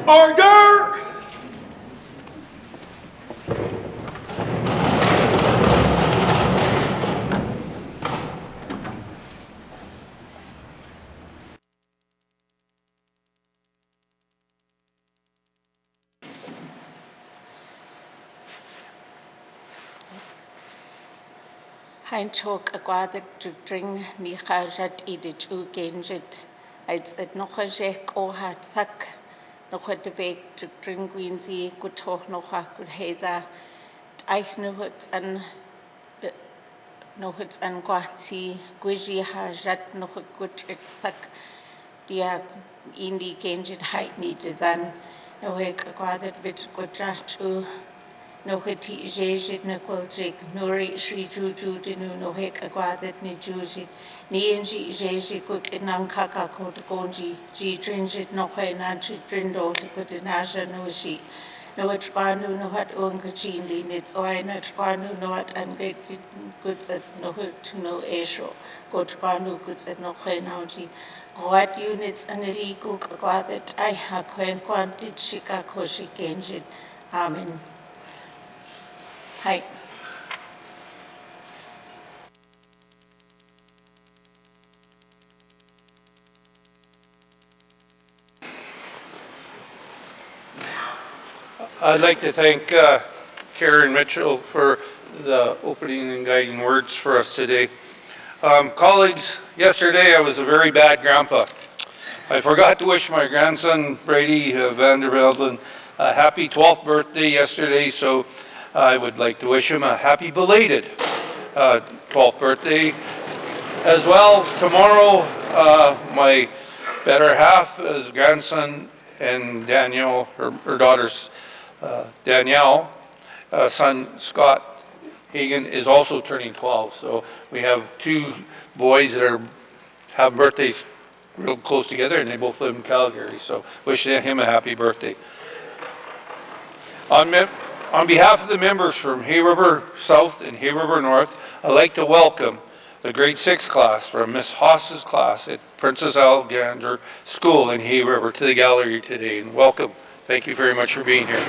Order! Hein chok agwadig dring ni chajat idit u genjit. Als het nog een jek o had thak. Nog het de weg dring gwinzi goed toch nog a goed heda. Eich nog het an gwati gwiji hajat nog a goed thak. Dia indi genjit heit niet dan. Nou ik agwadig bit goed u. No hiti jejit na kwaljik, nori shri juju dinu no hek agwadat ni jujit, ni inji jejit kuk inang kaka kot gonji, ji drinjit no he nanchi drindo to kut inaja no shi. No it twanu no hat unkachini, nits oina twanu no hat angit gutzet no hut no esho, kot twanu gutzet no he nauji. What units aneri kuk agwadat I ha kwen kwantit shika koshi genjit. Amen. Hi. I'd like to thank Karen Mitchell for the opening and guiding words for us today. Colleagues, yesterday I was a very bad grandpa. I forgot to wish my grandson Brady Vandervelden a happy 12th birthday yesterday, so I would like to wish him a happy belated 12th birthday. As well, tomorrow, my better half, his grandson, and Danielle, her daughter's Danielle, son Scott Hagan is also turning 12. So we have two boys that have birthdays real close together, and they both live in Calgary. So wish him a happy birthday. On behalf of the members from Hay River South and Hay River North, I'd like to welcome the grade 6 class from Miss Haas's class at Princess Alexander School in Hay River to the gallery today, and welcome. Thank you very much for being here.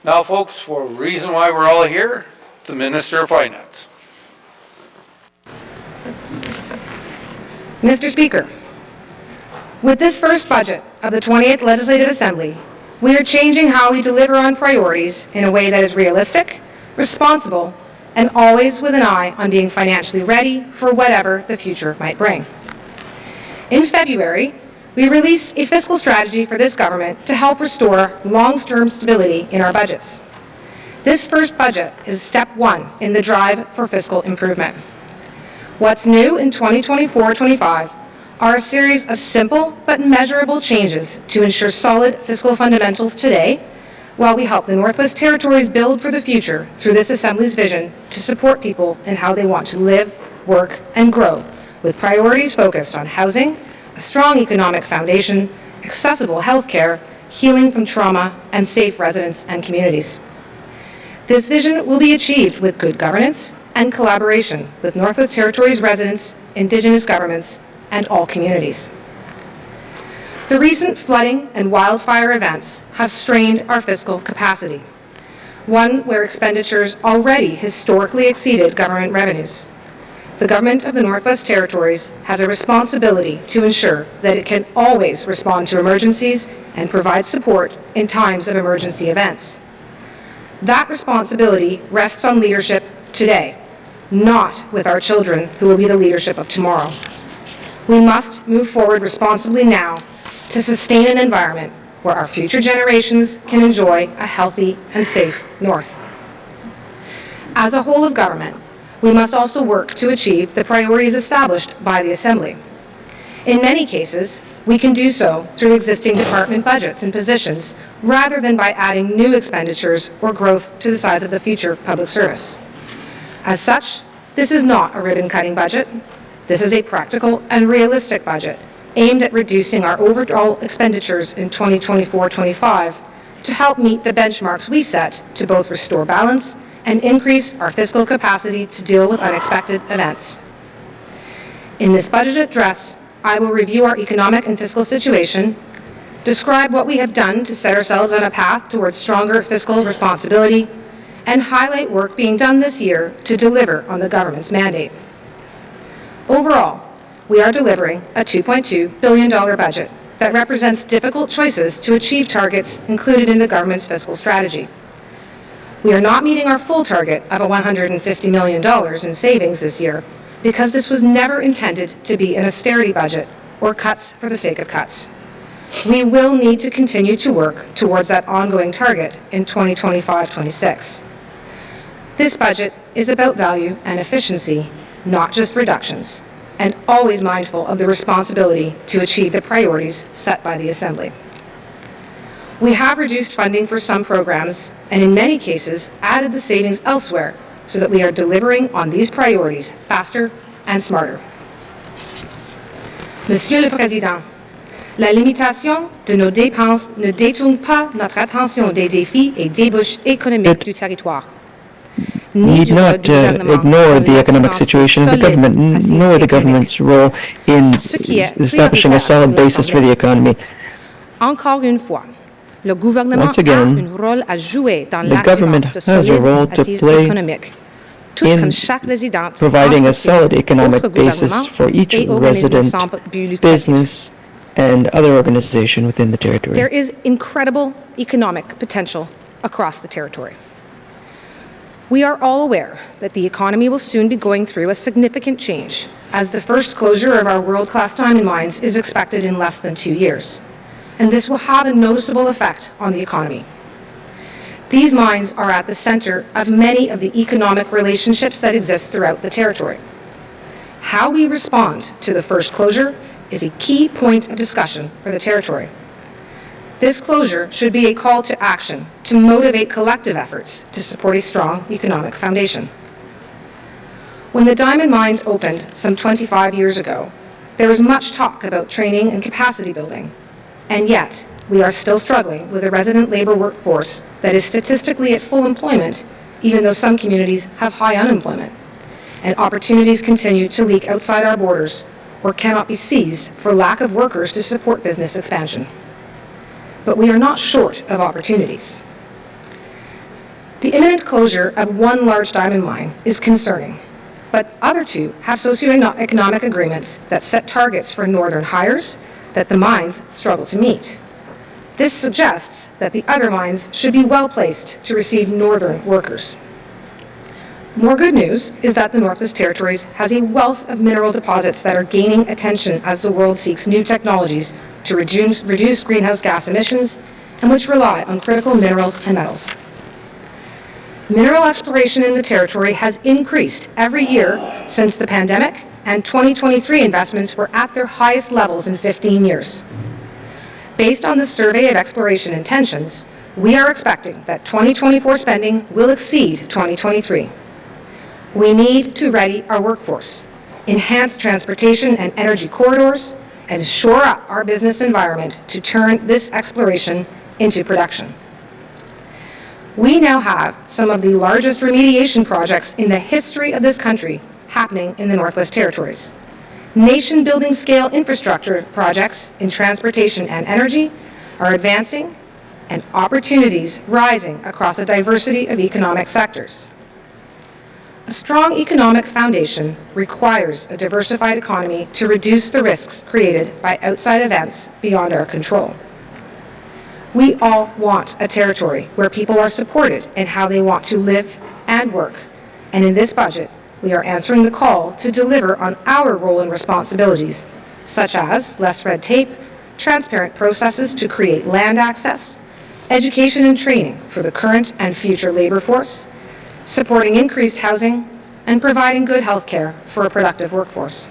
Now folks, for a reason why we're all here, the Minister of Finance. Mr. Speaker, with this first budget of the 28th Legislative Assembly, we are changing how we deliver on priorities in a way that is realistic, responsible, and always with an eye on being financially ready for whatever the future might bring. In February, we released a fiscal strategy for this government to help restore long-term stability in our budgets. This first budget is step one in the drive for fiscal improvement. What's new in 2024-25 are a series of simple but measurable changes to ensure solid fiscal fundamentals today, while we help the Northwest Territories build for the future through this Assembly's vision to support people in how they want to live, work, and grow, with priorities focused on housing, a strong economic foundation, accessible health care, healing from trauma, and safe residents and communities. This vision will be achieved with good governance and collaboration with Northwest Territories residents, Indigenous governments, and all communities. The recent flooding and wildfire events have strained our fiscal capacity, one where expenditures already historically exceeded government revenues. The government of the Northwest Territories has a responsibility to ensure that it can always respond to emergencies and provide support in times of emergency events. That responsibility rests on leadership today, not with our children who will be the leadership of tomorrow. We must move forward responsibly now to sustain an environment where our future generations can enjoy a healthy and safe North. As a whole of government, we must also work to achieve the priorities established by the Assembly. In many cases, we can do so through existing department budgets and positions rather than by adding new expenditures or growth to the size of the future public service. As such, this is not a ribbon-cutting budget. This is a practical and realistic budget aimed at reducing our overall expenditures in 2024-25 to help meet the benchmarks we set to both restore balance and increase our fiscal capacity to deal with unexpected events. In this budget address, I will review our economic and fiscal situation, describe what we have done to set ourselves on a path towards stronger fiscal responsibility, and highlight work being done this year to deliver on the government's mandate. Overall, we are delivering a $2.2 billion budget that represents difficult choices to achieve targets included in the government's fiscal strategy. We are not meeting our full target of $150 million in savings this year because this was never intended to be an austerity budget or cuts for the sake of cuts. We will need to continue to work towards that ongoing target in 2025-26. This budget is about value and efficiency, not just reductions, and always mindful of the responsibility to achieve the priorities set by the Assembly. We have reduced funding for some programs and in many cases added the savings elsewhere so that we are delivering on these priorities faster and smarter. Monsieur le Président, la limitation de nos dépenses ne détourne pas notre attention des défis et débouches économiques du territoire. Need not ignore the economic situation of the government, nor the government's role in establishing a solid basis for the economy. Encore une fois, le gouvernement Once again, a un rôle à jouer dans the government l'assurance de has a solides role to assises play économiques. Tout in comme chaque résident, providing a entreprise, solid economic autre basis gouvernement for each et organisme resident, sans but lucratif. business, and other organization within the territory. There is incredible economic potential across the territory. We are all aware that the economy will soon be going through a significant change, as the first closure of our world-class diamond mines is expected in less than 2 years, and this will have a noticeable effect on the economy. These mines are at the center of many of the economic relationships that exist throughout the territory. How we respond to the first closure is a key point of discussion for the territory. This closure should be a call to action to motivate collective efforts to support a strong economic foundation. When the diamond mines opened some 25 years ago, there was much talk about training and capacity building, and yet we are still struggling with a resident labor workforce that is statistically at full employment, even though some communities have high unemployment, and opportunities continue to leak outside our borders or cannot be seized for lack of workers to support business expansion. But we are not short of opportunities. The imminent closure of one large diamond mine is concerning, but other two have socioeconomic agreements that set targets for northern hires that the mines struggle to meet. This suggests that the other mines should be well placed to receive northern workers. More good news is that the Northwest Territories has a wealth of mineral deposits that are gaining attention as the world seeks new technologies to reduce greenhouse gas emissions and which rely on critical minerals and metals. Mineral exploration in the territory has increased every year since the pandemic, and 2023 investments were at their highest levels in 15 years. Based on the Survey of Exploration Intentions, we are expecting that 2024 spending will exceed 2023. We need to ready our workforce, enhance transportation and energy corridors, and shore up our business environment to turn this exploration into production. We now have some of the largest remediation projects in the history of this country happening in the Northwest Territories. Nation-building scale infrastructure projects in transportation and energy are advancing, and opportunities rising across a diversity of economic sectors. A strong economic foundation requires a diversified economy to reduce the risks created by outside events beyond our control. We all want a territory where people are supported in how they want to live and work, and in this budget, we are answering the call to deliver on our role and responsibilities, such as less red tape, transparent processes to create land access, education and training for the current and future labor force, supporting increased housing, and providing good health care for a productive workforce.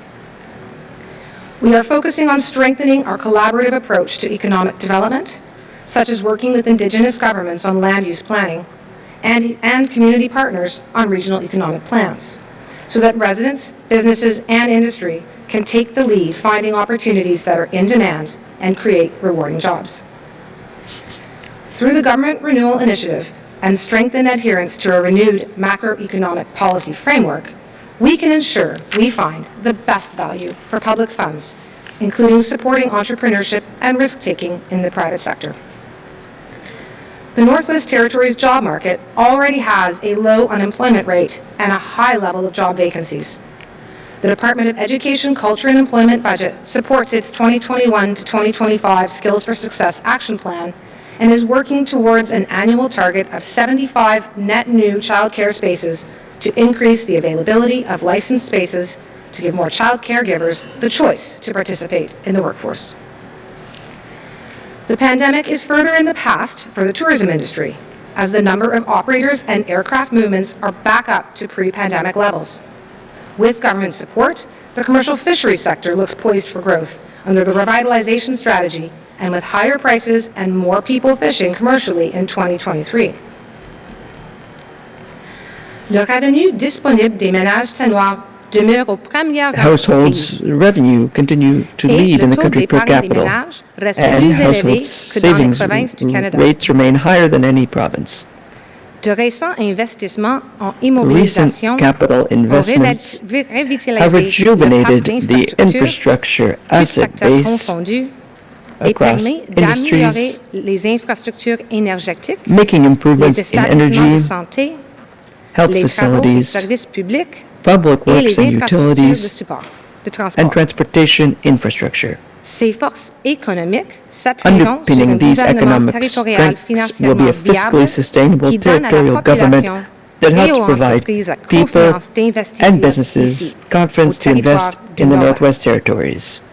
We are focusing on strengthening our collaborative approach to economic development, such as working with Indigenous governments on land use planning and community partners on regional economic plans, so that residents, businesses, and industry can take the lead finding opportunities that are in demand and create rewarding jobs. Through the Government Renewal Initiative and strengthened adherence to a renewed macroeconomic policy framework, we can ensure we find the best value for public funds, including supporting entrepreneurship and risk-taking in the private sector. The Northwest Territories job market already has a low unemployment rate and a high level of job vacancies. The Department of Education, Culture and Employment budget supports its 2021 to 2025 Skills for Success Action Plan and is working towards an annual target of 75 net new childcare spaces to increase the availability of licensed spaces to give more child caregivers the choice to participate in the workforce. The pandemic is further in the past for the tourism industry, as the number of operators and aircraft movements are back up to pre-pandemic levels. With government support, the commercial fisheries sector looks poised for growth under the revitalization strategy and with higher prices and more people fishing commercially in 2023. Le revenu disponible des ménages tannoirs demeure aux premières Households' revenue continue to lead in the country per capita, and household savings rates remain higher than any province. De récents investissements en Recent immobilisation capital investments have rejuvenated the infrastructure asset base across industries, les infrastructures énergétiques, making les improvements in établissements de energy, santé, health les travaux et facilities, services publics public et works les and infrastructures de utilities, support, de transport. and transportation infrastructure. Ces forces économiques s'appuieront sur un Underpinning these gouvernement economic territorial strengths will be financièrement a fiscally viable sustainable qui donne à la territorial government population that et helps aux provide entreprises la people confiance d'investir and businesses ici, confidence au to invest territoire du in the Nord-Ouest. Northwest Territories.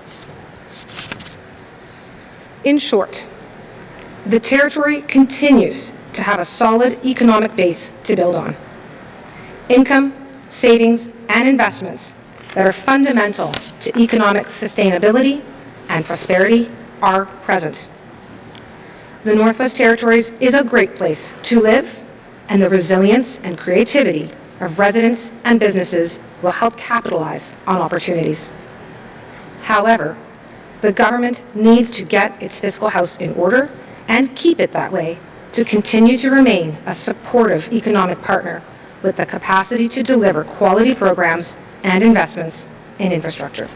In short, the territory continues to have a solid economic base to build on. Income, savings, and investments that are fundamental to economic sustainability and prosperity are present. The Northwest Territories is a great place to live, and the resilience and creativity of residents and businesses will help capitalize on opportunities. However, the government needs to get its fiscal house in order and keep it that way to continue to remain a supportive economic partner with the capacity to deliver quality programs and investments in infrastructure.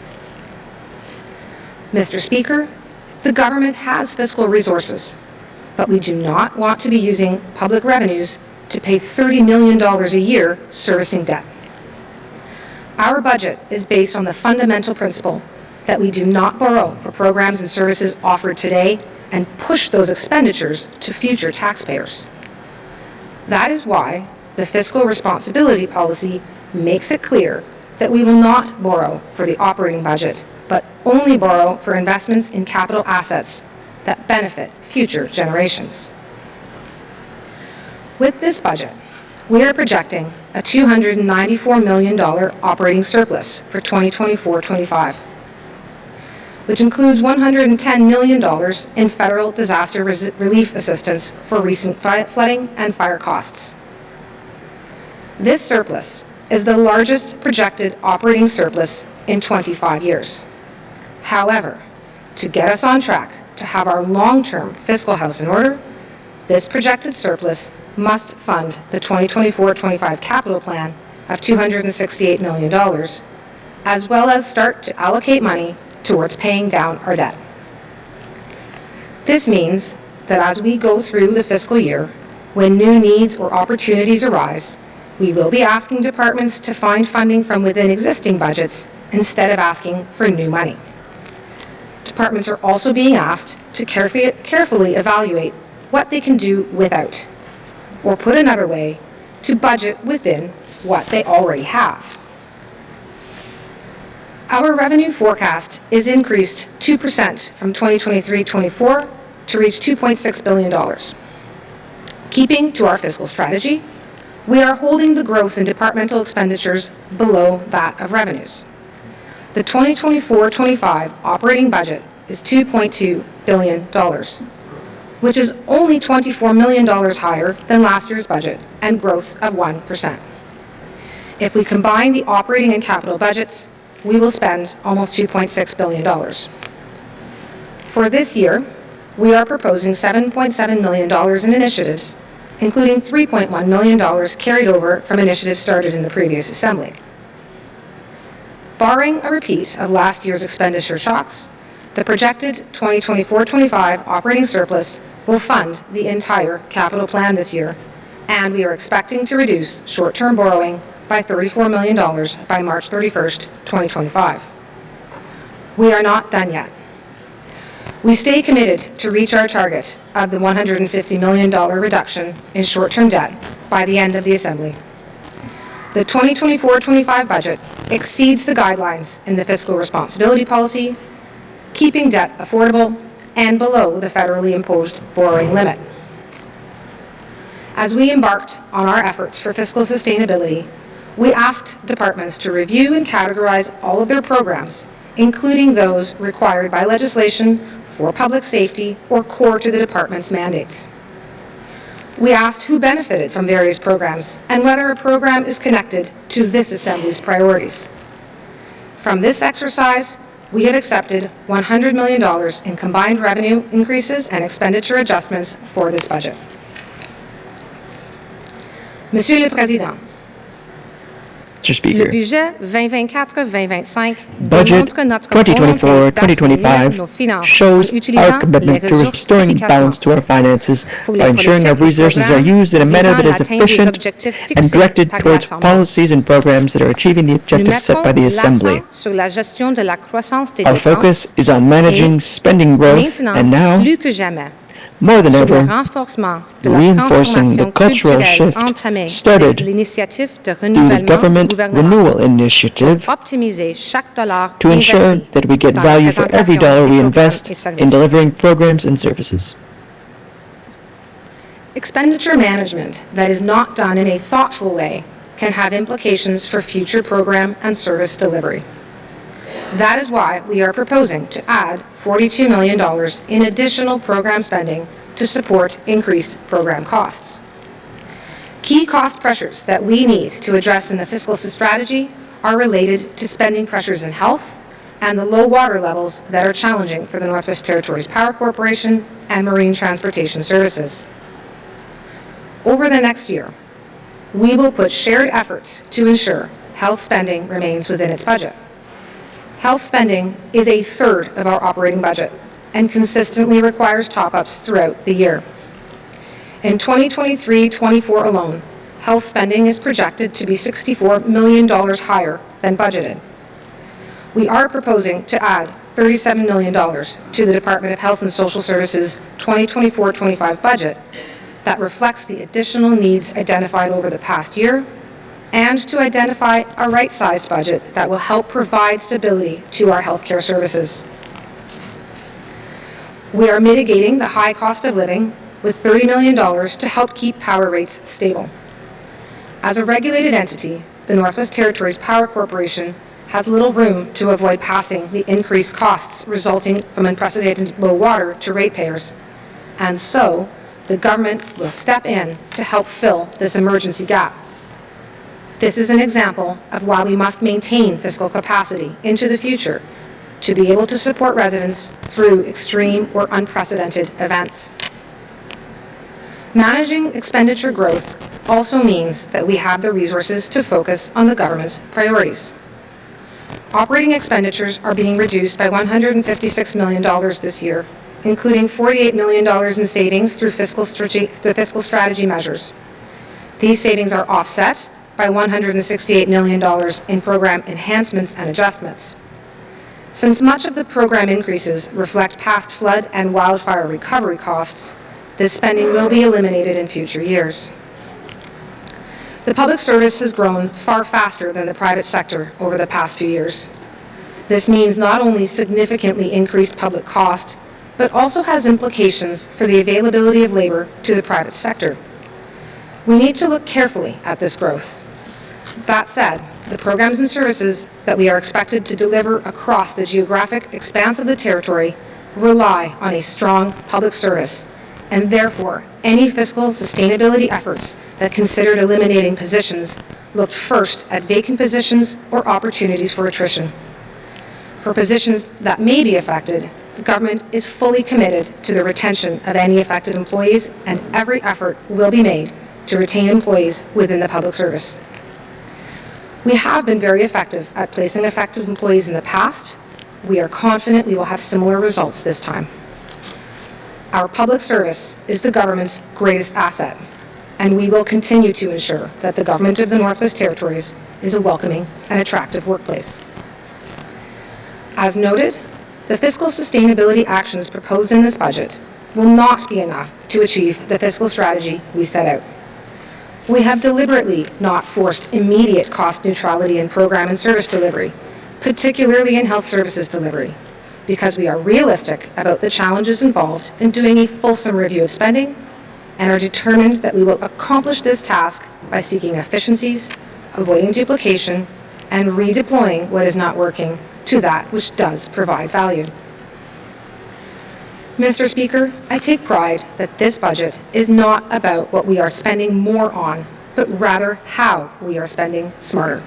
Mr. Speaker, the government has fiscal resources, but we do not want to be using public revenues to pay $30 million a year servicing debt. Our budget is based on the fundamental principle that we do not borrow for programs and services offered today and push those expenditures to future taxpayers. That is why the fiscal responsibility policy makes it clear that we will not borrow for the operating budget, but only borrow for investments in capital assets that benefit future generations. With this budget, we are projecting a $294 million operating surplus for 2024-25, which includes $110 million in federal disaster relief assistance for recent flooding and fire costs. This surplus is the largest projected operating surplus in 25 years. However, to get us on track to have our long-term fiscal house in order, this projected surplus must fund the 2024-25 capital plan of $268 million, as well as start to allocate money towards paying down our debt. This means that as we go through the fiscal year, when new needs or opportunities arise, we will be asking departments to find funding from within existing budgets instead of asking for new money. Departments are also being asked to carefully evaluate what they can do without, or put another way, to budget within what they already have. Our revenue forecast is increased 2% from 2023-24 to reach $2.6 billion. Keeping to our fiscal strategy, we are holding the growth in departmental expenditures below that of revenues. The 2024-25 operating budget is $2.2 billion, which is only $24 million higher than last year's budget and growth of 1%. If we combine the operating and capital budgets, we will spend almost $2.6 billion. For this year, we are proposing $7.7 million in initiatives, including $3.1 million carried over from initiatives started in the previous Assembly. barring a repeat of last year's expenditure shocks, the projected 2024-25 operating surplus will fund the entire capital plan this year, and we are expecting to reduce short-term borrowing by $34 million by March 31st, 2025. We are not done yet. We stay committed to reach our target of the $150 million reduction in short-term debt by the end of the Assembly. The 2024-25 budget exceeds the guidelines in the fiscal responsibility policy, keeping debt affordable and below the federally imposed borrowing limit. As we embarked on our efforts for fiscal sustainability, we asked departments to review and categorize all of their programs, including those required by legislation for public safety or core to the department's mandates. We asked who benefited from various programs and whether a program is connected to this Assembly's priorities. From this exercise, we have accepted $100 million in combined revenue increases and expenditure adjustments for this budget. Monsieur le Président, Mr. le Speaker, budget 2024-2025 Budget démontre notre volonté 2024-2025 d'assainir nos finances shows en utilisant our commitment les to ressources restoring efficacement. balance to our finances Pour les by ensuring our politiques et resources are programmes used in a manner that is visant à atteindre des efficient objectifs and fixés directed par towards l'Assemblée. policies and programs that are achieving the Nous objectives set by the mettons Assembly. l'accent sur la gestion de la croissance des Our dépenses focus is on managing spending growth, maintenant and now, plus que jamais more than sur le ever, renforcement de la reinforcing the transformation cultural culturelle shift entamée started avec l'initiative de through the renouvellement Government gouvernemental Renewal Initiative pour optimiser chaque dollar to ensure investi that we get dans la value for every présentation dollar des we programmes invest et services. in delivering programs and services. Expenditure management that is not done in a thoughtful way can have implications for future program and service delivery. That is why we are proposing to add $42 million in additional program spending to support increased program costs. Key cost pressures that we need to address in the fiscal strategy are related to spending pressures in health and the low water levels that are challenging for the Northwest Territories Power Corporation and Marine Transportation Services. Over the next year, we will put shared efforts to ensure health spending remains within its budget. Health spending is a third of our operating budget and consistently requires top-ups throughout the year. In 2023-24 alone, health spending is projected to be $64 million higher than budgeted. We are proposing to add $37 million to the Department of Health and Social Services 2024-25 budget that reflects the additional needs identified over the past year and to identify a right-sized budget that will help provide stability to our healthcare services. We are mitigating the high cost of living with $30 million to help keep power rates stable. As a regulated entity, the Northwest Territories Power Corporation has little room to avoid passing the increased costs resulting from unprecedented low water to ratepayers, and so the government will step in to help fill this emergency gap. This is an example of why we must maintain fiscal capacity into the future to be able to support residents through extreme or unprecedented events. Managing expenditure growth also means that we have the resources to focus on the government's priorities. Operating expenditures are being reduced by $156 million this year, including $48 million in savings through fiscal strategy measures. These savings are offset by $168 million in program enhancements and adjustments. Since much of the program increases reflect past flood and wildfire recovery costs, this spending will be eliminated in future years. The public service has grown far faster than the private sector over the past few years. This means not only significantly increased public cost, but also has implications for the availability of labor to the private sector. We need to look carefully at this growth. That said, the programs and services that we are expected to deliver across the geographic expanse of the territory rely on a strong public service, and therefore, any fiscal sustainability efforts that considered eliminating positions looked first at vacant positions or opportunities for attrition. For positions that may be affected, the government is fully committed to the retention of any affected employees, and every effort will be made to retain employees within the public service. We have been very effective at placing effective employees in the past. We are confident we will have similar results this time. Our public service is the government's greatest asset, and we will continue to ensure that the government of the Northwest Territories is a welcoming and attractive workplace. As noted, the fiscal sustainability actions proposed in this budget will not be enough to achieve the fiscal strategy we set out. We have deliberately not forced immediate cost neutrality in program and service delivery, particularly in health services delivery, because we are realistic about the challenges involved in doing a fulsome review of spending and are determined that we will accomplish this task by seeking efficiencies, avoiding duplication, and redeploying what is not working to that which does provide value. Mr. Speaker, I take pride that this budget is not about what we are spending more on, but rather how we are spending smarter.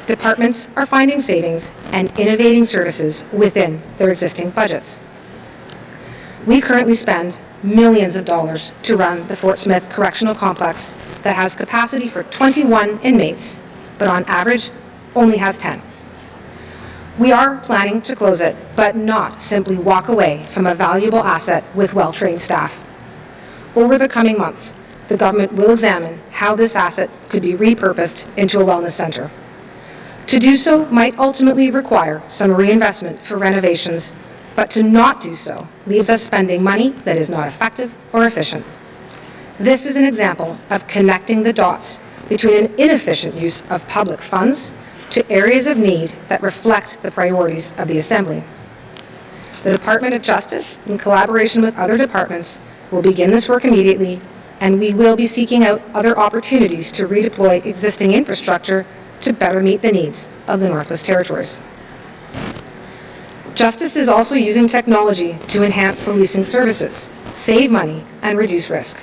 Departments are finding savings and innovating services within their existing budgets. We currently spend millions of dollars to run the Fort Smith Correctional Complex that has capacity for 21 inmates, but on average only has 10. We are planning to close it, but not simply walk away from a valuable asset with well-trained staff. Over the coming months, the government will examine how this asset could be repurposed into a wellness center. To do so might ultimately require some reinvestment for renovations, but to not do so leaves us spending money that is not effective or efficient. This is an example of connecting the dots between an inefficient use of public funds to areas of need that reflect the priorities of the Assembly. The Department of Justice, in collaboration with other departments, will begin this work immediately, and we will be seeking out other opportunities to redeploy existing infrastructure to better meet the needs of the Northwest Territories. Justice is also using technology to enhance policing services, save money, and reduce risk.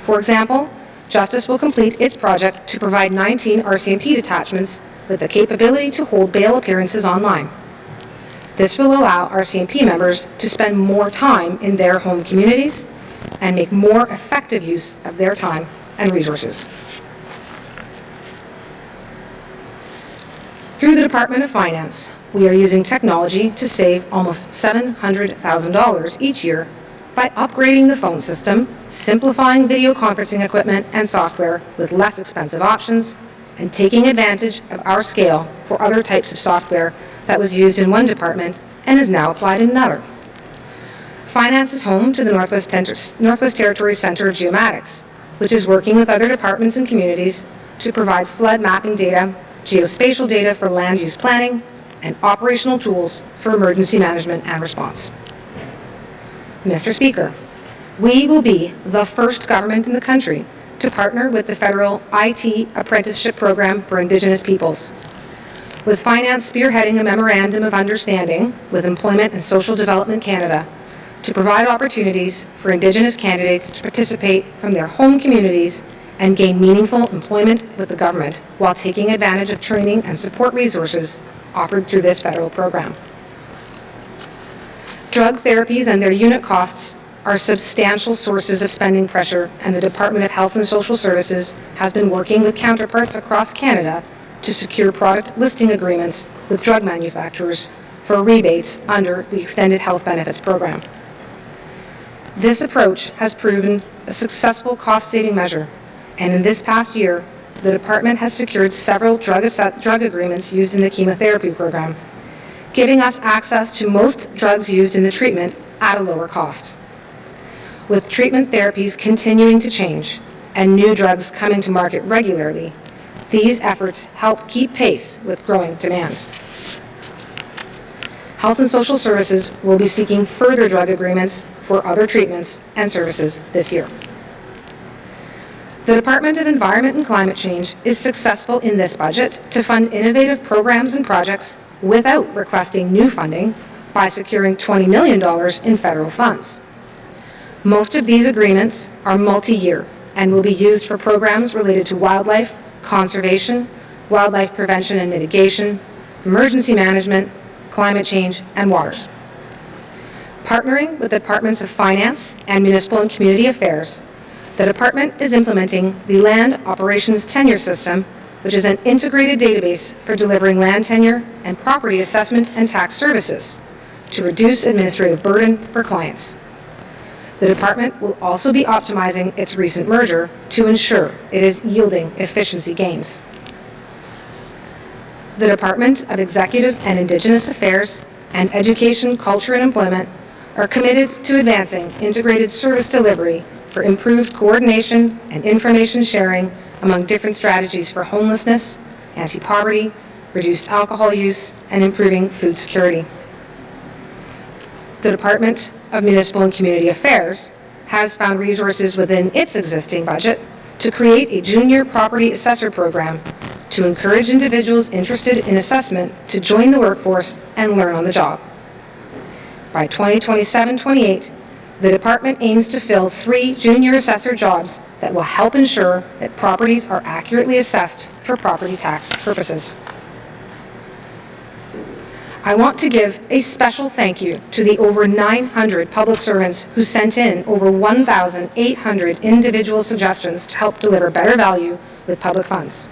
For example, Justice will complete its project to provide 19 RCMP detachments with the capability to hold bail appearances online. This will allow RCMP members to spend more time in their home communities and make more effective use of their time and resources. Through the Department of Finance, we are using technology to save almost $700,000 each year by upgrading the phone system, simplifying video conferencing equipment and software with less expensive options, and taking advantage of our scale for other types of software that was used in one department and is now applied in another. Finance is home to the Northwest Territories Center of Geomatics, which is working with other departments and communities to provide flood mapping data, geospatial data for land use planning, and operational tools for emergency management and response. Mr. Speaker, we will be the first government in the country to partner with the federal IT apprenticeship program for Indigenous peoples. With Finance spearheading a memorandum of understanding with Employment and Social Development Canada to provide opportunities for Indigenous candidates to participate from their home communities and gain meaningful employment with the government while taking advantage of training and support resources offered through this federal program. Drug therapies and their unit costs are substantial sources of spending pressure, and the Department of Health and Social Services has been working with counterparts across Canada to secure product listing agreements with drug manufacturers for rebates under the Extended Health Benefits Program. This approach has proven a successful cost-saving measure, and in this past year, the department has secured several drug agreements used in the chemotherapy program, giving us access to most drugs used in the treatment at a lower cost. With treatment therapies continuing to change and new drugs coming to market regularly, these efforts help keep pace with growing demand. Health and Social Services will be seeking further drug agreements for other treatments and services this year. The Department of Environment and Climate Change is successful in this budget to fund innovative programs and projects without requesting new funding by securing $20 million in federal funds. Most of these agreements are multi-year and will be used for programs related to wildlife, conservation, wildlife prevention and mitigation, emergency management, climate change, and waters. Partnering with the Departments of Finance and Municipal and Community Affairs, the Department is implementing the Land Operations Tenure System which is an integrated database for delivering land tenure and property assessment and tax services to reduce administrative burden for clients. The department will also be optimizing its recent merger to ensure it is yielding efficiency gains. The Department of Executive and Indigenous Affairs and Education, Culture and Employment are committed to advancing integrated service delivery for improved coordination and information sharing among different strategies for homelessness, anti-poverty, reduced alcohol use, and improving food security. The Department of Municipal and Community Affairs has found resources within its existing budget to create a junior property assessor program to encourage individuals interested in assessment to join the workforce and learn on the job. By 2027-28, the department aims to fill 3 junior assessor jobs that will help ensure that properties are accurately assessed for property tax purposes. I want to give a special thank you to the over 900 public servants who sent in over 1,800 individual suggestions to help deliver better value with public funds.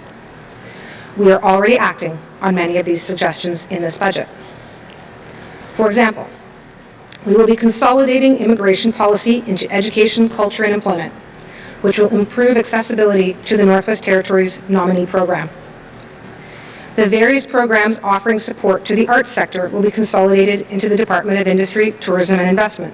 We are already acting on many of these suggestions in this budget. For example, we will be consolidating immigration policy into education, culture, and employment, which will improve accessibility to the Northwest Territories nominee program. The various programs offering support to the arts sector will be consolidated into the Department of Industry, Tourism, and Investment.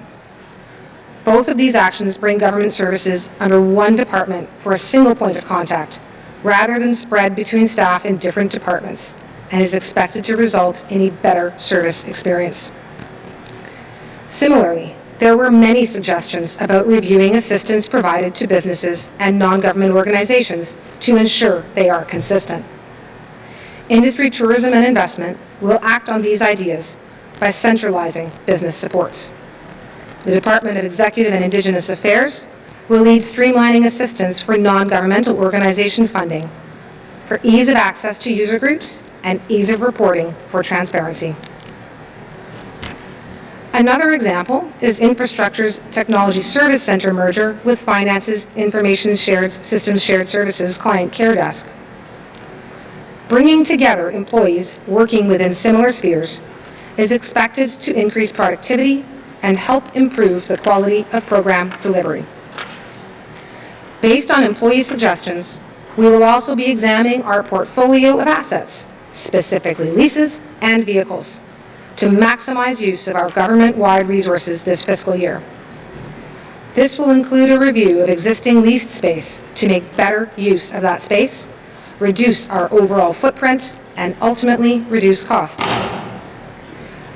Both of these actions bring government services under one department for a single point of contact, rather than spread between staff in different departments, and is expected to result in a better service experience. Similarly, there were many suggestions about reviewing assistance provided to businesses and non-government organizations to ensure they are consistent. Industry, Tourism, and Investment will act on these ideas by centralizing business supports. The Department of Executive and Indigenous Affairs will lead streamlining assistance for non-governmental organization funding for ease of access to user groups and ease of reporting for transparency. Another example is Infrastructure's Technology Service Center merger with Finance's Information Shared Systems Shared Services Client Care Desk. Bringing together employees working within similar spheres is expected to increase productivity and help improve the quality of program delivery. Based on employee suggestions, we will also be examining our portfolio of assets, specifically leases and vehicles, to maximize use of our government-wide resources this fiscal year. This will include a review of existing leased space to make better use of that space, reduce our overall footprint, and ultimately reduce costs.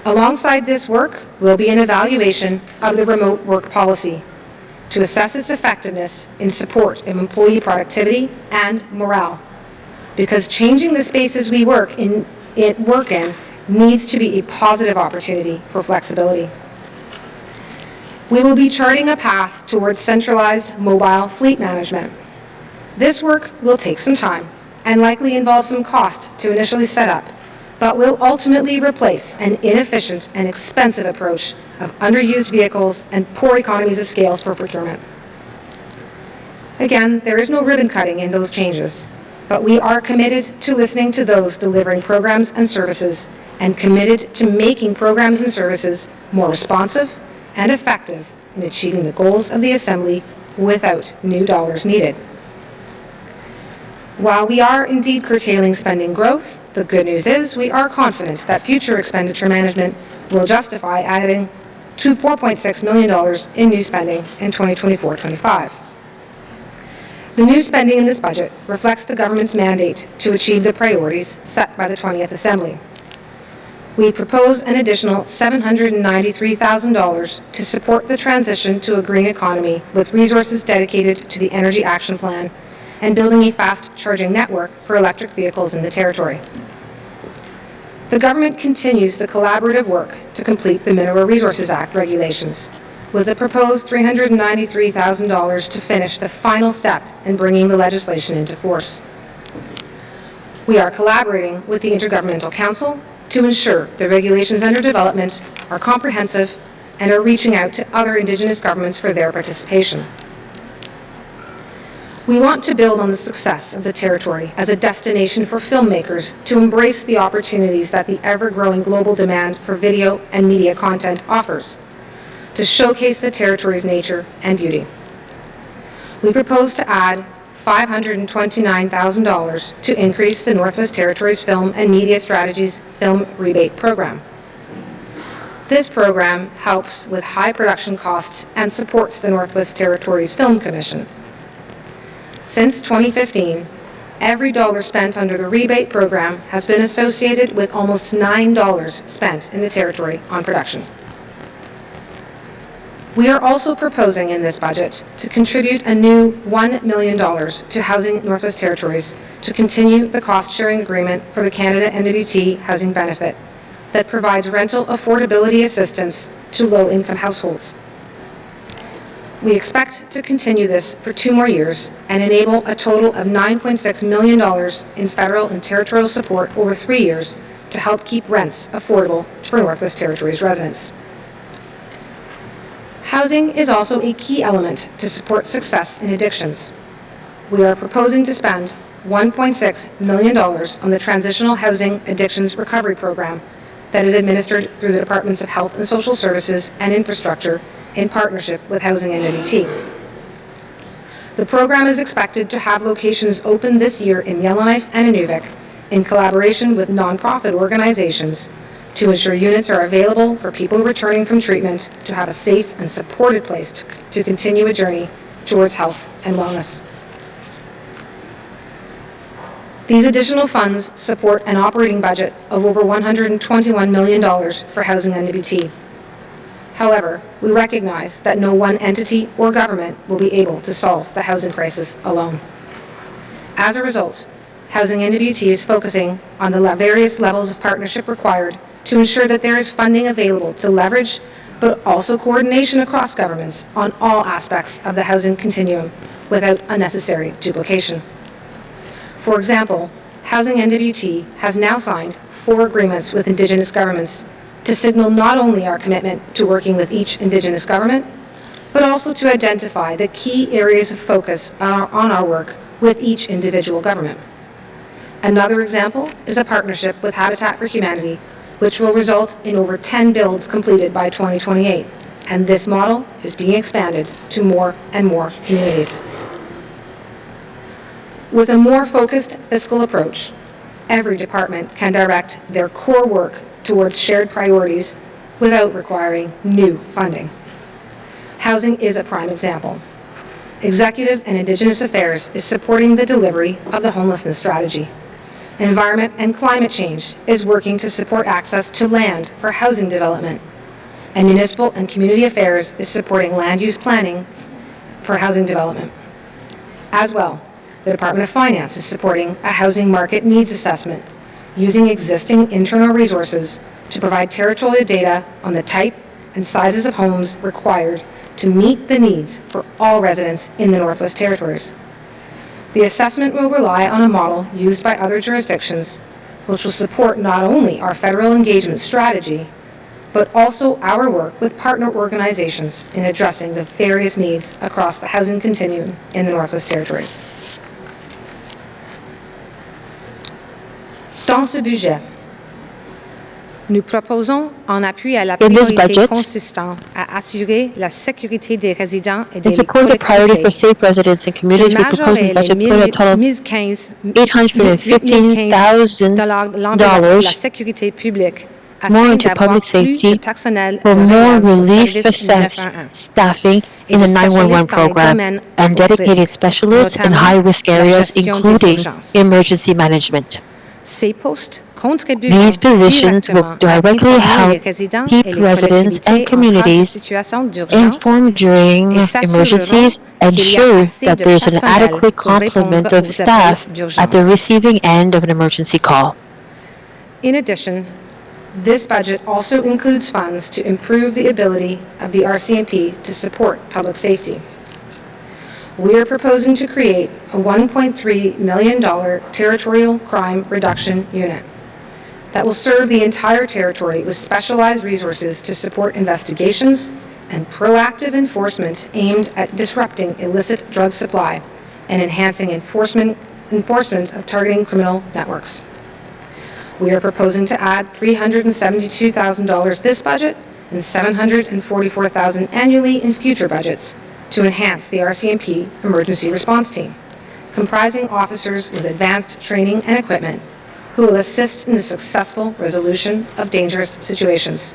Alongside this work will be an evaluation of the remote work policy to assess its effectiveness in support of employee productivity and morale, because changing the spaces we work in needs to be a positive opportunity for flexibility. We will be charting a path towards centralized mobile fleet management. This work will take some time and likely involve some cost to initially set up, but will ultimately replace an inefficient and expensive approach of underused vehicles and poor economies of scale for procurement. Again, there is no ribbon cutting in those changes, but we are committed to listening to those delivering programs and services, and committed to making programs and services more responsive and effective in achieving the goals of the Assembly without new dollars needed. While we are indeed curtailing spending growth, the good news is we are confident that future expenditure management will justify adding to $4.6 million in new spending in 2024-25. The new spending in this budget reflects the government's mandate to achieve the priorities set by the 20th Assembly. We propose an additional $793,000 to support the transition to a green economy with resources dedicated to the Energy Action Plan and building a fast-charging network for electric vehicles in the Territory. The government continues the collaborative work to complete the Mineral Resources Act regulations, with a proposed $393,000 to finish the final step in bringing the legislation into force. We are collaborating with the Intergovernmental Council to ensure the regulations under development are comprehensive and are reaching out to other Indigenous governments for their participation. We want to build on the success of the territory as a destination for filmmakers to embrace the opportunities that the ever-growing global demand for video and media content offers, to showcase the territory's nature and beauty. We propose to add $529,000 to increase the Northwest Territories Film and Media Strategies Film Rebate Program. This program helps with high production costs and supports the Northwest Territories Film Commission. Since 2015, every dollar spent under the rebate program has been associated with almost $9 spent in the territory on production. We are also proposing in this budget to contribute a new $1 million to Housing Northwest Territories to continue the cost-sharing agreement for the Canada NWT housing benefit that provides rental affordability assistance to low-income households. We expect to continue this for 2 more years and enable a total of $9.6 million in federal and territorial support over 3 years to help keep rents affordable for Northwest Territories residents. Housing is also a key element to support success in addictions. We are proposing to spend $1.6 million on the Transitional Housing Addictions Recovery Program that is administered through the Departments of Health and Social Services and Infrastructure in partnership with Housing NWT. The program is expected to have locations open this year in Yellowknife and Inuvik in collaboration with nonprofit organizations to ensure units are available for people returning from treatment to have a safe and supported place to continue a journey towards health and wellness. These additional funds support an operating budget of over $121 million for Housing NWT. However, we recognize that no one entity or government will be able to solve the housing crisis alone. As a result, Housing NWT is focusing on the various levels of partnership required to ensure that there is funding available to leverage, but also coordination across governments on all aspects of the housing continuum without unnecessary duplication. For example, Housing NWT has now signed 4 agreements with Indigenous governments to signal not only our commitment to working with each Indigenous government, but also to identify the key areas of focus on our work with each individual government. Another example is a partnership with Habitat for Humanity, which will result in over 10 builds completed by 2028, and this model is being expanded to more and more communities. With a more focused fiscal approach, every department can direct their core work towards shared priorities without requiring new funding. Housing is a prime example. Executive and Indigenous Affairs is supporting the delivery of the homelessness strategy. Environment and Climate Change is working to support access to land for housing development. And Municipal and Community Affairs is supporting land use planning for housing development. As well, the Department of Finance is supporting a housing market needs assessment using existing internal resources to provide territorial data on the type and sizes of homes required to meet the needs for all residents in the Northwest Territories. The assessment will rely on a model used by other jurisdictions, which will support not only our federal engagement strategy, but also our work with partner organizations in addressing the various needs across the housing continuum in the Northwest Territories. Dans ce budget, nous proposons, en appui à la priorité consistant à assurer la sécurité des résidents et des support the priority for safe residents and communities, we propose a budget put a total of $815,000 more into public safety for more relief staffing in the 911 program and dedicated specialists in high-risk areas, including emergency management. These positions will directly help keep residents and communities informed during emergencies and ensure that there is an adequate complement of staff at the receiving end of an emergency call. In addition, this budget also includes funds to improve the ability of the RCMP to support public safety. We are proposing to create a $1.3 million territorial crime reduction unit that will serve the entire territory with specialized resources to support investigations and proactive enforcement aimed at disrupting illicit drug supply and enhancing enforcement of targeting criminal networks. We are proposing to add $372,000 this budget and $744,000 annually in future budgets to enhance the RCMP emergency response team, comprising officers with advanced training and equipment who will assist in the successful resolution of dangerous situations.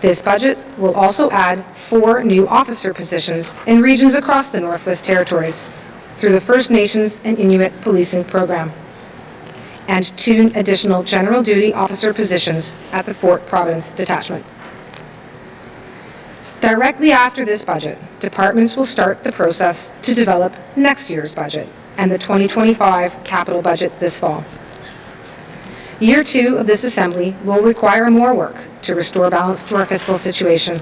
This budget will also add 4 new officer positions in regions across the Northwest Territories through the First Nations and Inuit policing program, and 2 additional general duty officer positions at the Fort Providence Detachment. Directly after this budget, departments will start the process to develop next year's budget and the 2025 capital budget this fall. Year 2 of this assembly will require more work to restore balance to our fiscal situation.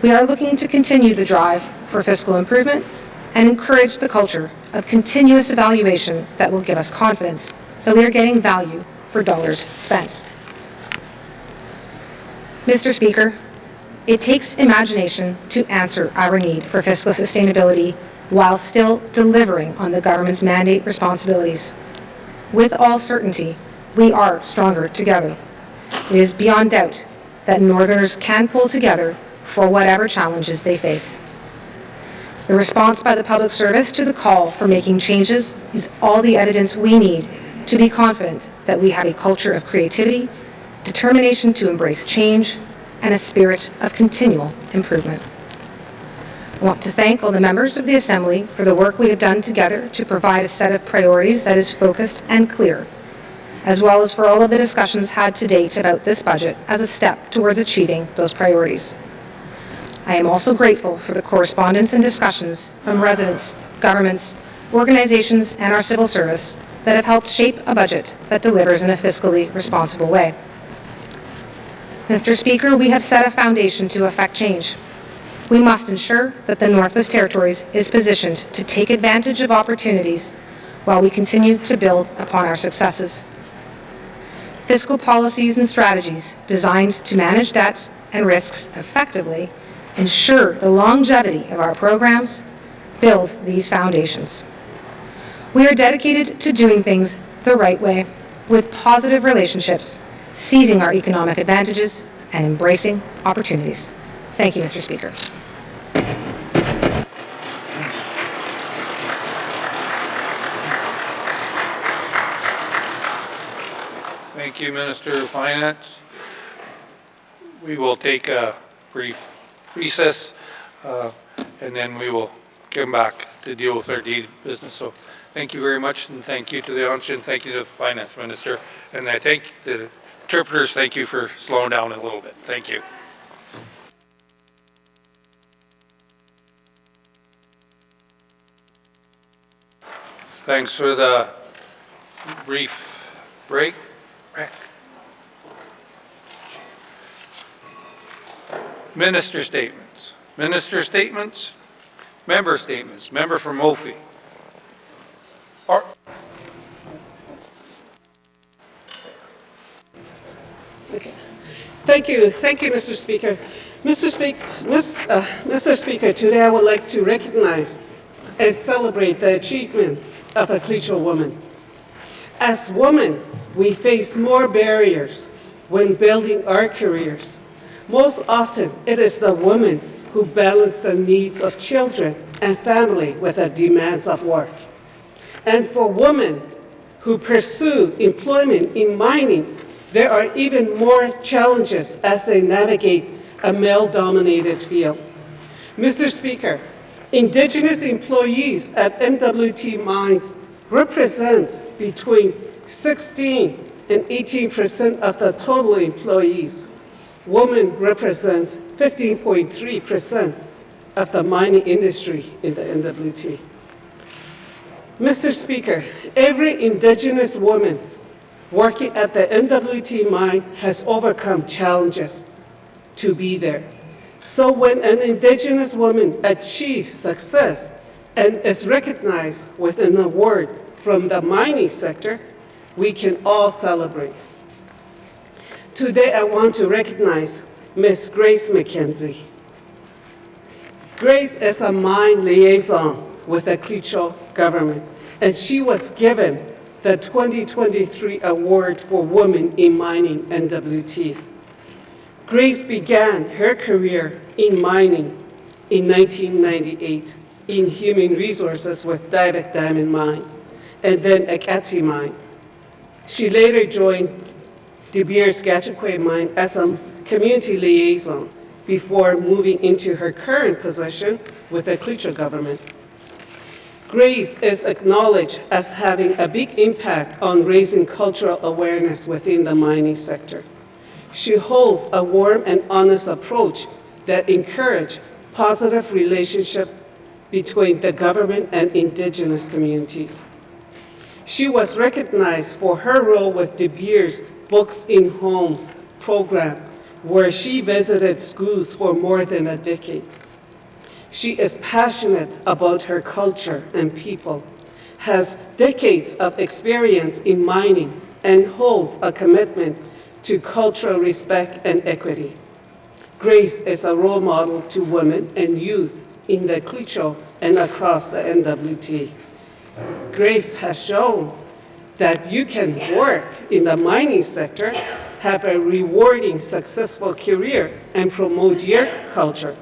We are looking to continue the drive for fiscal improvement and encourage the culture of continuous evaluation that will give us confidence that we are getting value for dollars spent. Mr. Speaker, it takes imagination to answer our need for fiscal sustainability while still delivering on the government's mandate responsibilities. With all certainty, we are stronger together. It is beyond doubt that Northerners can pull together for whatever challenges they face. The response by the public service to the call for making changes is all the evidence we need to be confident that we have a culture of creativity, determination to embrace change, and a spirit of continual improvement. I want to thank all the members of the Assembly for the work we have done together to provide a set of priorities that is focused and clear, as well as for all of the discussions had to date about this budget as a step towards achieving those priorities. I am also grateful for the correspondence and discussions from residents, governments, organizations, and our civil service that have helped shape a budget that delivers in a fiscally responsible way. Mr. Speaker, we have set a foundation to effect change. We must ensure that the Northwest Territories is positioned to take advantage of opportunities while we continue to build upon our successes. Fiscal policies and strategies designed to manage debt and risks effectively ensure the longevity of our programs, build these foundations. We are dedicated to doing things the right way, with positive relationships, seizing our economic advantages, and embracing opportunities. Thank you, Mr. Speaker. Thank you, Minister of Finance. We will take a brief recess, and then we will come back to deal with our daily business. So thank you very much, and thank you to the audience, and thank you to the Finance Minister. And I thank the interpreters, thank you for slowing down a little bit. Thank you. Thanks for the brief break. Minister statements. Minister statements. Member statements. Member from Mophie. Okay. Thank you, Mr. Speaker. Mr. Speaker, today I would like to recognize and celebrate the achievement of a Cleacher woman. As women, we face more barriers when building our careers. Most often, it is the women who balance the needs of children and family with the demands of work. And for women who pursue employment in mining, there are even more challenges as they navigate a male-dominated field. Mr. Speaker, Indigenous employees at MWT Mines represent between 16 and 18% of the total employees. Women represent 15.3% of the mining industry in the NWT. Mr. Speaker, every Indigenous woman working at the NWT mine has overcome challenges to be there. So when an Indigenous woman achieves success and is recognized with an award from the mining sector, we can all celebrate. Today I want to recognize Ms. Grace McKenzie. Grace is a mine liaison with the Clicquot government, and she was given the 2023 Award for Women in Mining NWT. Grace began her career in mining in 1998 in human resources with Diavik Diamond Mine and then Ekati Mine. She later joined De Beers Gahcho Mine as a community liaison before moving into her current position with the Clicquot government. Grace is acknowledged as having a big impact on raising cultural awareness within the mining sector. She holds a warm and honest approach that encourages positive relationship between the government and indigenous communities. She was recognized for her role with De Beers Books in Homes program, where she visited schools for more than a decade. She is passionate about her culture and people, has decades of experience in mining, and holds a commitment to cultural respect and equity. Grace is a role model to women and youth in the Clicquot and across the NWT. Grace has shown that you can work in the mining sector, have a rewarding, successful career, and promote your culture.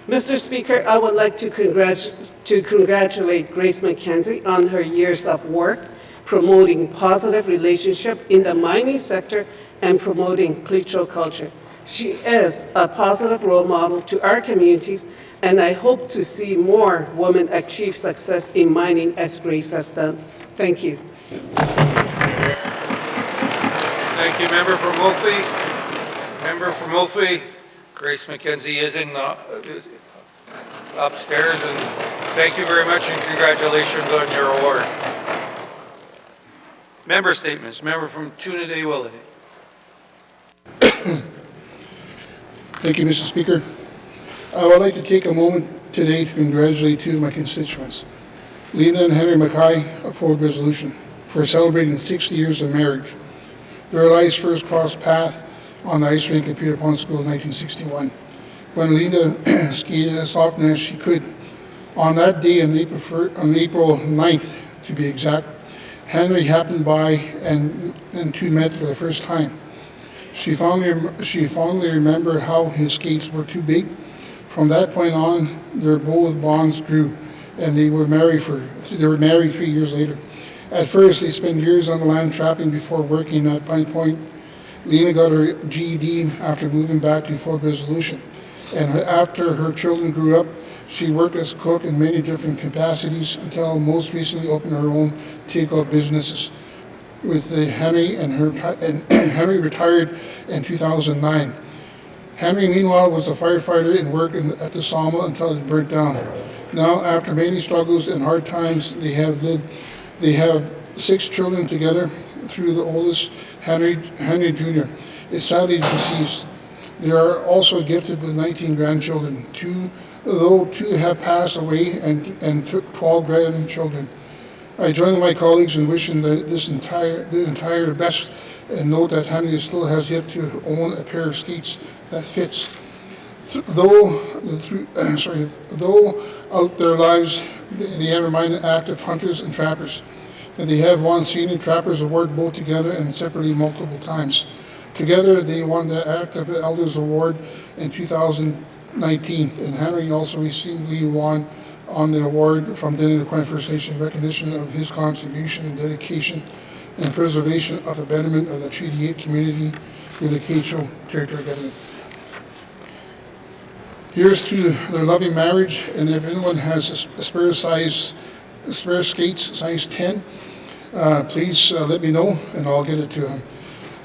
Mr. Speaker, I would like to congratulate Grace McKenzie on her years of work promoting positive relationship in the mining sector and promoting Clicquot culture. She is a positive role model to our communities, and I hope to see more women achieve success in mining as Grace has done. Thank you. Thank you, Member from Moultrie. Member from Moultrie, Grace McKenzie is in upstairs, and thank you very much and congratulations on your award. Member statements. Member from Trinidad Willity. Thank you, Mr. Speaker. I would like to take a moment today to congratulate two of my constituents, Lena and Henry Mackay of Forward Resolution, for celebrating 60 years of marriage. Their lives first crossed paths on the ice rink at Peter Pond School in 1961, when Lena skated as often as she could. On that day, on April 9th to be exact, Henry happened by and two met for the first time. She fondly remembered how his skates were too big. From that point on, their both bonds grew, and they were married 3 years later. At first, they spent years on the land trapping before working at Pine Point. Lena got her GED after moving back to Forward Resolution, and after her children grew up, she worked as a cook in many different capacities until most recently opened her own takeout businesses. With Henry Henry retired in 2009. Henry, meanwhile, was a firefighter and worked at the sawmill until it burnt down. Now, after many struggles and hard times, they have 6 children together. Through the oldest, Henry Jr. is sadly deceased. They are also gifted with 19 grandchildren. Two have passed away and took 12 grandchildren. I join my colleagues in wishing the entire best, and note that Henry still has yet to own a pair of skates that fits. Though out their lives, they have remained active hunters and trappers. And they have won Senior Trappers Award both together and separately multiple times. Together, they won the Active Elders Award in 2019, and Henry also recently won on the award from the Denali First Nation in recognition of his contribution and dedication and preservation of the betterment of the Treaty 8 community through the Clicquot Territory Government. Here's to their loving marriage, and if anyone has a spare skates, size 10, please let me know and I'll get it to him.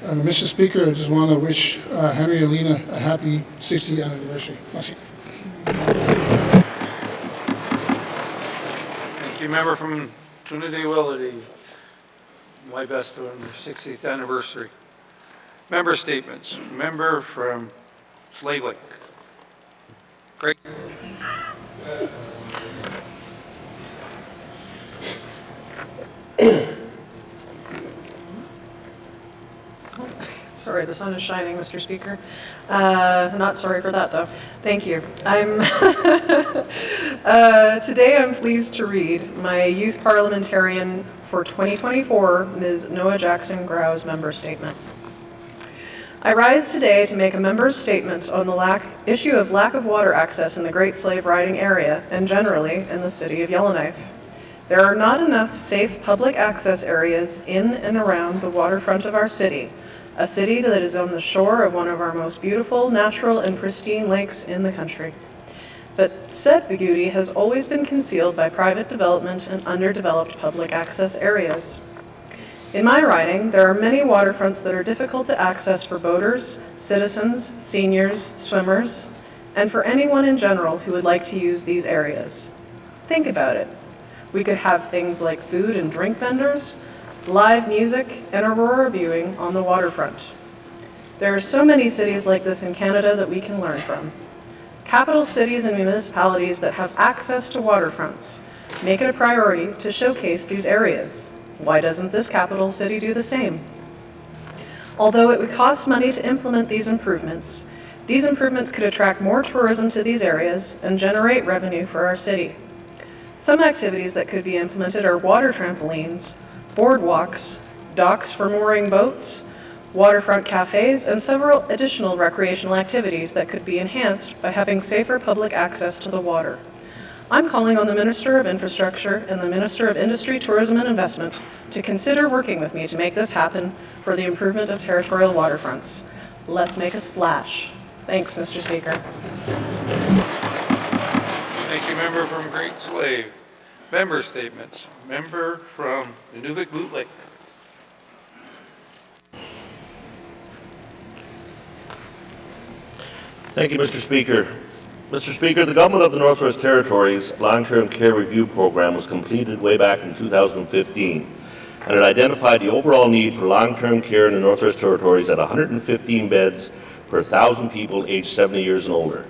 Mr. Speaker, I just want to wish Henry and Lena a happy 60th anniversary. Merci. Thank you, Member from Trinidad Willity. My best on their 60th anniversary. Member statements. Member from Slave Lake. Great. Sorry, the sun is shining, Mr. Speaker. Not sorry for that, though. Thank you. Today I'm pleased to read my Youth Parliamentarian for 2024, Ms. Noah Jackson Grau's member statement. I rise today to make a member's statement on the issue of lack of water access in the Great Slave Riding area and generally in the city of Yellowknife. There are not enough safe public access areas in and around the waterfront of our city, a city that is on the shore of one of our most beautiful, natural, and pristine lakes in the country. But said beauty has always been concealed by private development and underdeveloped public access areas. In my riding, there are many waterfronts that are difficult to access for boaters, citizens, seniors, swimmers, and for anyone in general who would like to use these areas. Think about it. We could have things like food and drink vendors, live music, and aurora viewing on the waterfront. There are so many cities like this in Canada that we can learn from. Capital cities and municipalities that have access to waterfronts make it a priority to showcase these areas. Why doesn't this capital city do the same? Although it would cost money to implement these improvements could attract more tourism to these areas and generate revenue for our city. Some activities that could be implemented are water trampolines, boardwalks, docks for mooring boats, waterfront cafes, and several additional recreational activities that could be enhanced by having safer public access to the water. I'm calling on the Minister of Infrastructure and the Minister of Industry, Tourism and Investment to consider working with me to make this happen for the improvement of territorial waterfronts. Let's make a splash. Thanks, Mr. Speaker. Thank you, member from Great Slave. Member statements. Member from Nunavik-Boot Lake. Thank you, Mr. Speaker. Mr. Speaker, the Government of the Northwest Territories Long-Term Care Review Program was completed way back in 2015, and it identified the overall need for long-term care in the Northwest Territories at 115 beds per 1,000 people aged 70 years and older.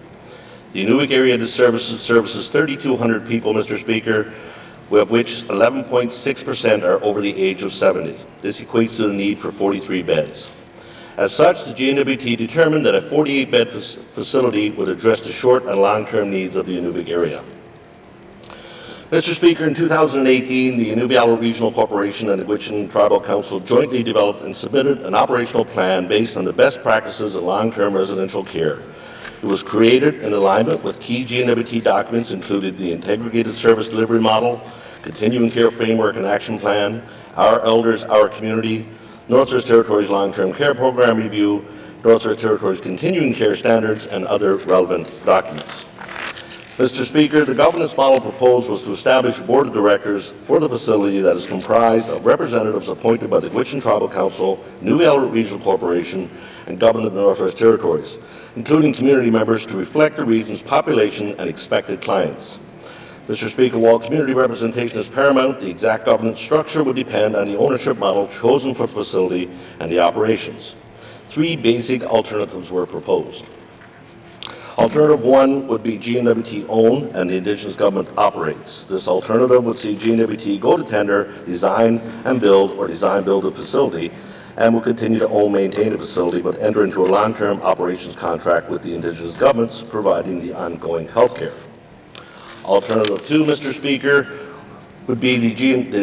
The Inuvik area services 3,200 people, Mr. Speaker, of which 11.6% are over the age of 70. This equates to the need for 43 beds. As such, the GNWT determined that a 48-bed facility would address the short and long-term needs of the Inuvik area. Mr. Speaker, in 2018, the Inuvialu Regional Corporation and the Gwich'in Tribal Council jointly developed and submitted an operational plan based on the best practices of long-term residential care. It was created in alignment with key GNWT documents, including the Integrated Service Delivery Model, Continuing Care Framework and Action Plan, Our Elders, Our Community, Northwest Territories Long-Term Care Program Review, Northwest Territories Continuing Care Standards, and other relevant documents. Mr. Speaker, the governance model proposed was to establish a board of directors for the facility that is comprised of representatives appointed by the Gwich'in Tribal Council, Nunavik Regional Corporation, and Government of the Northwest Territories, including community members to reflect the region's population and expected clients. Mr. Speaker, while community representation is paramount, the exact governance structure would depend on the ownership model chosen for the facility and the operations. 3 basic alternatives were proposed. Alternative 1 would be GNWT own and the Indigenous government operates. This alternative would see GNWT go to tender, design and build or design-build a facility, and will continue to own, maintain the facility, but enter into a long-term operations contract with the Indigenous governments, providing the ongoing health care. Alternative 2, Mr. Speaker, would be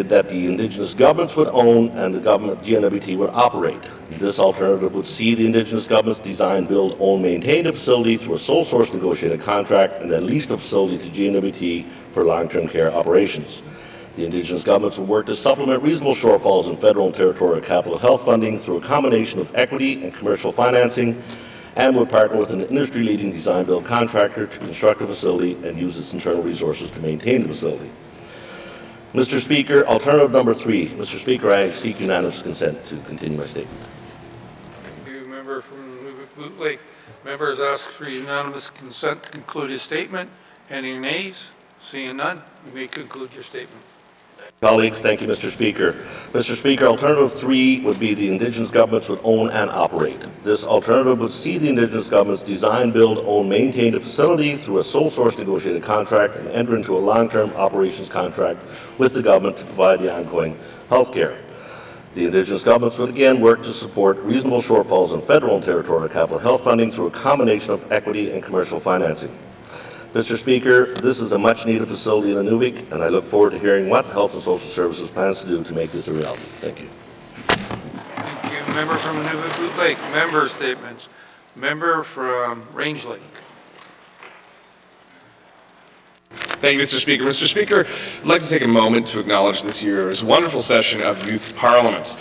that the Indigenous governments would own and the government GNWT would operate. This alternative would see the Indigenous governments design, build, own, maintain a facility through a sole source negotiated contract and then lease the facility to GNWT for long-term care operations. The Indigenous governments would work to supplement reasonable shortfalls in federal and territorial capital health funding through a combination of equity and commercial financing, and would partner with an industry-leading design-build contractor to construct a facility and use its internal resources to maintain the facility. Mr. Speaker, alternative number 3. Mr. Speaker, I seek unanimous consent to continue my statement. Thank you, member from Nunavik-Boot Lake. Members ask for unanimous consent to conclude his statement. Any nays? Seeing none, you may conclude your statement. Colleagues, thank you, Mr. Speaker. Mr. Speaker, alternative 3 would be the Indigenous governments would own and operate. This alternative would see the Indigenous governments design, build, own, maintain a facility through a sole source negotiated contract and enter into a long-term operations contract with the government to provide the ongoing health care. The Indigenous governments would again work to support reasonable shortfalls in federal and territorial capital health funding through a combination of equity and commercial financing. Mr. Speaker, this is a much-needed facility in Inuvik, and I look forward to hearing what Health and Social Services plans to do to make this a reality. Thank you. Thank you. Member from Inuvik Boot Lake. Member statements. Member from Range Lake. Thank you, Mr. Speaker. Mr. Speaker, I'd like to take a moment to acknowledge this year's wonderful session of Youth Parliament,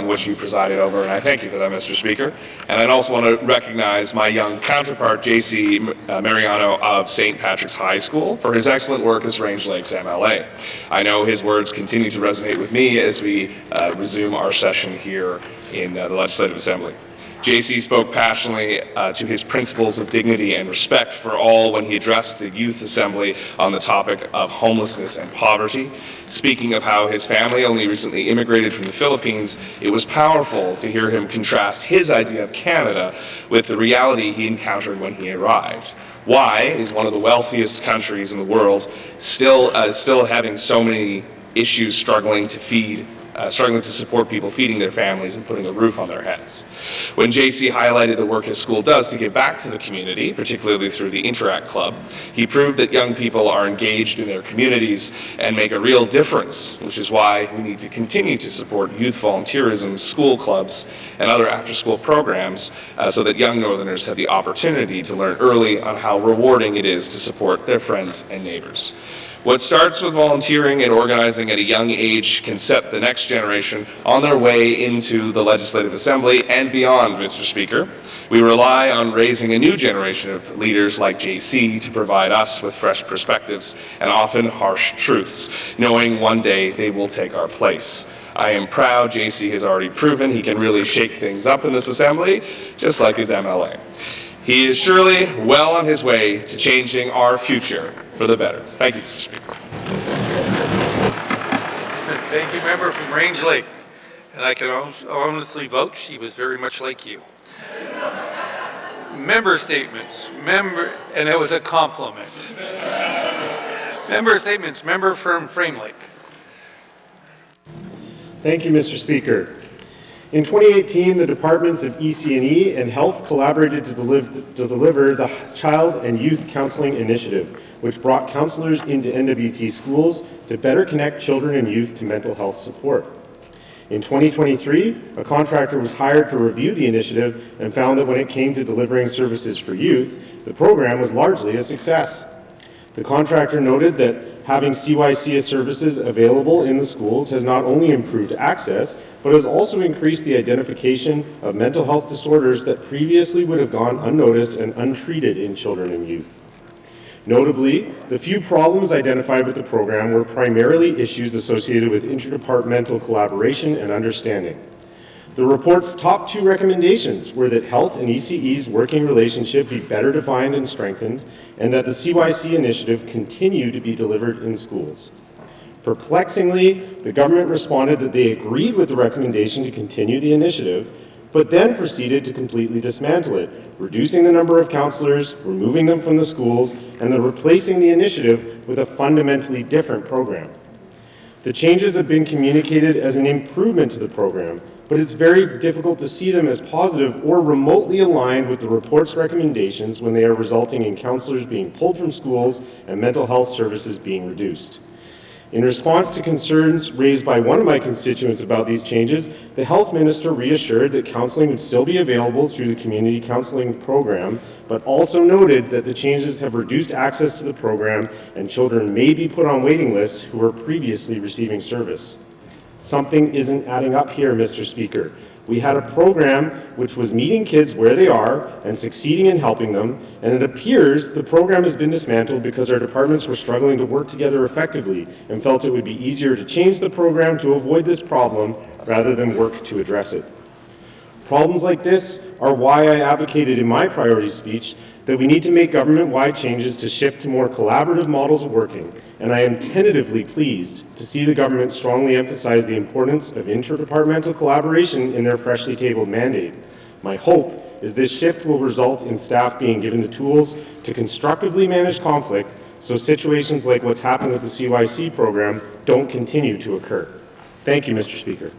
which you presided over, and I thank you for that, Mr. Speaker. And I'd also want to recognize my young counterpart, J.C. Mariano of St. Patrick's High School, for his excellent work as Range Lake's MLA. I know his words continue to resonate with me as we resume our session here in the Legislative Assembly. J.C. spoke passionately to his principles of dignity and respect for all when he addressed the Youth Assembly on the topic of homelessness and poverty. Speaking of how his family only recently immigrated from the Philippines, it was powerful to hear him contrast his idea of Canada with the reality he encountered when he arrived. Why is one of the wealthiest countries in the world still having so many issues struggling to support people feeding their families and putting a roof on their heads? When JC highlighted the work his school does to give back to the community, particularly through the Interact Club, he proved that young people are engaged in their communities and make a real difference, which is why we need to continue to support youth volunteerism, school clubs, and other after-school programs so that young Northerners have the opportunity to learn early on how rewarding it is to support their friends and neighbors. What starts with volunteering and organizing at a young age can set the next generation on their way into the Legislative Assembly and beyond, Mr. Speaker. We rely on raising a new generation of leaders like JC to provide us with fresh perspectives and often harsh truths, knowing one day they will take our place. I am proud JC has already proven he can really shake things up in this Assembly, just like his MLA. He is surely well on his way to changing our future for the better. Thank you, Mr. Speaker. Thank you, member from Range Lake. And I can honestly vouch he was very much like you. Member statements. And it was a compliment. Member statements. Member from Frame Lake. Thank you, Mr. Speaker. In 2018, the Departments of EC&E and Health collaborated to deliver the Child and Youth Counseling Initiative, which brought counselors into NWT schools to better connect children and youth to mental health support. In 2023, a contractor was hired to review the initiative and found that when it came to delivering services for youth, the program was largely a success. The contractor noted that having CYC services available in the schools has not only improved access, but has also increased the identification of mental health disorders that previously would have gone unnoticed and untreated in children and youth. Notably, the few problems identified with the program were primarily issues associated with interdepartmental collaboration and understanding. The report's top two recommendations were that Health and ECE's working relationship be better defined and strengthened, and that the CYC initiative continue to be delivered in schools. Perplexingly, the government responded that they agreed with the recommendation to continue the initiative, but then proceeded to completely dismantle it, reducing the number of counselors, removing them from the schools, and then replacing the initiative with a fundamentally different program. The changes have been communicated as an improvement to the program, but it's very difficult to see them as positive or remotely aligned with the report's recommendations when they are resulting in counselors being pulled from schools and mental health services being reduced. In response to concerns raised by one of my constituents about these changes, the health minister reassured that counseling would still be available through the community counseling program, but also noted that the changes have reduced access to the program and children may be put on waiting lists who were previously receiving service. Something isn't adding up here, Mr. Speaker. We had a program which was meeting kids where they are and succeeding in helping them, and it appears the program has been dismantled because our departments were struggling to work together effectively and felt it would be easier to change the program to avoid this problem rather than work to address it. Problems like this are why I advocated in my priority speech that we need to make government-wide changes to shift to more collaborative models of working, and I am tentatively pleased to see the government strongly emphasize the importance of interdepartmental collaboration in their freshly tabled mandate. My hope is this shift will result in staff being given the tools to constructively manage conflict so situations like what's happened with the CYC program don't continue to occur. Thank you, Mr. Speaker.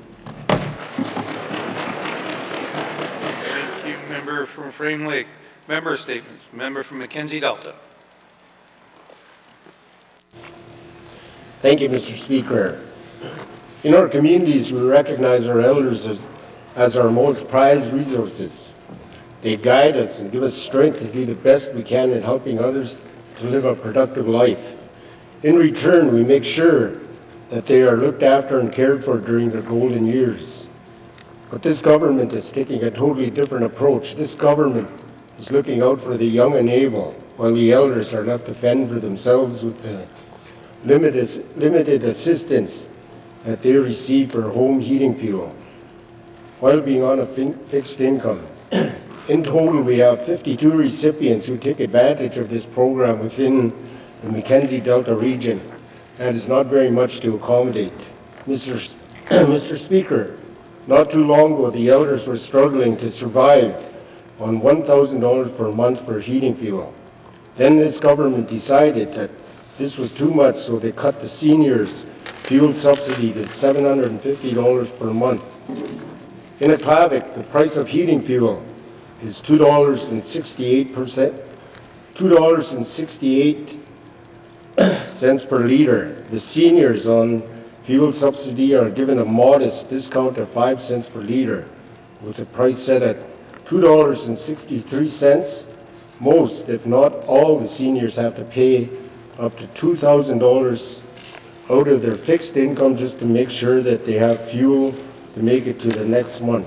from Frame Lake. Member statements. Member from Mackenzie Delta. Thank you, Mr. Speaker. In our communities, we recognize our elders as our most prized resources. They guide us and give us strength to do the best we can in helping others to live a productive life. In return, we make sure that they are looked after and cared for during their golden years. But this government is taking a totally different approach. This government is looking out for the young and able, while the elders are left to fend for themselves with the limited assistance that they receive for home heating fuel, while being on a fixed income. In total, we have 52 recipients who take advantage of this program within the Mackenzie Delta region. That is not very much to accommodate. Mr. Speaker, not too long ago, the elders were struggling to survive on $1,000 per month for heating fuel. Then this government decided that this was too much, so they cut the seniors' fuel subsidy to $750 per month. In Aklavik, the price of heating fuel is $2.68 per liter. The seniors on fuel subsidy are given a modest discount of 5 cents per liter, with the price set at $2.63. Most, if not all, the seniors have to pay up to $2,000 out of their fixed income just to make sure that they have fuel to make it to the next month.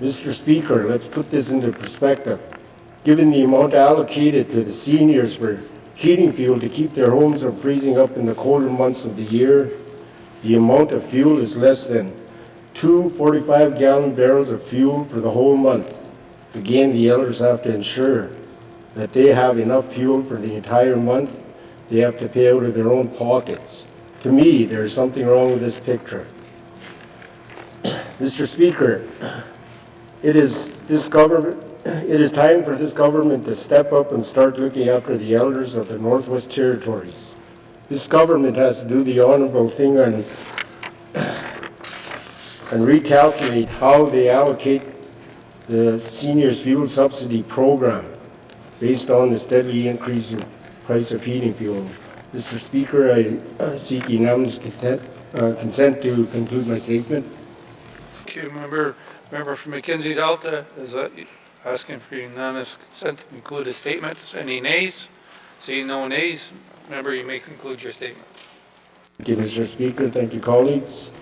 Mr. Speaker, let's put this into perspective. Given the amount allocated to the seniors for heating fuel to keep their homes from freezing up in the colder months of the year, the amount of fuel is less than 2 45-gallon barrels of fuel for the whole month. Again, the elders have to ensure that they have enough fuel for the entire month. They have to pay out of their own pockets. To me, there's something wrong with this picture. Mr. Speaker, it is time for this government to step up and start looking after the elders of the Northwest Territories. This government has to do the honorable thing and recalculate how they allocate the seniors fuel subsidy program based on the steadily increasing price of heating fuel. Mr. Speaker, I seek unanimous consent to conclude my statement. Thank you, member from Mackenzie Delta is asking for unanimous consent to conclude his statement. Any nays? Seeing no nays, member, you may conclude your statement. Thank you, Mr. Speaker. Thank you, colleagues.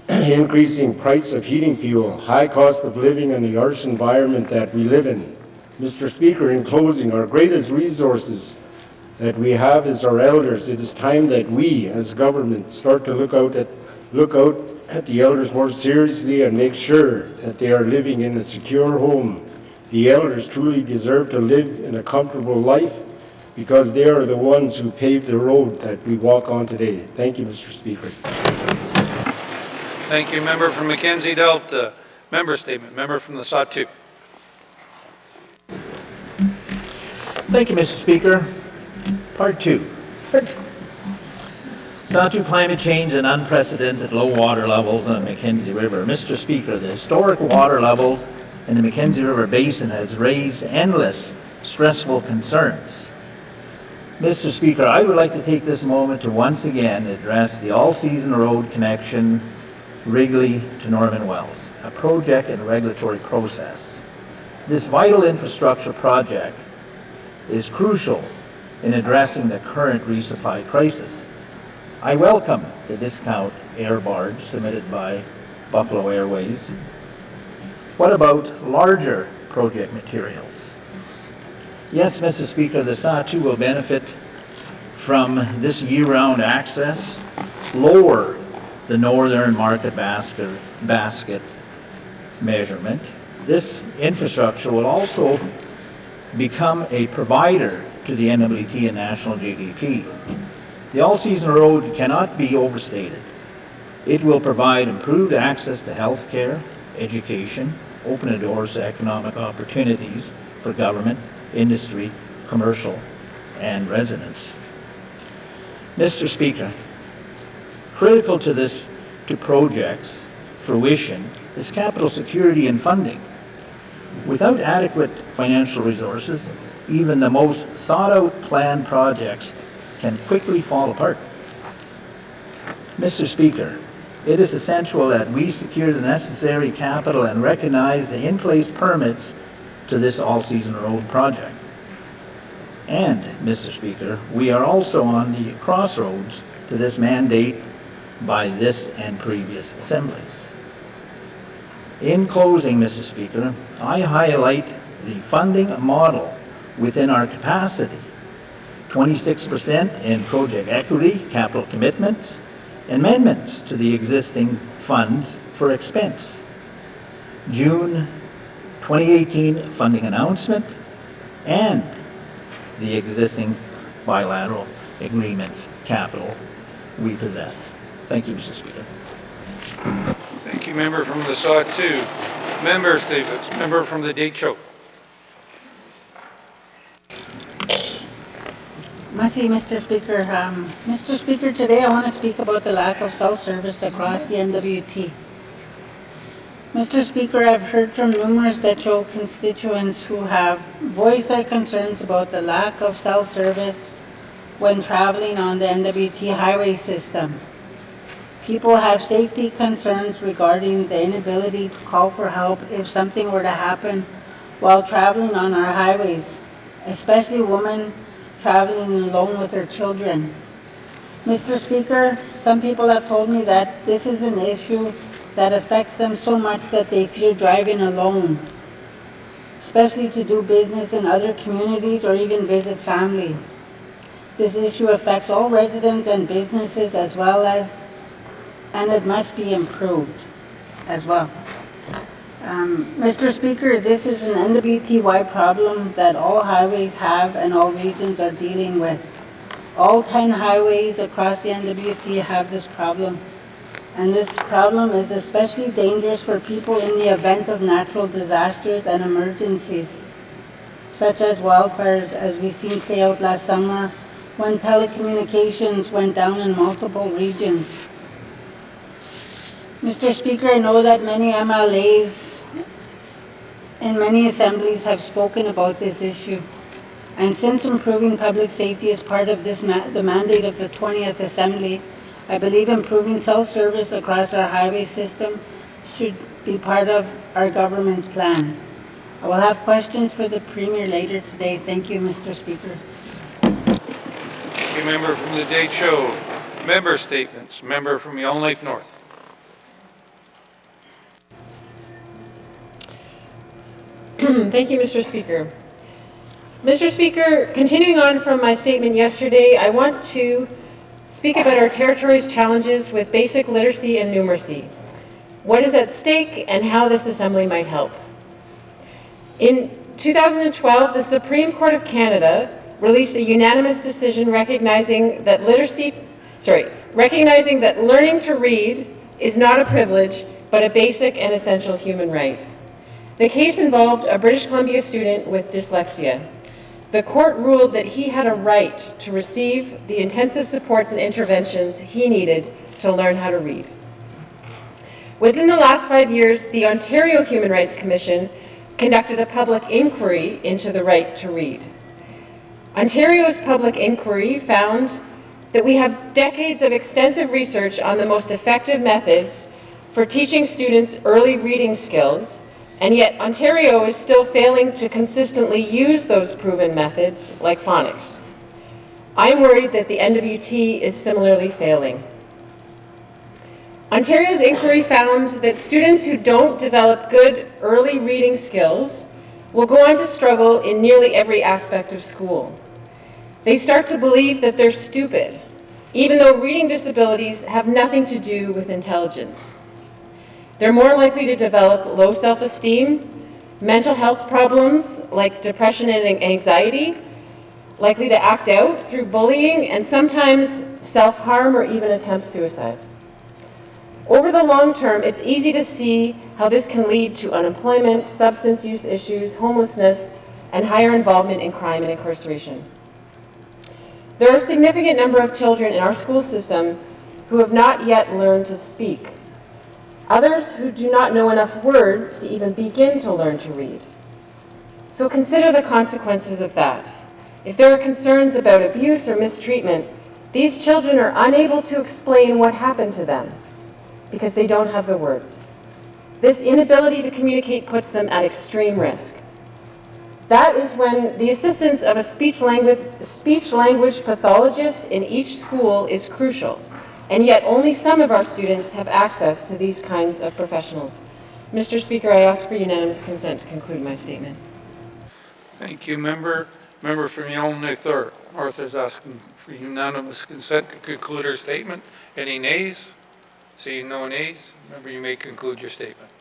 Increasing price of heating fuel, high cost of living, and the harsh environment that we live in. Mr. Speaker, in closing, our greatest resources that we have is our elders. It is time that we, as government, start to look out at the elders more seriously and make sure that they are living in a secure home. The elders truly deserve to live in a comfortable life because they are the ones who paved the road that we walk on today. Thank you, Mr. Speaker. Thank you, member from Mackenzie Delta. Member statement. Member from the Sahtu. Thank you, Mr. Speaker. Part 2. Sahtu climate change and unprecedented low water levels on the Mackenzie River. Mr. Speaker, the historic water levels in the Mackenzie River Basin has raised endless stressful concerns. Mr. Speaker, I would like to take this moment to once again address the all-season road connection Wrigley to Norman Wells, a project and regulatory process. This vital infrastructure project is crucial in addressing the current resupply crisis. I welcome the discount air barge submitted by Buffalo Airways. What about larger project materials? Yes, Mr. Speaker, the Sahtu will benefit from this year-round access, lower the northern market basket measurement. This infrastructure will also become a provider to the NWT and national GDP. The all-season road cannot be overstated. It will provide improved access to health care, education, open the doors to economic opportunities for government, industry, commercial, and residents. Mr. Speaker, critical to project's fruition is capital security and funding. Without adequate financial resources, even the most thought-out planned projects can quickly fall apart. Mr. Speaker, it is essential that we secure the necessary capital and recognize the in-place permits to this all-season road project. And, Mr. Speaker, we are also on the crossroads to this mandate by this and previous assemblies. In closing, Mr. Speaker, I highlight the funding model within our capacity. 26% in project equity, capital commitments, amendments to the existing funds for expense. June 2018 funding announcement and the existing bilateral agreements capital we possess. Thank you, Mr. Speaker. Thank you, member from the Sawtoo. Member statements. Member from the Deitcho. Merci, Mr. Speaker. Mr. Speaker, today I want to speak about the lack of cell service across the NWT. Mr. Speaker, I've heard from numerous Deitcho constituents who have voiced their concerns about the lack of cell service when traveling on the NWT highway system. People have safety concerns regarding the inability to call for help if something were to happen while traveling on our highways, especially women traveling alone with their children. Mr. Speaker, some people have told me that this is an issue that affects them so much that they fear driving alone, especially to do business in other communities or even visit family. This issue affects all residents and businesses as well as, and it must be improved as well. Mr. Speaker, this is an NWT-wide problem that all highways have and all regions are dealing with. All 10 highways across the NWT have this problem. And this problem is especially dangerous for people in the event of natural disasters and emergencies, such as wildfires, as we've seen play out last summer when telecommunications went down in multiple regions. Mr. Speaker, I know that many MLAs in many assemblies have spoken about this issue. And since improving public safety is part of this the mandate of the 20th Assembly, I believe improving cell service across our highway system should be part of our government's plan. I will have questions for the Premier later today. Thank you, Mr. Speaker. Thank you, member from the Deitcho. Member statements. Member from Yellow Lake North. Thank you, Mr. Speaker. Mr. Speaker, continuing on from my statement yesterday, I want to speak about our territory's challenges with basic literacy and numeracy, what is at stake, and how this Assembly might help. In 2012, the Supreme Court of Canada released a unanimous decision recognizing that learning to read is not a privilege, but a basic and essential human right. The case involved a British Columbia student with dyslexia. The court ruled that he had a right to receive the intensive supports and interventions he needed to learn how to read. Within the last 5 years, the Ontario Human Rights Commission conducted a public inquiry into the right to read. Ontario's public inquiry found that we have decades of extensive research on the most effective methods for teaching students early reading skills, and yet Ontario is still failing to consistently use those proven methods like phonics. I'm worried that the NWT is similarly failing. Ontario's inquiry found that students who don't develop good early reading skills will go on to struggle in nearly every aspect of school. They start to believe that they're stupid, even though reading disabilities have nothing to do with intelligence. They're more likely to develop low self-esteem, mental health problems like depression and anxiety, likely to act out through bullying, and sometimes self-harm or even attempt suicide. Over the long term, it's easy to see how this can lead to unemployment, substance use issues, homelessness, and higher involvement in crime and incarceration. There are a significant number of children in our school system who have not yet learned to speak. Others who do not know enough words to even begin to learn to read. So consider the consequences of that. If there are concerns about abuse or mistreatment, these children are unable to explain what happened to them because they don't have the words. This inability to communicate puts them at extreme risk. That is when the assistance of a speech language pathologist in each school is crucial, and yet only some of our students have access to these kinds of professionals. Mr. Speaker, I ask for unanimous consent to conclude my statement. Thank you, Member. Member from Yellowknife North is asking for unanimous consent to conclude her statement. Any nays? Seeing no nays, Member, you may conclude your statement.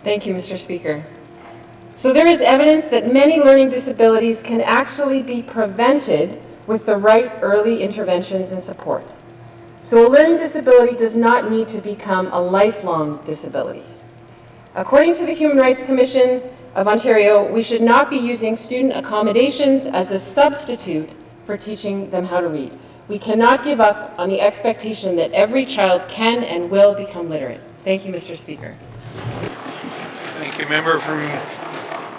Thank you, Mr. Speaker. So there is evidence that many learning disabilities can actually be prevented with the right early interventions and support. So a learning disability does not need to become a lifelong disability. According to the Human Rights Commission of Ontario, we should not be using student accommodations as a substitute for teaching them how to read. We cannot give up on the expectation that every child can and will become literate. Thank you, Mr. Speaker. Thank you, Member from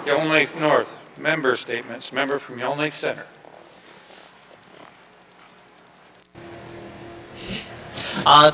Yellowknife North. Member statements. Member from Yellowknife Centre.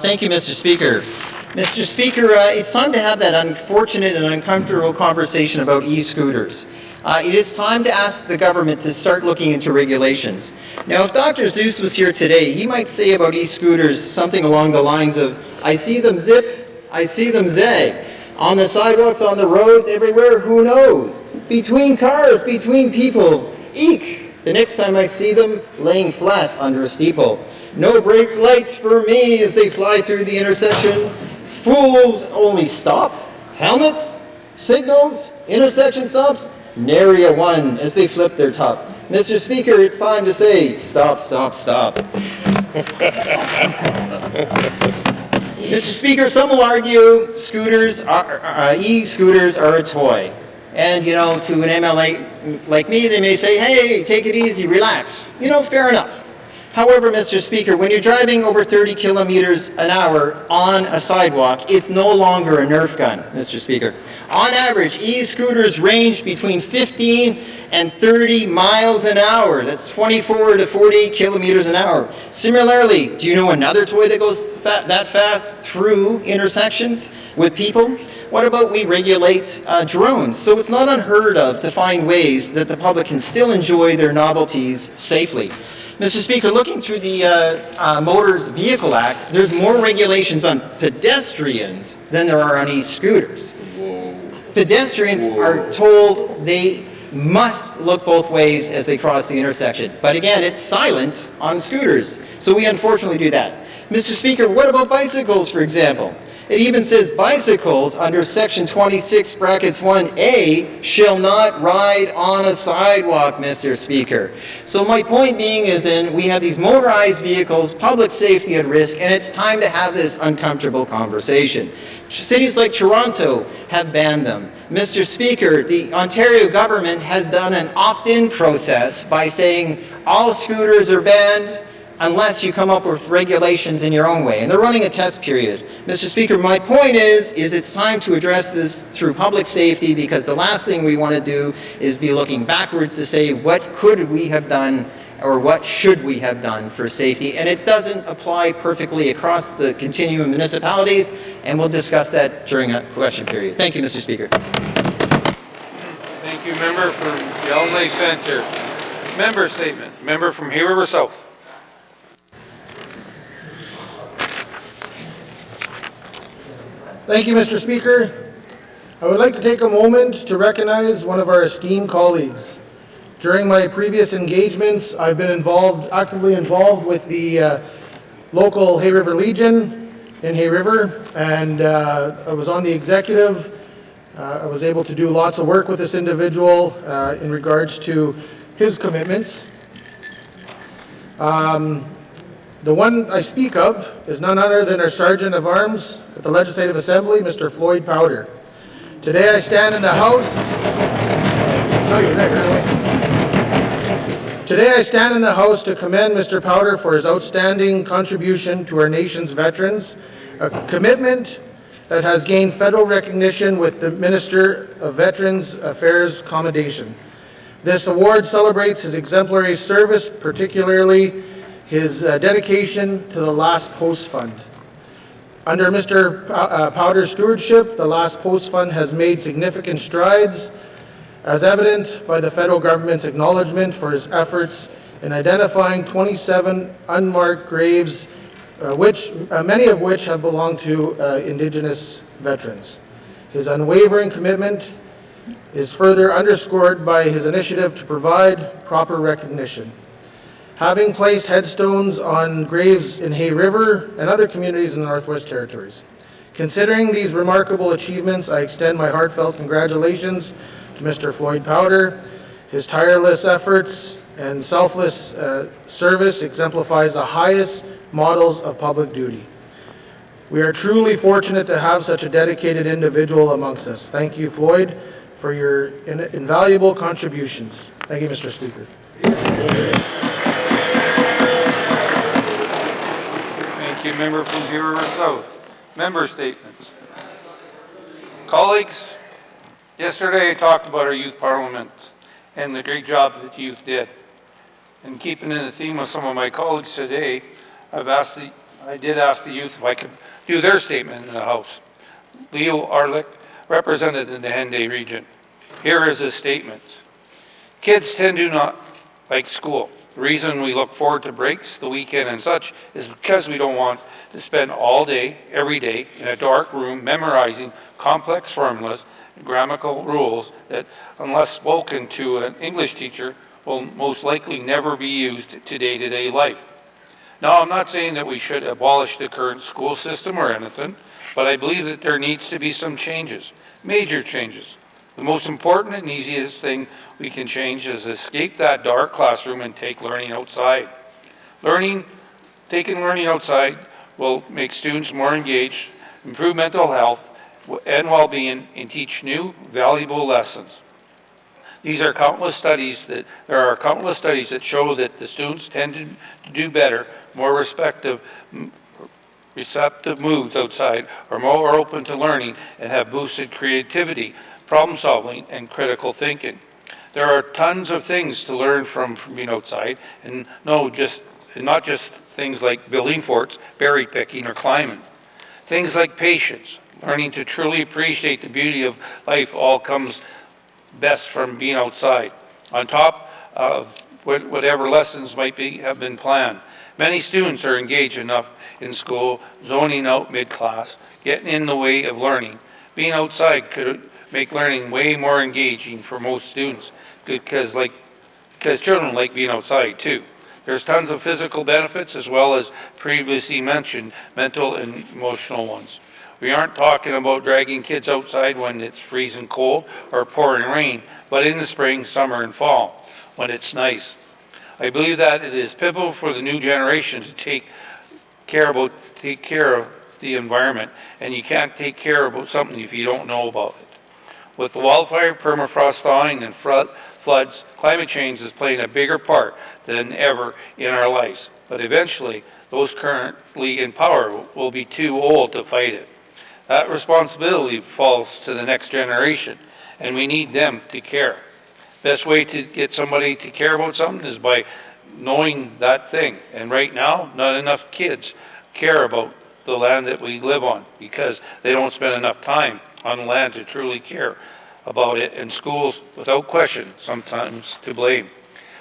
Thank you, Mr. Speaker. Mr. Speaker, it's time to have that unfortunate and uncomfortable conversation about e-scooters. It is time to ask the government to start looking into regulations. Now, if Dr. Zeus was here today, he might say about e-scooters something along the lines of, I see them zip, I see them zag. On the sidewalks, on the roads, everywhere, who knows? Between cars, between people, eek! The next time I see them, laying flat under a steeple. No brake lights for me as they fly through the intersection. Fools only stop. Helmets, signals, intersection stops, nary a one as they flip their top. Mr. Speaker, it's time to say, stop, stop, stop. Mr. Speaker, some will argue e-scooters are a toy. And, you know, to an MLA like me, they may say, hey, take it easy, relax. You know, fair enough. However, Mr. Speaker, when you're driving over 30 kilometers an hour on a sidewalk, it's no longer a Nerf gun, Mr. Speaker. On average, e-scooters range between 15 and 30 miles an hour. That's 24 to 40 kilometers an hour. Similarly, do you know another toy that goes that fast through intersections with people? What about we regulate drones? So it's not unheard of to find ways that the public can still enjoy their novelties safely. Mr. Speaker, looking through the Motor Vehicle Act, there's more regulations on pedestrians than there are on e-scooters. Pedestrians are told they must look both ways as they cross the intersection. But again, it's silent on scooters. So we unfortunately do that. Mr. Speaker, what about bicycles, for example? It even says bicycles under section 26 brackets 1A shall not ride on a sidewalk, Mr. Speaker. So my point being is we have these motorized vehicles, public safety at risk, and it's time to have this uncomfortable conversation. Cities like Toronto have banned them. Mr. Speaker, the Ontario government has done an opt-in process by saying all scooters are banned unless you come up with regulations in your own way. And they're running a test period. Mr. Speaker, my point is it's time to address this through public safety, because the last thing we want to do is be looking backwards to say what could we have done or what should we have done for safety. And it doesn't apply perfectly across the continuum of municipalities, and we'll discuss that during a question period. Thank you, Mr. Speaker. Thank you, Member from Yellowknife Centre. Member statement. Member from Hay River South. Thank you, Mr. Speaker. I would like to take a moment to recognize one of our esteemed colleagues. During my previous engagements, I've been actively involved with the local Hay River Legion in Hay River, and I was on the executive. I was able to do lots of work with this individual in regards to his commitments. The one I speak of is none other than our Sergeant of Arms at the Legislative Assembly, Mr. Floyd Powder. Today I stand in the House. Today I stand in the House to commend Mr. Powder for his outstanding contribution to our nation's veterans, a commitment that has gained federal recognition with the Minister of Veterans Affairs Commendation. This award celebrates his exemplary service, particularly his dedication to the Last Post Fund. Under Mr. Powder's stewardship, the Last Post Fund has made significant strides, as evident by the federal government's acknowledgement for his efforts in identifying 27 unmarked graves, many of which have belonged to Indigenous veterans. His unwavering commitment is further underscored by his initiative to provide proper recognition. Having placed headstones on graves in Hay River and other communities in the Northwest Territories. Considering these remarkable achievements, I extend my heartfelt congratulations to Mr. Floyd Powder. His tireless efforts and selfless service exemplifies the highest models of public duty. We are truly fortunate to have such a dedicated individual amongst us. Thank you, Floyd, for your invaluable contributions. Thank you, Mr. Speaker. Thank you, member from Hay River South. Member statements. Colleagues, yesterday I talked about our youth parliament and the great job that youth did. And keeping in the theme of some of my colleagues today, I did ask the youth if I could do their statement in the House. Leo Arlick, represented in the Henday region. Here is his statement. Kids tend to not like school. The reason we look forward to breaks, the weekend and such, is because we don't want to spend all day, every day, in a dark room memorizing complex formulas and grammatical rules that, unless spoken to an English teacher, will most likely never be used to day-to-day life. Now, I'm not saying that we should abolish the current school system or anything, but I believe that there needs to be some changes, major changes. The most important and easiest thing we can change is escape that dark classroom and take learning outside. Taking learning outside will make students more engaged, improve mental health and well-being, and teach new, valuable lessons. There are countless studies that show that the students tend to do better, more receptive moods outside, are more open to learning, and have boosted creativity, problem solving, and critical thinking. There are tons of things to learn from being outside, and not just things like building forts, berry picking, or climbing. Things like patience, learning to truly appreciate the beauty of life, all comes best from being outside, on top of whatever lessons have been planned. Many students are engaged enough in school, zoning out mid-class, getting in the way of learning. Being outside could make learning way more engaging for most students, because children like being outside too. There's tons of physical benefits as well as previously mentioned mental and emotional ones. We aren't talking about dragging kids outside when it's freezing cold or pouring rain, but in the spring, summer, and fall, when it's nice. I believe that it is pivotal for the new generation to take care of the environment, and you can't take care of something if you don't know about it. With the wildfire, permafrost thawing, and floods, climate change is playing a bigger part than ever in our lives. But eventually, those currently in power will be too old to fight it. That responsibility falls to the next generation, and we need them to care. Best way to get somebody to care about something is by knowing that thing. And right now, not enough kids care about the land that we live on because they don't spend enough time on the land to truly care about it, and schools, without question, sometimes to blame.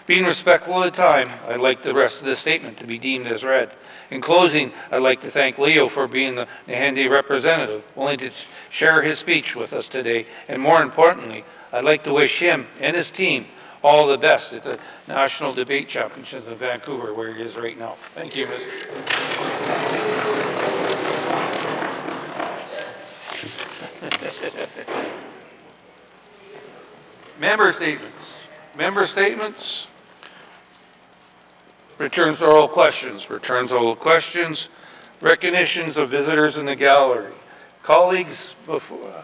Being respectful of the time, I'd like the rest of the statement to be deemed as read. In closing, I'd like to thank Leo for being the Henday representative, willing to share his speech with us today, and more importantly, I'd like to wish him and his team all the best at the National Debate Championship in Vancouver, where he is right now. Thank you, Mr. Member statements. Member statements. Returns to oral questions. Returns to oral questions. Recognitions of visitors in the gallery. Colleagues,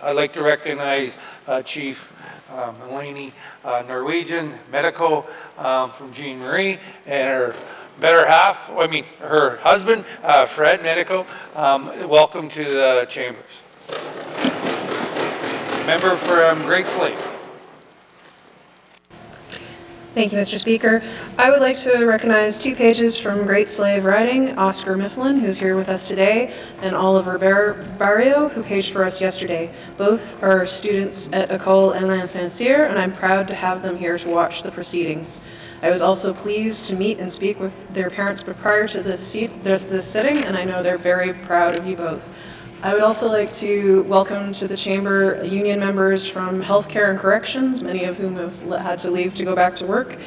I'd like to recognize Chief Melanie Norwegian Medico from Jean Marie, and her her husband, Fred Medico. Welcome to the chambers. Member from Great Slave. Thank you, Mr. Speaker. I would like to recognize 2 pages from Great Slave Riding, Oscar Mifflin, who's here with us today, and Oliver Barrio, who paged for us yesterday. Both are students at École Alain Saint-Cyr, and I'm proud to have them here to watch the proceedings. I was also pleased to meet and speak with their parents prior to this sitting, and I know they're very proud of you both. I would also like to welcome to the Chamber union members from Healthcare and Corrections, many of whom have had to leave to go back to work.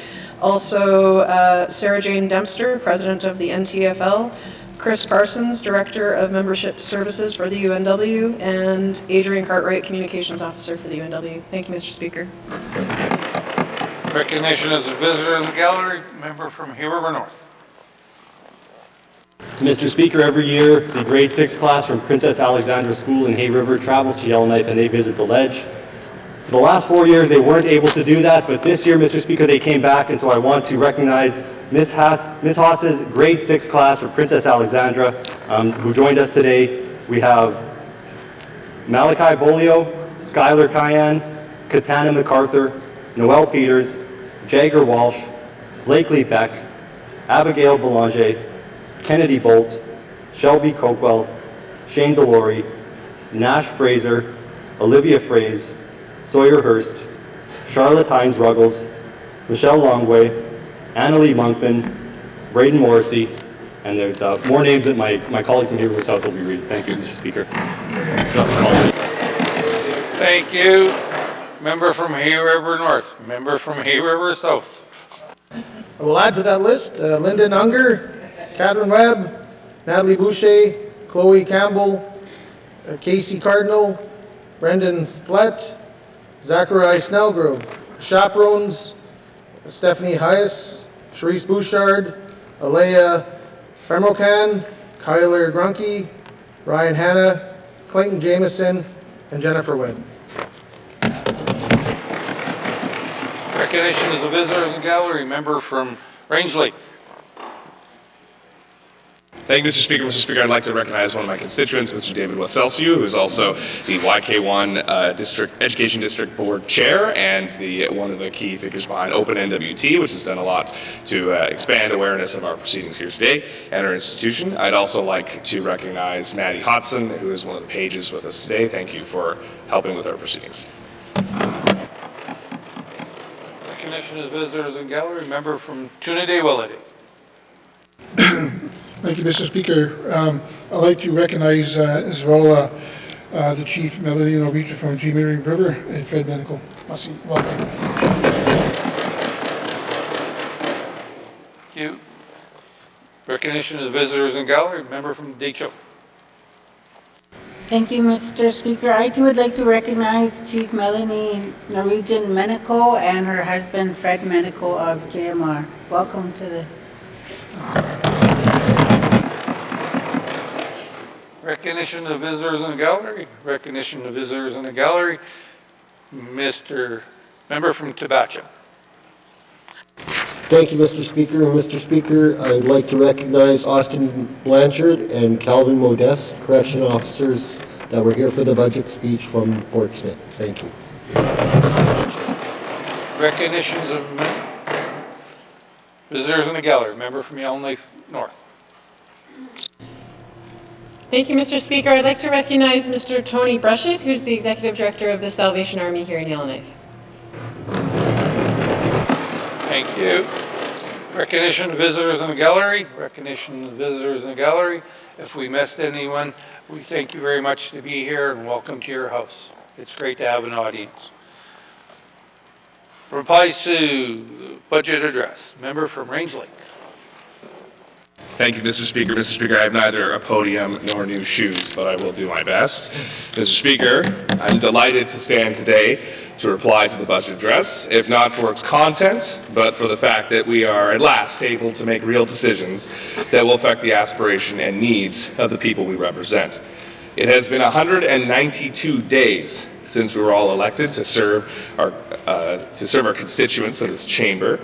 Also, Sarah Jane Dempster, President of the NTFL, Chris Parsons, Director of Membership Services for the UNW, and Adrian Cartwright, Communications Officer for the UNW. Thank you, Mr. Speaker. Recognition as a visitor in the gallery, member from Hay River North. Mr. Speaker, every year the grade 6 class from Princess Alexandra School in Hay River travels to Yellowknife and they visit the ledge. For the last 4 years they weren't able to do that, but this year, Mr. Speaker, they came back, and so I want to recognize Ms. Haas's grade 6 class from Princess Alexandra who joined us today. We have Malachi Bolio, Skylar Cayenne, Katana MacArthur, Noel Peters, Jagger Walsh, Blakely Beck, Abigail Belanger, Kennedy Bolt, Shelby Coakwell, Shane Delory, Nash Fraser, Olivia Fraze, Sawyer Hurst, Charlotte Hines Ruggles, Michelle Longway, Annalie Monkman, Braden Morrissey, and there's more names that my colleague from Hay River South will be reading. Thank you, Mr. Speaker. Thank you. Member from Hay River North. Member from Hay River South. I will add to that list Lyndon Unger, Catherine Webb, Natalie Boucher, Chloe Campbell, Casey Cardinal, Brendan Flett, Zachariah Snellgrove, chaperones, Stephanie Hayes, Charisse Bouchard, Alea Femrocan, Kyler Grunke, Ryan Hanna, Clayton Jameson, and Jennifer Webb. Recognition as a visitor in the gallery, member from Rangeley. Thank you, Mr. Speaker. Mr. Speaker, I'd like to recognize one of my constituents, Mr. David Waselsiu, who is also the YK1 Education District Board Chair and one of the key figures behind Open NWT, which has done a lot to expand awareness of our proceedings here today and our institution. I'd also like to recognize Maddie Hodson, who is one of the pages with us today. Thank you for helping with our proceedings. Recognition as visitors in gallery, member from Trinidad Willity. Thank you, Mr. Speaker. I'd like to recognize as well the Chief Melody Norwegian from G. Mary River and Fred Medical. Welcome. Thank you. Recognition as visitors in gallery, member from Decho. Thank you, Mr. Speaker. I too would like to recognize Chief Melanie Norwegian Menico and her husband Fred Menico of JMR. Welcome to the... Recognition of visitors in the gallery. Recognition of visitors in the gallery. Member from Tabacha. Thank you, Mr. Speaker. Mr. Speaker, I'd like to recognize Austin Blanchard and Calvin Modeste, correction officers that were here for the budget speech from Fort Smith. Thank you. Recognitions of visitors in the gallery. Member from Yellowknife North. Thank you, Mr. Speaker. I'd like to recognize Mr. Tony Brushett, who's the Executive Director of the Salvation Army here in Yellowknife. Thank you. Recognition of visitors in the gallery. Recognition of visitors in the gallery. If we missed anyone, we thank you very much to be here and welcome to your house. It's great to have an audience. Replies to budget address. Member from Rangeley. Thank you, Mr. Speaker. Mr. Speaker, I have neither a podium nor new shoes, but I will do my best. Mr. Speaker, I'm delighted to stand today to reply to the budget address, if not for its content, but for the fact that we are at last able to make real decisions that will affect the aspiration and needs of the people we represent. It has been 192 days since we were all elected to serve our constituents of this chamber.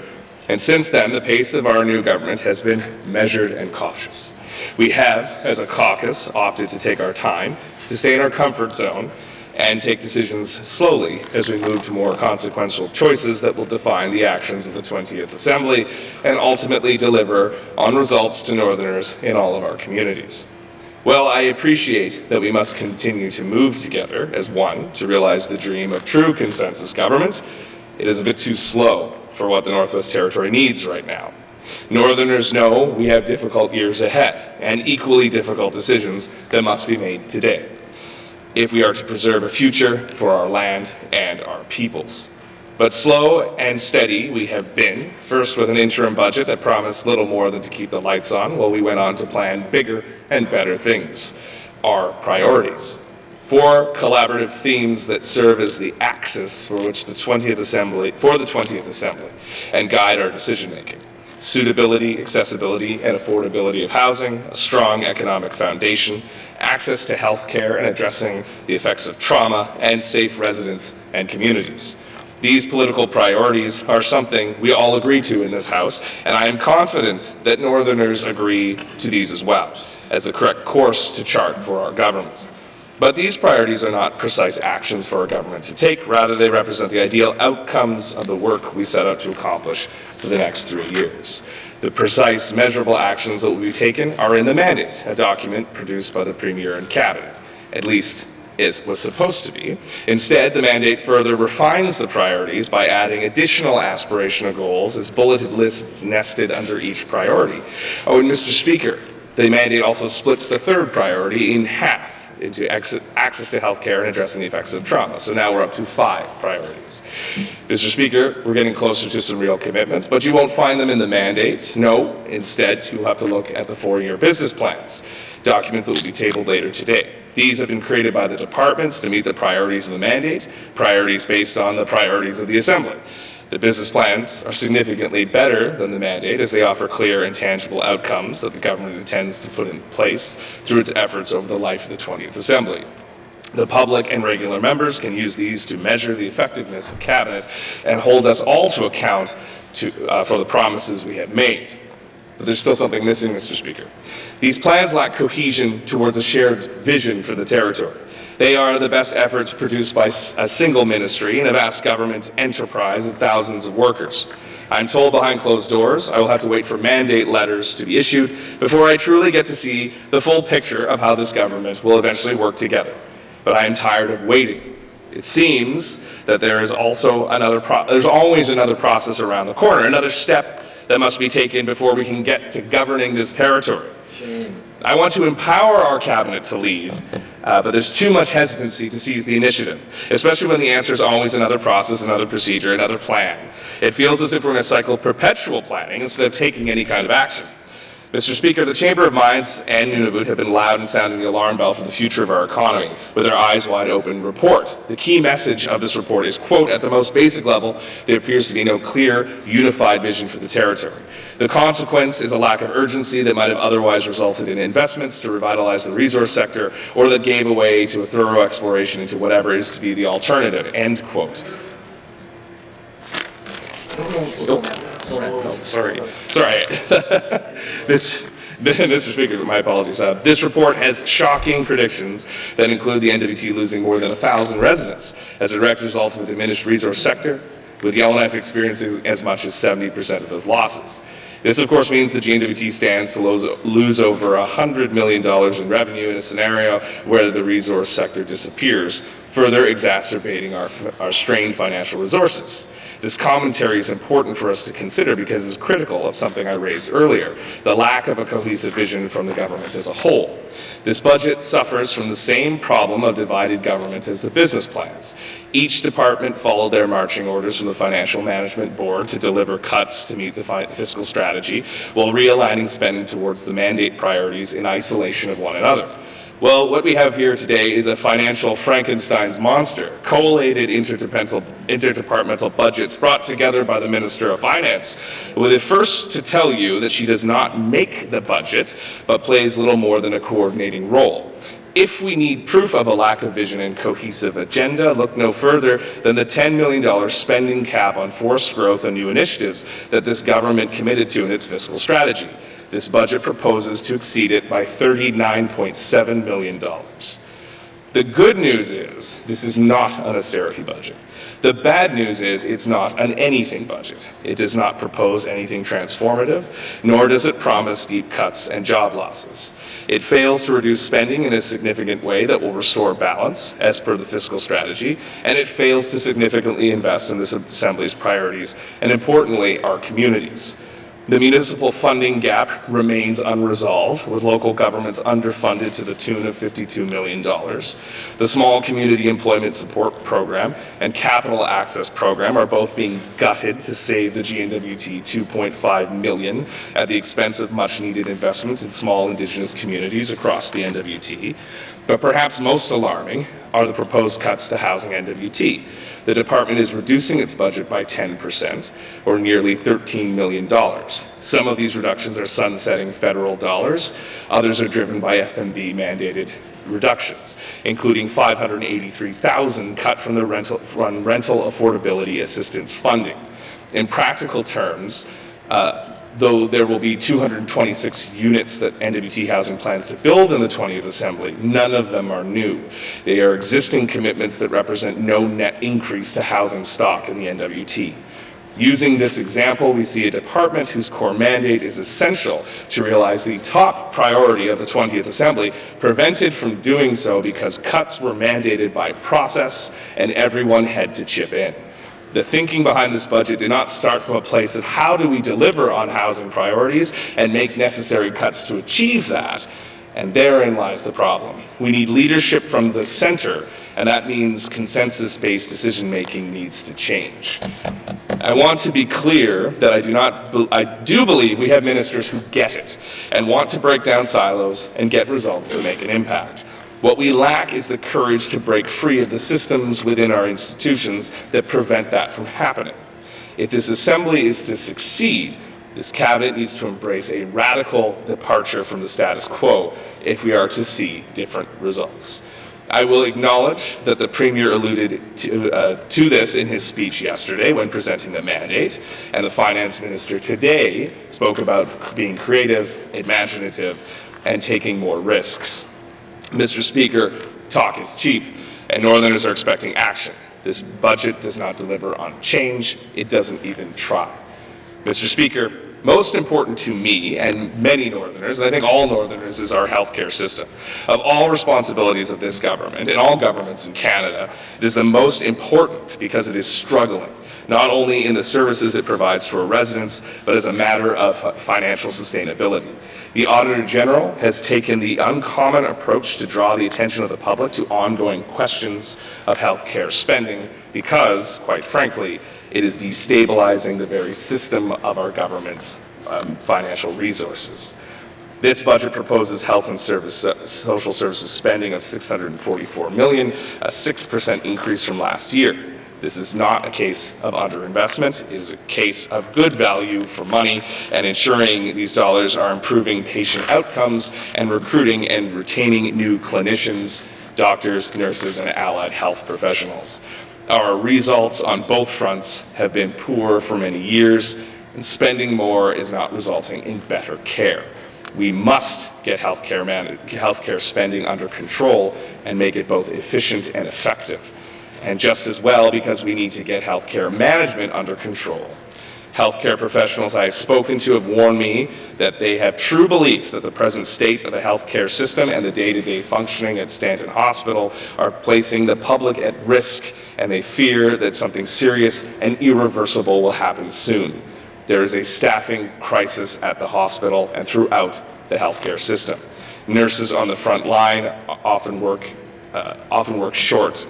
And since then, the pace of our new government has been measured and cautious. We have, as a caucus, opted to take our time to stay in our comfort zone and take decisions slowly as we move to more consequential choices that will define the actions of the 20th Assembly and ultimately deliver on results to Northerners in all of our communities. Well, I appreciate that we must continue to move together as one to realize the dream of true consensus government. It is a bit too slow for what the Northwest Territory needs right now. Northerners know we have difficult years ahead and equally difficult decisions that must be made today if we are to preserve a future for our land and our peoples. But slow and steady we have been, first with an interim budget that promised little more than to keep the lights on while we went on to plan bigger and better things, our priorities. 4 collaborative themes that serve as the axis for which the 20th Assembly, and guide our decision making. Suitability, accessibility, and affordability of housing, a strong economic foundation, access to health care and addressing the effects of trauma, and safe residents and communities. These political priorities are something we all agree to in this House, and I am confident that Northerners agree to these as well, as the correct course to chart for our government. But these priorities are not precise actions for our government to take. Rather, they represent the ideal outcomes of the work we set out to accomplish for the next 3 years. The precise, measurable actions that will be taken are in the mandate, a document produced by the Premier and Cabinet, at least it was supposed to be. Instead, the mandate further refines the priorities by adding additional aspirational goals as bulleted lists nested under each priority. Oh, and Mr. Speaker, the mandate also splits the third priority in half into access to health care and addressing the effects of trauma. So now we're up to 5 priorities. Mr. Speaker, we're getting closer to some real commitments, but you won't find them in the mandate. No, instead, you'll have to look at the 4-year business plans, documents that will be tabled later today. These have been created by the departments to meet the priorities of the mandate, priorities based on the priorities of the Assembly. The business plans are significantly better than the mandate as they offer clear and tangible outcomes that the government intends to put in place through its efforts over the life of the 20th Assembly. The public and regular members can use these to measure the effectiveness of Cabinet and hold us all to account for the promises we have made. But there's still something missing, Mr. Speaker. These plans lack cohesion towards a shared vision for the territory. They are the best efforts produced by a single ministry in a vast government enterprise of thousands of workers. I'm told behind closed doors I will have to wait for mandate letters to be issued before I truly get to see the full picture of how this government will eventually work together. But I am tired of waiting. It seems that there's always another process around the corner, another step that must be taken before we can get to governing this territory. I want to empower our cabinet to lead, but there's too much hesitancy to seize the initiative, especially when the answer is always another process, another procedure, another plan. It feels as if we're in a cycle of perpetual planning instead of taking any kind of action. Mr. Speaker, the Chamber of Mines and Nunavut have been loud in sounding the alarm bell for the future of our economy with their eyes wide open report. The key message of this report is, quote, at the most basic level, there appears to be no clear, unified vision for the territory. The consequence is a lack of urgency that might have otherwise resulted in investments to revitalize the resource sector or that gave way to a thorough exploration into whatever is to be the alternative, end quote. Sorry. Mr. Speaker, my apologies. This report has shocking predictions that include the NWT losing more than 1,000 residents as a direct result of a diminished resource sector, with Yellowknife experiencing as much as 70% of those losses. This, of course, means the GNWT stands to lose over $100 million in revenue in a scenario where the resource sector disappears, further exacerbating our strained financial resources. This commentary is important for us to consider because it's critical of something I raised earlier, the lack of a cohesive vision from the government as a whole. This budget suffers from the same problem of divided government as the business plans. Each department followed their marching orders from the Financial Management Board to deliver cuts to meet the fiscal strategy, while realigning spending towards the mandate priorities in isolation of one another. Well, what we have here today is a financial Frankenstein's monster, collated interdepartmental budgets brought together by the Minister of Finance, with it first to tell you that she does not make the budget, but plays little more than a coordinating role. If we need proof of a lack of vision and cohesive agenda, look no further than the $10 million spending cap on forced growth and new initiatives that this government committed to in its fiscal strategy. This budget proposes to exceed it by $39.7 million. The good news is this is not an austerity budget. The bad news is it's not an anything budget. It does not propose anything transformative, nor does it promise deep cuts and job losses. It fails to reduce spending in a significant way that will restore balance, as per the fiscal strategy, and it fails to significantly invest in this Assembly's priorities, and importantly, our communities. The municipal funding gap remains unresolved, with local governments underfunded to the tune of $52 million. The Small Community Employment Support Program and Capital Access Program are both being gutted to save the GNWT $2.5 million at the expense of much-needed investment in small Indigenous communities across the NWT. But perhaps most alarming are the proposed cuts to housing NWT. The department is reducing its budget by 10%, or nearly $13 million. Some of these reductions are sunsetting federal dollars. Others are driven by FMB mandated reductions, including $583,000 cut from the rental affordability assistance funding. In practical terms, though there will be 226 units that NWT Housing plans to build in the 20th Assembly, none of them are new. They are existing commitments that represent no net increase to housing stock in the NWT. Using this example, we see a department whose core mandate is essential to realize the top priority of the 20th Assembly, prevented from doing so because cuts were mandated by process and everyone had to chip in. The thinking behind this budget did not start from a place of how do we deliver on housing priorities and make necessary cuts to achieve that, and therein lies the problem. We need leadership from the center, and that means consensus-based decision-making needs to change. I want to be clear that I do believe we have ministers who get it and want to break down silos and get results that make an impact. What we lack is the courage to break free of the systems within our institutions that prevent that from happening. If this Assembly is to succeed, this Cabinet needs to embrace a radical departure from the status quo if we are to see different results. I will acknowledge that the Premier alluded to this in his speech yesterday when presenting the mandate, and the Finance Minister today spoke about being creative, imaginative, and taking more risks. Mr. Speaker, talk is cheap, and Northerners are expecting action. This budget does not deliver on change. It doesn't even try. Mr. Speaker, most important to me and many Northerners, and I think all Northerners, is our healthcare system. Of all responsibilities of this government and all governments in Canada, it is the most important because it is struggling, not only in the services it provides to our residents, but as a matter of financial sustainability. The Auditor General has taken the uncommon approach to draw the attention of the public to ongoing questions of healthcare spending because, quite frankly, it is destabilizing the very system of our government's financial resources. This budget proposes health and social services spending of $644 million, a 6% increase from last year. This is not a case of underinvestment. It is a case of good value for money and ensuring these dollars are improving patient outcomes and recruiting and retaining new clinicians, doctors, nurses, and allied health professionals. Our results on both fronts have been poor for many years, and spending more is not resulting in better care. We must get healthcare spending under control and make it both efficient and effective. And just as well, because we need to get healthcare management under control. Healthcare professionals I have spoken to have warned me that they have true belief that the present state of the healthcare system and the day-to-day functioning at Stanton Hospital are placing the public at risk, and they fear that something serious and irreversible will happen soon. There is a staffing crisis at the hospital and throughout the healthcare system. Nurses on the front line often work short.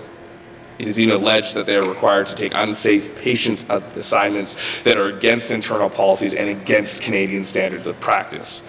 It is even alleged that they are required to take unsafe patient assignments that are against internal policies and against Canadian standards of practice.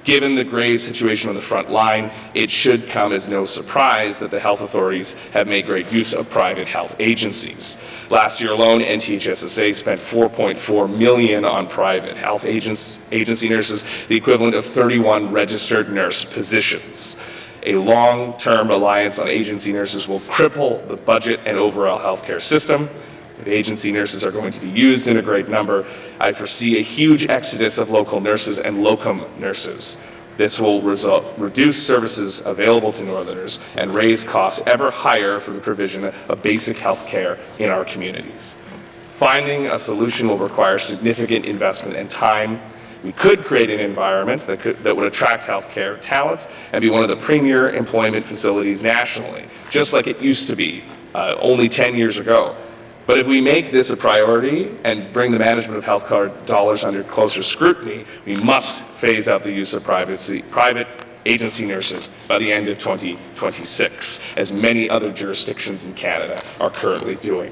Given the grave situation on the front line, it should come as no surprise that the health authorities have made great use of private health agencies. Last year alone, NTHSSA spent $4.4 million on private health agency nurses, the equivalent of 31 registered nurse positions. A long-term reliance on agency nurses will cripple the budget and overall healthcare system. If agency nurses are going to be used in a great number, I foresee a huge exodus of local nurses and locum nurses. This will reduce services available to Northerners and raise costs ever higher for the provision of basic health care in our communities. Finding a solution will require significant investment and time. We could create an environment that would attract healthcare talent and be one of the premier employment facilities nationally, just like it used to be only 10 years ago. But if we make this a priority and bring the management of health care dollars under closer scrutiny, we must phase out the use of private agency nurses by the end of 2026, as many other jurisdictions in Canada are currently doing.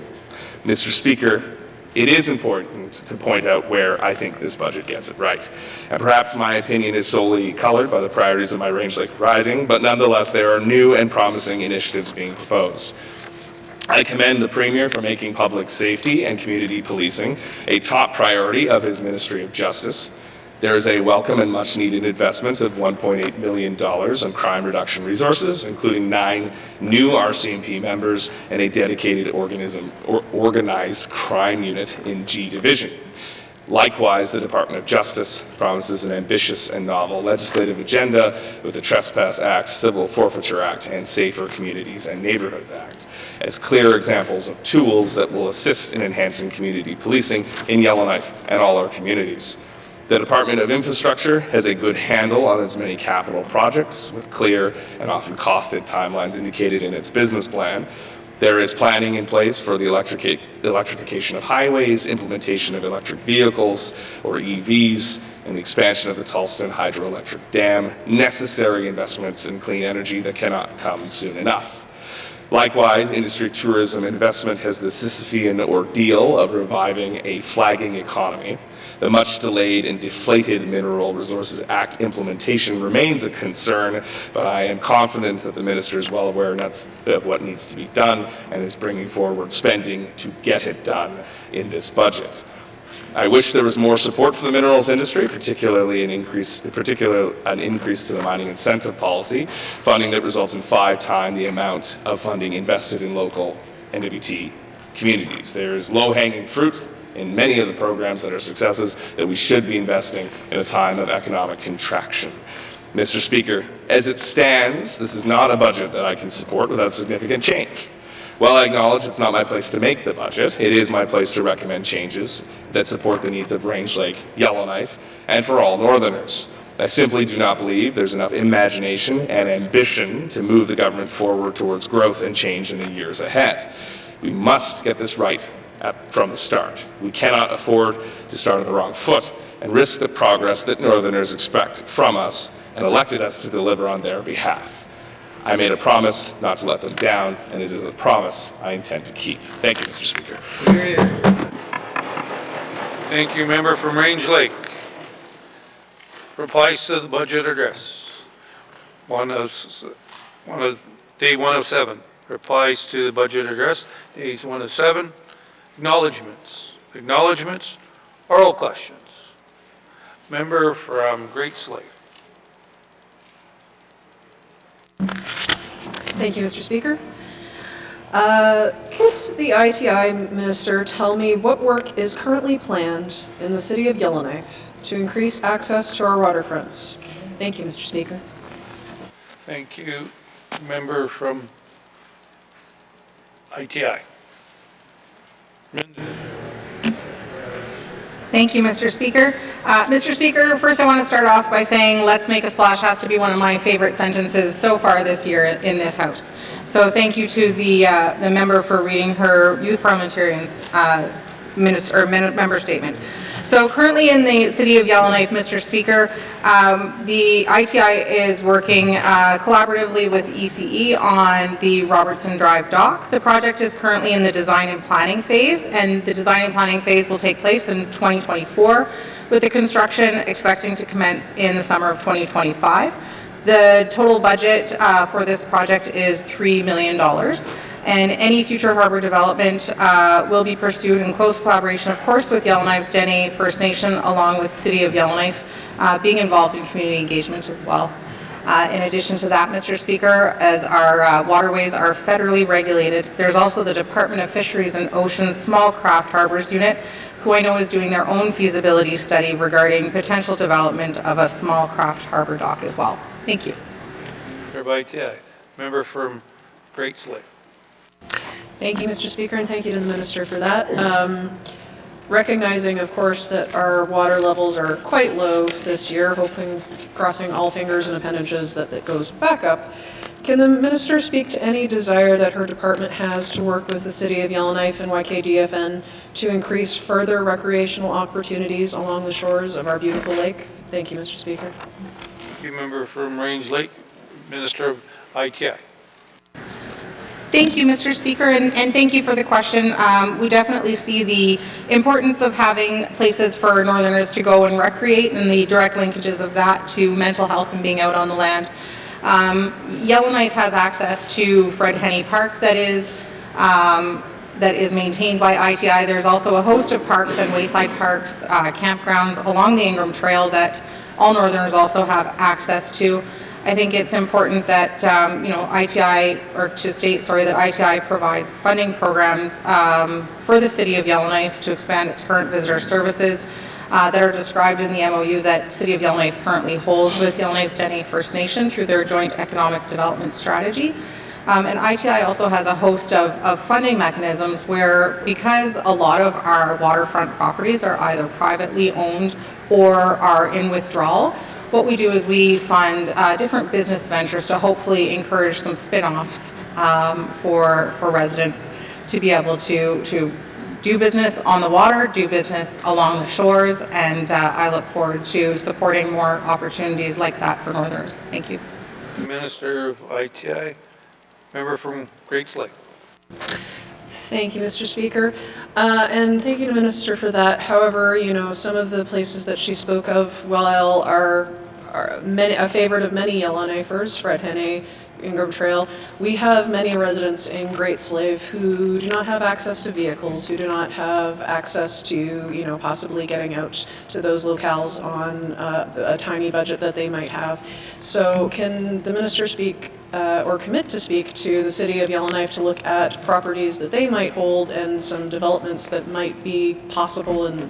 Mr. Speaker, it is important to point out where I think this budget gets it right. And perhaps my opinion is solely colored by the priorities of my Range Lake riding, but nonetheless there are new and promising initiatives being proposed. I commend the Premier for making public safety and community policing a top priority of his Ministry of Justice. There is a welcome and much needed investment of $1.8 million on crime reduction resources, including 9 new RCMP members and a dedicated organized crime unit in G Division. Likewise, the Department of Justice promises an ambitious and novel legislative agenda with the Trespass Act, Civil Forfeiture Act, and Safer Communities and Neighborhoods Act as clear examples of tools that will assist in enhancing community policing in Yellowknife and all our communities. The Department of Infrastructure has a good handle on its many capital projects with clear and often costed timelines indicated in its business plan. There is planning in place for the electrification of highways, implementation of electric vehicles or EVs, and the expansion of the Tulston Hydroelectric Dam, necessary investments in clean energy that cannot come soon enough. Likewise, industry tourism investment has the Sisyphean ordeal of reviving a flagging economy. The much delayed and deflated Mineral Resources Act implementation remains a concern, but I am confident that the Minister is well aware of what needs to be done and is bringing forward spending to get it done in this budget. I wish there was more support for the minerals industry, particularly an increase to the mining incentive policy, funding that results in 5 times the amount of funding invested in local NWT communities. There is low-hanging fruit in many of the programs that are successes that we should be investing in a time of economic contraction. Mr. Speaker, as it stands, this is not a budget that I can support without significant change. While I acknowledge it's not my place to make the budget, it is my place to recommend changes that support the needs of Range Lake, Yellowknife, and for all Northerners. I simply do not believe there's enough imagination and ambition to move the government forward towards growth and change in the years ahead. We must get this right from the start. We cannot afford to start on the wrong foot and risk the progress that Northerners expect from us and elected us to deliver on their behalf. I made a promise not to let them down, and it is a promise I intend to keep. Thank you, Mr. Speaker. Thank you, member from Range Lake. Replies to the budget address. Day 1 of 7. Replies to the budget address. Days 1 of 7. Acknowledgements. Oral questions. Member from Great Slave. Thank you, Mr. Speaker. Could the ITI Minister tell me what work is currently planned in the City of Yellowknife to increase access to our waterfronts? Thank you, Mr. Speaker. Thank you. Member from ITI. Thank you, Mr. Speaker. Mr. Speaker, first I want to start off by saying "Let's make a splash" has to be one of my favorite sentences so far this year in this House. So thank you to the member for reading her youth parliamentarian's member statement. So currently in the City of Yellowknife, Mr. Speaker, the ITI is working collaboratively with ECE on the Robertson Drive dock. The project is currently in the design and planning phase, and the design and planning phase will take place in 2024, with the construction expecting to commence in the summer of 2025. The total budget for this project is $3 million. And any future harbor development will be pursued in close collaboration, of course, with Yellowknife's Dene First Nation, along with City of Yellowknife being involved in community engagement as well. In addition to that, Mr. Speaker, as our waterways are federally regulated, there's also the Department of Fisheries and Oceans Small Craft Harbors Unit, who I know is doing their own feasibility study regarding potential development of a small craft harbor dock as well. Thank you. Member from Great Slave. Thank you, Mr. Speaker, and thank you to the Minister for that. Recognizing, of course, that our water levels are quite low this year, hoping, crossing all fingers and appendages, that it goes back up. Can the Minister speak to any desire that her department has to work with the City of Yellowknife and YKDFN to increase further recreational opportunities along the shores of our beautiful lake? Thank you, Mr. Speaker. Thank you, member from Range Lake, Minister of ITI. Thank you, Mr. Speaker, and thank you for the question. We definitely see the importance of having places for Northerners to go and recreate and the direct linkages of that to mental health and being out on the land. Yellowknife has access to Fred Henney Park that is maintained by ITI. There's also a host of parks and wayside parks, campgrounds along the Ingram Trail that all Northerners also have access to. I think it's important that ITI provides funding programs for the City of Yellowknife to expand its current visitor services that are described in the MOU that City of Yellowknife currently holds with Yellowknife's Dene First Nation through their joint economic development strategy. And ITI also has a host of funding mechanisms where, because a lot of our waterfront properties are either privately owned or are in withdrawal, what we do is we fund different business ventures to hopefully encourage some spin-offs for residents to be able to do business on the water, do business along the shores, and I look forward to supporting more opportunities like that for Northerners. Thank you. Minister of ITI, member from Great Slave. Thank you, Mr. Speaker, and thank you to Minister for that. However, some of the places that she spoke of, while are a favorite of many Yellowknifers, Fred Henney, Ingram Trail, we have many residents in Great Slave who do not have access to vehicles, who do not have access to, possibly getting out to those locales on a tiny budget that they might have. So can the Minister speak or commit to speak to the City of Yellowknife to look at properties that they might hold and some developments that might be possible in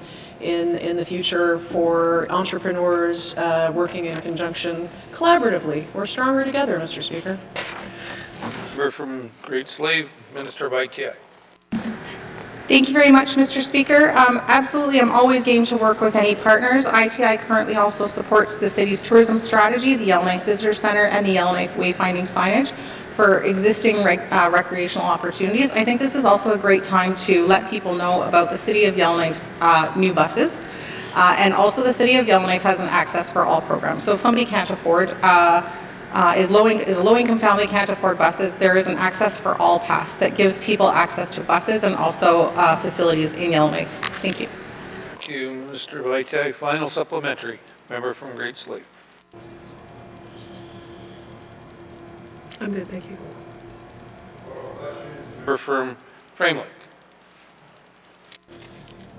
the future for entrepreneurs working in conjunction collaboratively? We're stronger together, Mr. Speaker. Member from Great Slave, Minister of ITI. Thank you very much, Mr. Speaker. Absolutely, I'm always game to work with any partners. ITI currently also supports the city's tourism strategy, the Yellowknife Visitor Center, and the Yellowknife wayfinding signage for existing recreational opportunities. I think this is also a great time to let people know about the City of Yellowknife's new buses. And also the City of Yellowknife has an access for all programs. So if somebody can't afford, is a low-income family can't afford buses, there is an access for all pass that gives people access to buses and also facilities in Yellowknife. Thank you. Thank you, Minister of ITI. Final supplementary, member from Great Slave. I'm good, thank you. Member from Frame Lake.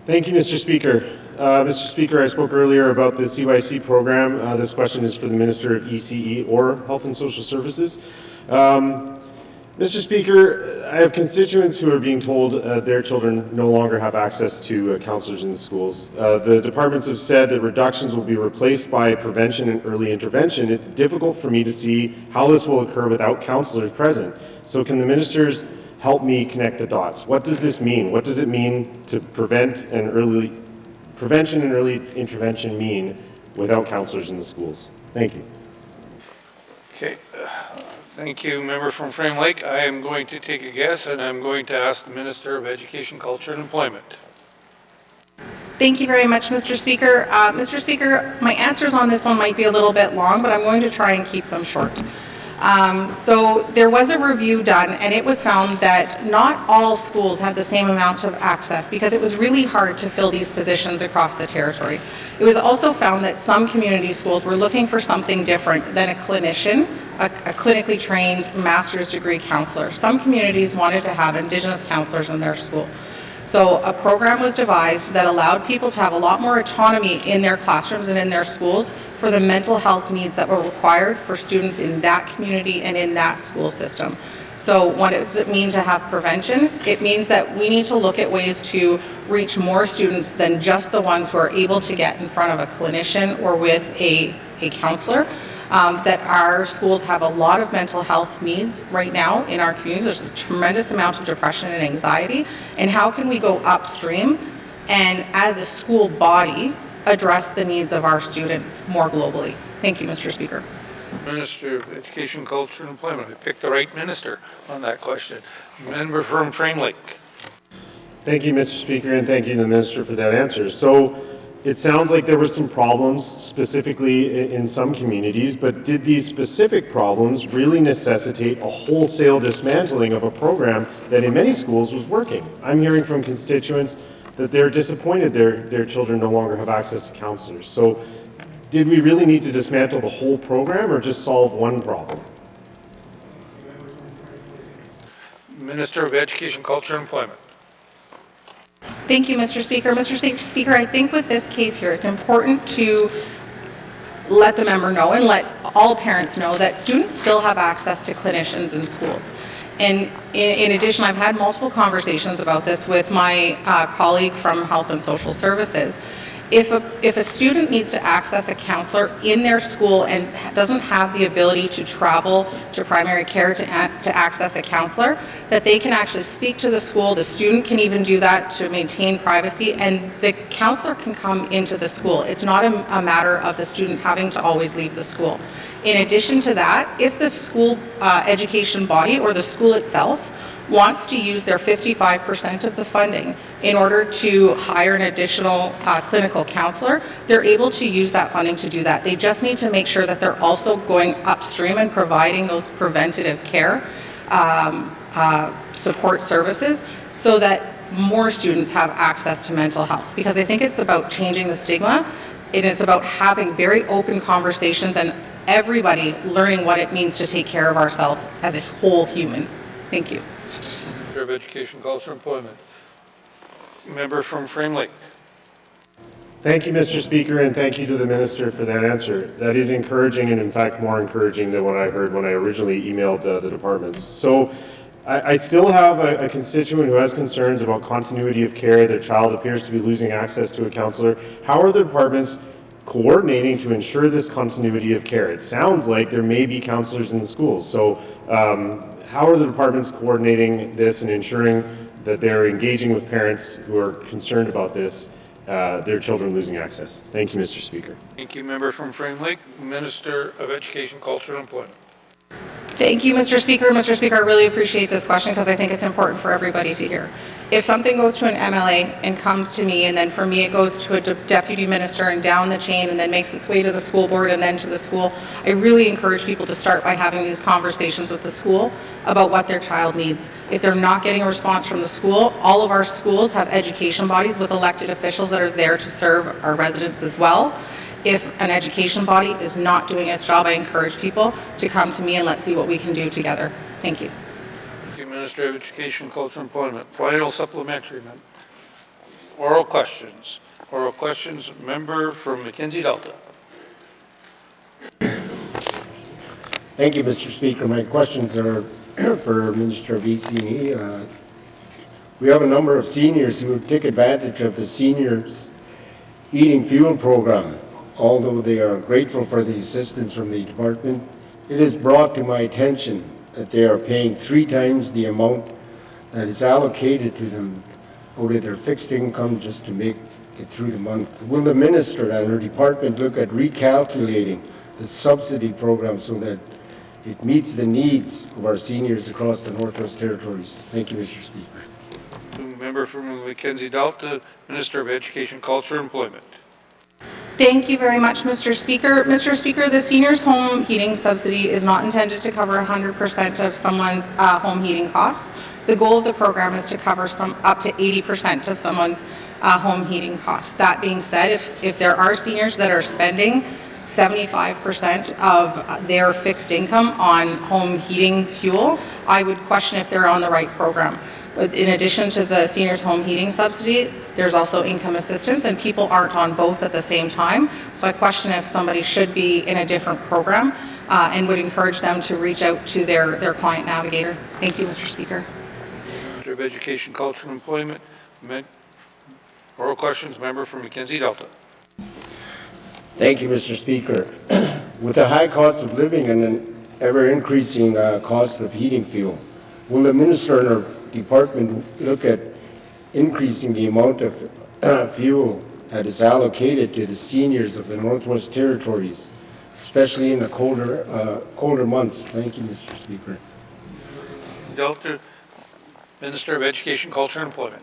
Thank you, Mr. Speaker. Mr. Speaker, I spoke earlier about the CYC program. This question is for the Minister of ECE or Health and Social Services. Mr. Speaker, I have constituents who are being told their children no longer have access to counselors in the schools. The departments have said that reductions will be replaced by prevention and early intervention. It's difficult for me to see how this will occur without counselors present. So can the ministers help me connect the dots? What does this mean? What does it mean to prevention and early intervention mean without counselors in the schools? Thank you. Okay. Thank you, member from Frame Lake. I am going to take a guess, and I'm going to ask the Minister of Education, Culture, and Employment. Thank you very much, Mr. Speaker. Mr. Speaker, my answers on this one might be a little bit long, but I'm going to try and keep them short. So there was a review done, and it was found that not all schools had the same amount of access because it was really hard to fill these positions across the territory. It was also found that some community schools were looking for something different than a clinician, a clinically trained master's degree counselor. Some communities wanted to have Indigenous counselors in their school. So a program was devised that allowed people to have a lot more autonomy in their classrooms and in their schools for the mental health needs that were required for students in that community and in that school system. So what does it mean to have prevention? It means that we need to look at ways to reach more students than just the ones who are able to get in front of a clinician or with a counselor. That our schools have a lot of mental health needs right now in our communities. There's a tremendous amount of depression and anxiety. And how can we go upstream and, as a school body, address the needs of our students more globally? Thank you, Mr. Speaker. Minister of Education, Culture and Employment. I picked the right minister on that question. Member from Frame Lake. Thank you, Mr. Speaker, and thank you to the minister for that answer. So it sounds like there were some problems specifically in some communities, but did these specific problems really necessitate a wholesale dismantling of a program that in many schools was working? I'm hearing from constituents that they're disappointed their children no longer have access to counselors. So did we really need to dismantle the whole program or just solve one problem? Minister of Education, Culture and Employment. Thank you, Mr. Speaker. Mr. Speaker, I think with this case here, it's important to let the member know and let all parents know that students still have access to clinicians in schools. And in addition, I've had multiple conversations about this with my colleague from Health and Social Services. If a student needs to access a counselor in their school and doesn't have the ability to travel to primary care to access a counselor, that they can actually speak to the school. The student can even do that to maintain privacy, and the counselor can come into the school. It's not a matter of the student having to always leave the school. In addition to that, if the school education body or the school itself wants to use their 55% of the funding in order to hire an additional clinical counselor, they're able to use that funding to do that. They just need to make sure that they're also going upstream and providing those preventative care support services so that more students have access to mental health. Because I think it's about changing the stigma. It is about having very open conversations and everybody learning what it means to take care of ourselves as a whole human. Thank you. Minister of Education, Culture and Employment. Member from Frame Lake. Thank you, Mr. Speaker, and thank you to the minister for that answer. That is encouraging, and in fact more encouraging than what I heard when I originally emailed the departments. So I still have a constituent who has concerns about continuity of care. Their child appears to be losing access to a counselor. How are the departments coordinating to ensure this continuity of care? It sounds like there may be counselors in the schools. So how are the departments coordinating this and ensuring that they're engaging with parents who are concerned about this, their children losing access? Thank you, Mr. Speaker. Thank you, member from Frame Lake. Minister of Education, Culture and Employment. Thank you, Mr. Speaker. Mr. Speaker, I really appreciate this question because I think it's important for everybody to hear. If something goes to an MLA and comes to me, and then for me it goes to a deputy minister and down the chain and then makes its way to the school board and then to the school, I really encourage people to start by having these conversations with the school about what their child needs. If they're not getting a response from the school, all of our schools have education bodies with elected officials that are there to serve our residents as well. If an education body is not doing its job, I encourage people to come to me and let's see what we can do together. Thank you. Thank you, Minister of Education, Culture and Employment. Final supplementary. Oral questions. Oral questions. Member from Mackenzie Delta. Thank you, Mr. Speaker. My questions are for Minister of EC&E. We have a number of seniors who take advantage of the seniors heating fuel program. Although they are grateful for the assistance from the department, it is brought to my attention that they are paying 3 times the amount that is allocated to them out of their fixed income just to make it through the month. Will the minister and her department look at recalculating the subsidy program so that it meets the needs of our seniors across the Northwest Territories? Thank you, Mr. Speaker. Member from Mackenzie Delta, Minister of Education, Culture and Employment. Thank you very much, Mr. Speaker. Mr. Speaker, the seniors home heating subsidy is not intended to cover 100% of someone's home heating costs. The goal of the program is to cover up to 80% of someone's home heating costs. That being said, if there are seniors that are spending 75% of their fixed income on home heating fuel, I would question if they're on the right program. In addition to the seniors home heating subsidy, there's also income assistance, and people aren't on both at the same time. So I question if somebody should be in a different program, and would encourage them to reach out to their client navigator. Thank you, Mr. Speaker. Minister of Education, Culture and Employment. Oral questions, member from Mackenzie Delta. Thank you, Mr. Speaker. With the high cost of living and an ever-increasing cost of heating fuel, will the minister and her department look at increasing the amount of fuel that is allocated to the seniors of the Northwest Territories, especially in the colder months? Thank you, Mr. Speaker. Delta, Minister of Education, Culture and Employment.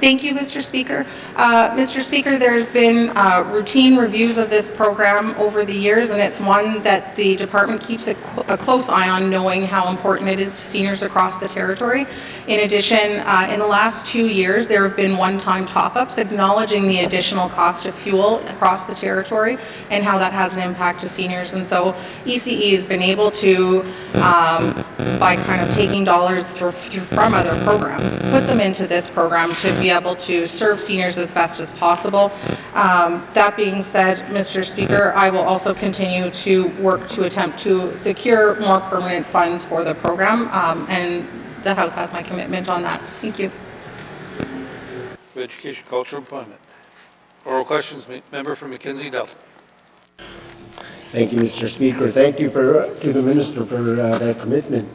Thank you, Mr. Speaker. Mr. Speaker, there's been routine reviews of this program over the years, and it's one that the department keeps a close eye on, knowing how important it is to seniors across the territory. In addition, in the last 2 years, there have been one-time top-ups acknowledging the additional cost of fuel across the territory and how that has an impact to seniors. And so ECE has been able to, by kind of taking dollars from other programs, put them into this program to be able to serve seniors as best as possible. That being said, Mr. Speaker, I will also continue to work to attempt to secure more permanent funds for the program, and the House has my commitment on that. Thank you. Education, Culture, Employment. Oral questions, member from Mackenzie Delta. Thank you, Mr. Speaker. Thank you to the minister for that commitment.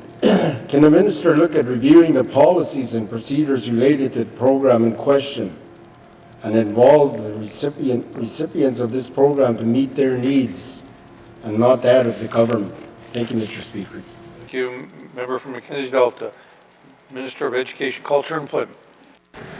Can the minister look at reviewing the policies and procedures related to the program in question and involve the recipients of this program to meet their needs and not that of the government? Thank you, Mr. Speaker. Thank you, member from Mackenzie Delta. Minister of Education, Culture and Employment.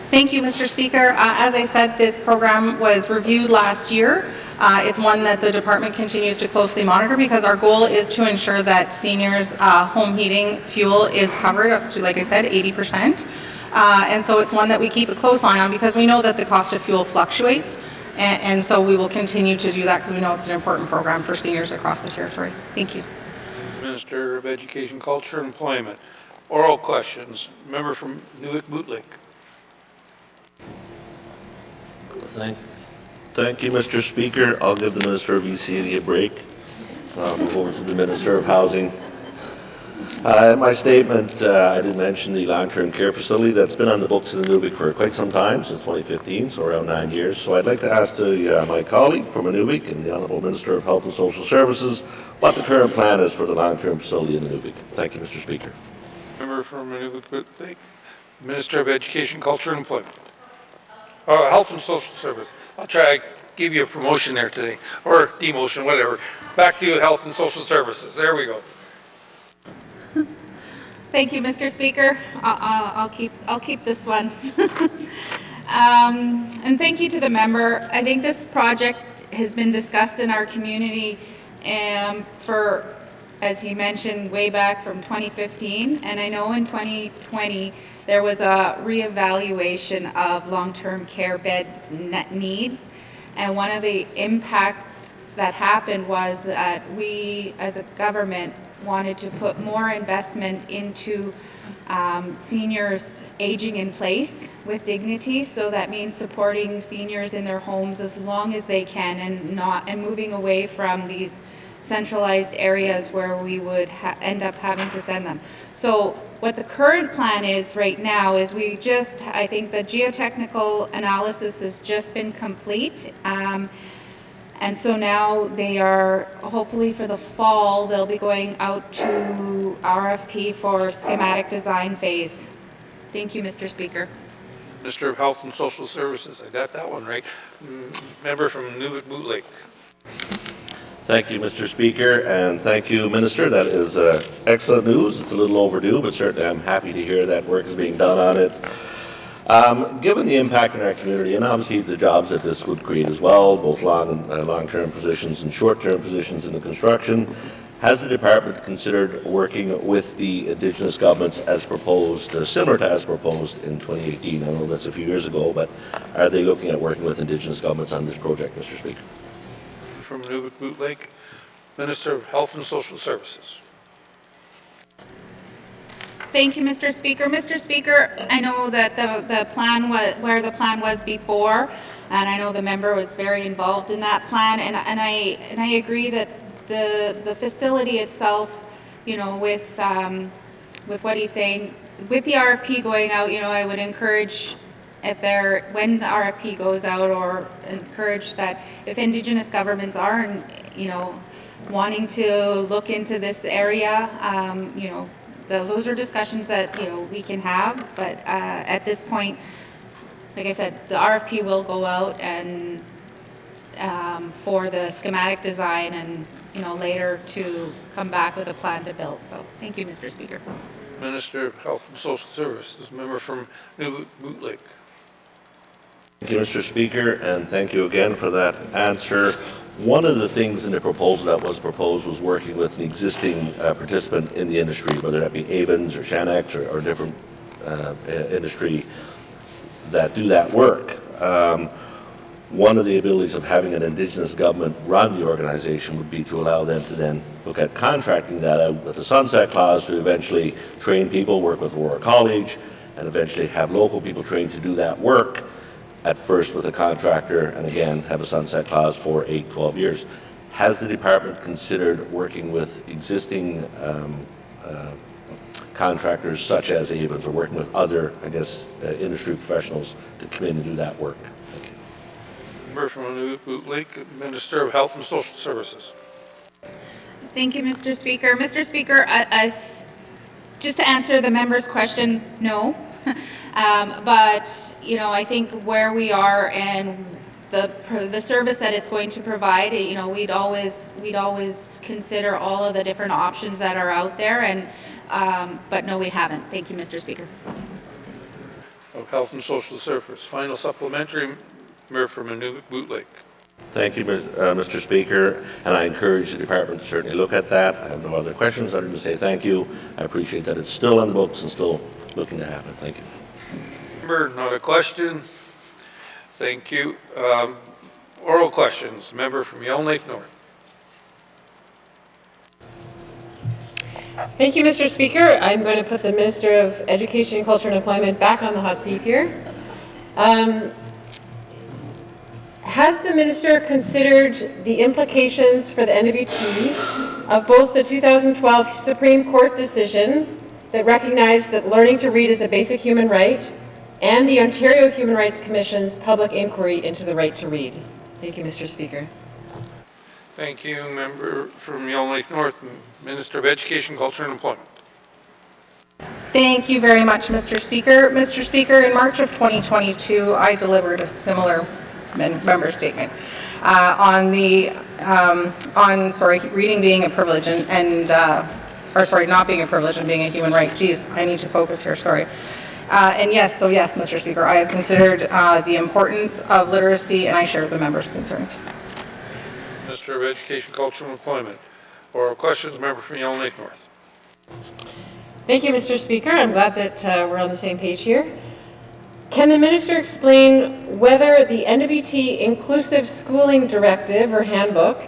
Thank you, Mr. Speaker. As I said, this program was reviewed last year. It's one that the department continues to closely monitor because our goal is to ensure that seniors' home heating fuel is covered up to, like I said, 80%. And so it's one that we keep a close eye on because we know that the cost of fuel fluctuates. And so we will continue to do that because we know it's an important program for seniors across the territory. Thank you. Minister of Education, Culture and Employment. Oral questions. Member from Newik-Boot Lake. Thank you, Mr. Speaker. I'll give the Minister of ECE a break. I'll move over to the Minister of Housing. In my statement, I did mention the long-term care facility that's been on the books in Nunavik for quite some time, since 2015, so around 9 years. So I'd like to ask my colleague from Nunavik and the Honourable Minister of Health and Social Services what the current plan is for the long-term facility in Nunavik. Thank you, Mr. Speaker. Member from Nunavik-Boot Lake. Minister of Education, Culture and Employment. Health and Social Service. I'll try to give you a promotion there today, or demotion, whatever. Back to you, Health and Social Services. There we go. Thank you, Mr. Speaker. I'll keep this one. And thank you to the member. I think this project has been discussed in our community for, as he mentioned, way back from 2015, and I know in 2020 there was a reevaluation of long-term care beds net needs, and one of the impacts that happened was that we as a government wanted to put more investment into seniors aging in place with dignity. So that means supporting seniors in their homes as long as they can, and moving away from these centralized areas where we would end up having to send them. So what the current plan is right now is I think the geotechnical analysis has just been complete. And so now they are, hopefully for the fall, they'll be going out to RFP for schematic design phase. Thank you, Mr. Speaker. Minister of Health and Social Services. I got that one right. Member from Nunavik-Boot Lake. Thank you, Mr. Speaker, and thank you, Minister. That is excellent news. It's a little overdue, but certainly I'm happy to hear that work is being done on it. Given the impact in our community, and obviously the jobs that this would create as well, both long-term positions and short-term positions in the construction, has the department considered working with the Indigenous governments as proposed, similar to as proposed in 2018? I know that's a few years ago, but are they looking at working with Indigenous governments on this project, Mr. Speaker? From Nunavik-Boot Lake, Minister of Health and Social Services. Thank you, Mr. Speaker. Mr. Speaker, I know that the plan was where the plan was before, and I know the member was very involved in that plan, and I agree that the facility itself, you know, with what he's saying, with the RFP going out, you know, I would encourage when the RFP goes out, or encourage that if Indigenous governments are, you know, wanting to look into this area, you know, those are discussions that, you know, we can have, but at this point, like I said, the RFP will go out and for the schematic design, and, you know, later to come back with a plan to build. So thank you, Mr. Speaker. Minister of Health and Social Services, member from New Boot Lake. Thank you, Mr. Speaker, and thank you again for that answer. One of the things in the proposal that was proposed was working with an existing participant in the industry, whether that be Avens or Shanex or different industry that do that work. One of the abilities of having an Indigenous government run the organization would be to allow them to then look at contracting that out with a sunset clause to eventually train people, work with Aurora College, and eventually have local people trained to do that work, at first with a contractor, and again have a sunset clause for 8-12 years. Has the department considered working with existing contractors such as Avens, or working with other, I guess, industry professionals to come in and do that work? Thank you. Member from New Boot Lake, Minister of Health and Social Services. Thank you, Mr. Speaker. Mr. Speaker, just to answer the member's question, no. But, you know, I think where we are and the service that it's going to provide, you know, we'd always consider all of the different options that are out there, and but no, we haven't. Thank you, Mr. Speaker. Of Health and Social Services. Final supplementary, member from New Boot Lake. Thank you, Mr. Speaker, and I encourage the department to certainly look at that. I have no other questions other than to say thank you. I appreciate that it's still on the books and still looking to happen. Thank you. Member, not a question. Thank you. Oral questions. Member from Yellow Lake North. Thank you, Mr. Speaker. I'm going to put the Minister of Education, Culture and Employment back on the hot seat here. Has the Minister considered the implications for the NWT of both the 2012 Supreme Court decision that recognized that learning to read is a basic human right, and the Ontario Human Rights Commission's public inquiry into the right to read? Thank you, Mr. Speaker. Thank you, member from Yellow Lake North, Minister of Education, Culture and Employment. Thank you very much, Mr. Speaker. Mr. Speaker, in March of 2022, I delivered a similar member statement on reading being a privilege not being a privilege and being a human right. Geez, I need to focus here, sorry. And yes, Mr. Speaker, I have considered the importance of literacy, and I share the members' concerns. Minister of Education, Culture and Employment. Oral questions, member from Yellow Lake North. Thank you, Mr. Speaker. I'm glad that we're on the same page here. Can the Minister explain whether the NWT Inclusive Schooling Directive or Handbook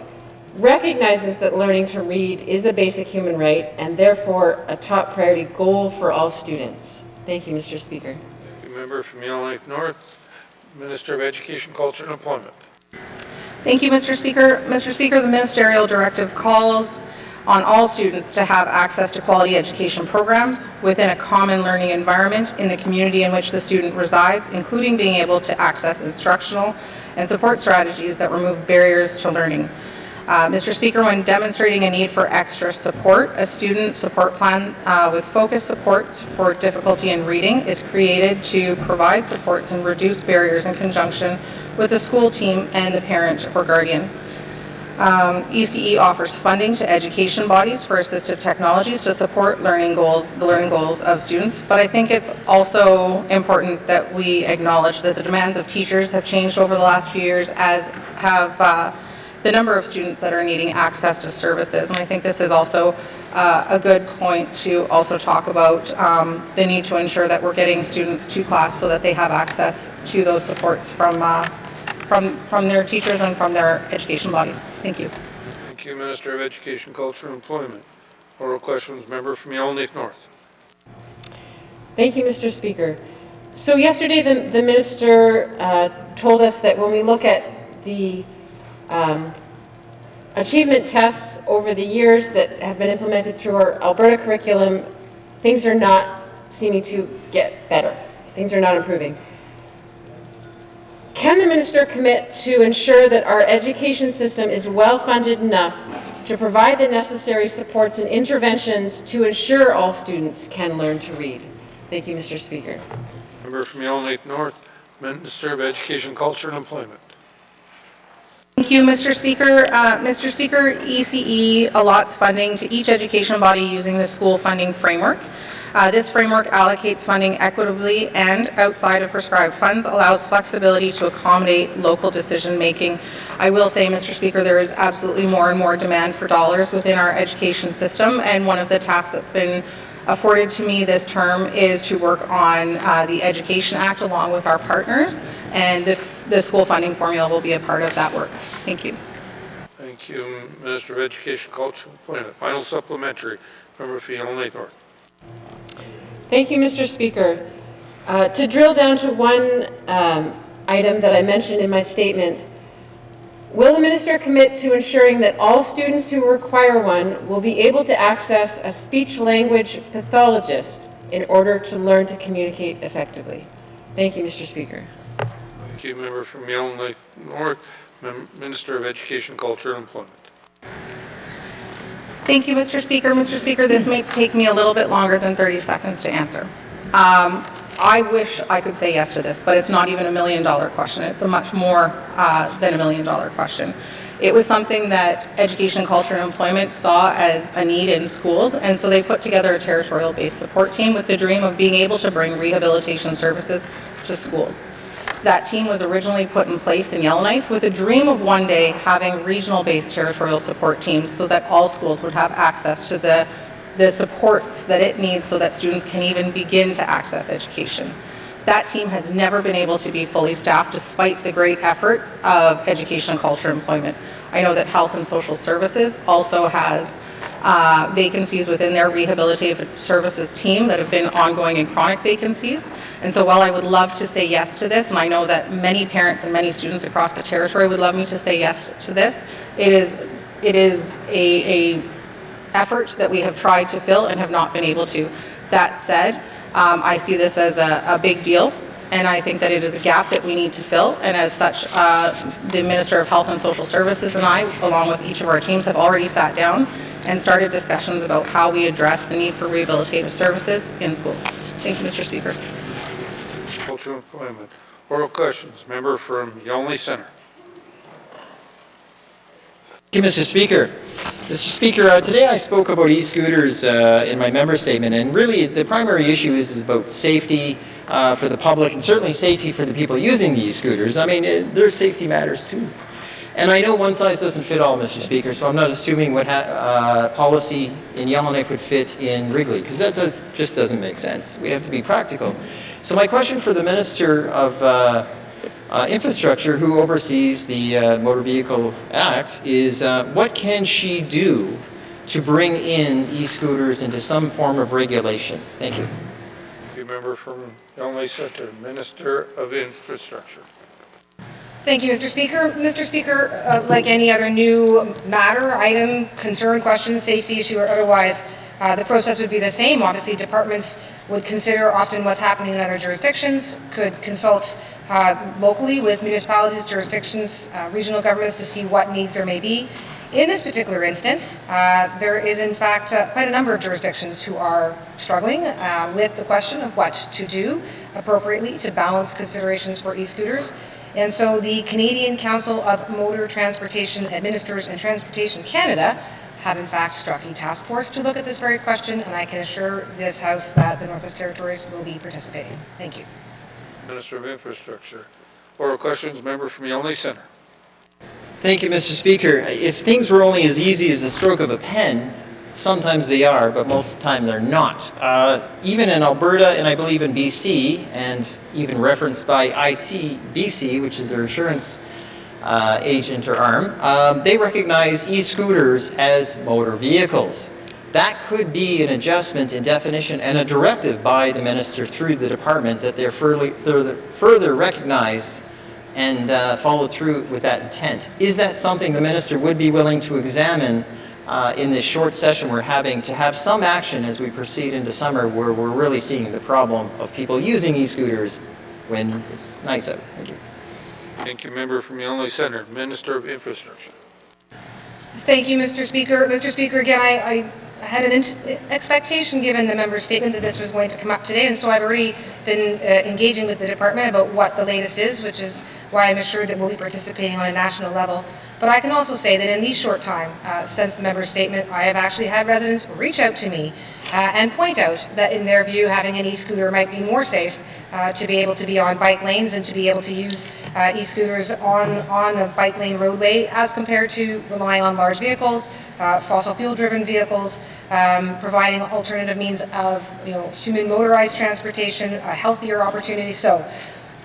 recognizes that learning to read is a basic human right and therefore a top priority goal for all students? Thank you, Mr. Speaker. Thank you, member from Yellow Lake North, Minister of Education, Culture and Employment. Thank you, Mr. Speaker. Mr. Speaker, the ministerial directive calls on all students to have access to quality education programs within a common learning environment in the community in which the student resides, including being able to access instructional and support strategies that remove barriers to learning. Mr. Speaker, when demonstrating a need for extra support, a student support plan with focused supports for difficulty in reading is created to provide supports and reduce barriers in conjunction with the school team and the parent or guardian. ECE offers funding to education bodies for assistive technologies to support the learning goals of students, but I think it's also important that we acknowledge that the demands of teachers have changed over the last few years, as have the number of students that are needing access to services. And I think this is also a good point to also talk about the need to ensure that we're getting students to class so that they have access to those supports from their teachers and from their education bodies. Thank you. Thank you, Minister of Education, Culture and Employment. Oral questions, member from Yellow Lake North. Thank you, Mr. Speaker. So yesterday, the minister told us that when we look at the achievement tests over the years that have been implemented through our Alberta curriculum, things are not seeming to get better. Things are not improving. Can the minister commit to ensure that our education system is well funded enough to provide the necessary supports and interventions to ensure all students can learn to read? Thank you, Mr. Speaker. Member from Yellowknife North, Minister of Education, Culture and Employment. Thank you, Mr. Speaker. Mr. Speaker, ECE allots funding to each education body using the school funding framework. This framework allocates funding equitably and outside of prescribed funds, allows flexibility to accommodate local decision making. I will say, Mr. Speaker, there is absolutely more and more demand for dollars within our education system, and one of the tasks that's been afforded to me this term is to work on the Education Act along with our partners, and the school funding formula will be a part of that work. Thank you. Thank you, Minister of Education, Culture and Employment. Final supplementary, Member from Yellowknife North. Thank you, Mr. Speaker. To drill down to one item that I mentioned in my statement, will the minister commit to ensuring that all students who require one will be able to access a speech-language pathologist in order to learn to communicate effectively? Thank you, Mr. Speaker. Thank you, Member from Yellowknife North, Minister of Education, Culture and Employment. Thank you, Mr. Speaker. Mr. Speaker, this may take me a little bit longer than 30 seconds to answer. I wish I could say yes to this, but it's not even $1 million question. It's a much more than $1 million question. It was something that Education, Culture and Employment saw as a need in schools, and so they put together a territorial-based support team with the dream of being able to bring rehabilitation services to schools. That team was originally put in place in Yellowknife with a dream of one day having regional-based territorial support teams so that all schools would have access to the supports that it needs so that students can even begin to access education. That team has never been able to be fully staffed despite the great efforts of Education, Culture, and Employment. I know that Health and Social Services also has vacancies within their rehabilitative services team that have been ongoing and chronic vacancies. And so while I would love to say yes to this, and I know that many parents and many students across the territory would love me to say yes to this, it is a effort that we have tried to fill and have not been able to. That said, I see this as a big deal, and I think that it is a gap that we need to fill, and as such, the Minister of Health and Social Services and I, along with each of our teams, have already sat down and started discussions about how we address the need for rehabilitative services in schools. Thank you, Mr. Speaker. Culture and Employment. Oral questions. Member from Yellowknife Centre. Thank you, Mr. Speaker. Mr. Speaker, today I spoke about e-scooters in my member statement, and really the primary issue is about safety for the public and certainly safety for the people using the e-scooters. I mean, their safety matters too. And I know one size doesn't fit all, Mr. Speaker, so I'm not assuming what policy in Yellowknife would fit in Wrigley, because that just doesn't make sense. We have to be practical. So my question for the Minister of Infrastructure, who oversees the Motor Vehicle Act, is what can she do to bring in e-scooters into some form of regulation? Thank you. Thank you, Member from Yellowknife Centre, Minister of Infrastructure. Thank you, Mr. Speaker. Mr. Speaker, like any other new matter, item, concern, question, safety issue, or otherwise, the process would be the same. Obviously, departments would consider often what's happening in other jurisdictions, could consult locally with municipalities, jurisdictions, regional governments to see what needs there may be. In this particular instance, there is in fact quite a number of jurisdictions who are struggling with the question of what to do appropriately to balance considerations for e-scooters. And so the Canadian Council of Motor Transportation Administrators and Transportation Canada have in fact struck a task force to look at this very question, and I can assure this House that the Northwest Territories will be participating. Thank you. Minister of Infrastructure. Oral questions, Member from Yellowknife Centre. Thank you, Mr. Speaker. If things were only as easy as a stroke of a pen, sometimes they are, but most of the time they're not. Even in Alberta, and I believe in BC, and even referenced by ICBC, which is their insurance agent or arm, they recognize e-scooters as motor vehicles. that could be an adjustment in definition and a directive by the minister through the department that they're further recognized and followed through with that intent. Is that something the minister would be willing to examine in this short session we're having, to have some action as we proceed into summer, where we're really seeing the problem of people using e-scooters when it's nice out? Thank you. Thank you, member from Yonge Centre. Minister of Infrastructure. Thank you, Mr. Speaker. Mr. Speaker, again, I had an expectation, given the member's statement, that this was going to come up today, and so I've already been engaging with the department about what the latest is, which is why I'm assured that we'll be participating on a national level. But I can also say that in these short time since the member's statement, I have actually had residents reach out to me and point out that in their view, having an e-scooter might be more safe to be able to be on bike lanes and to be able to use e-scooters on a bike lane roadway as compared to relying on large vehicles, fossil fuel driven vehicles, providing alternative means of human motorized transportation, a healthier opportunity. So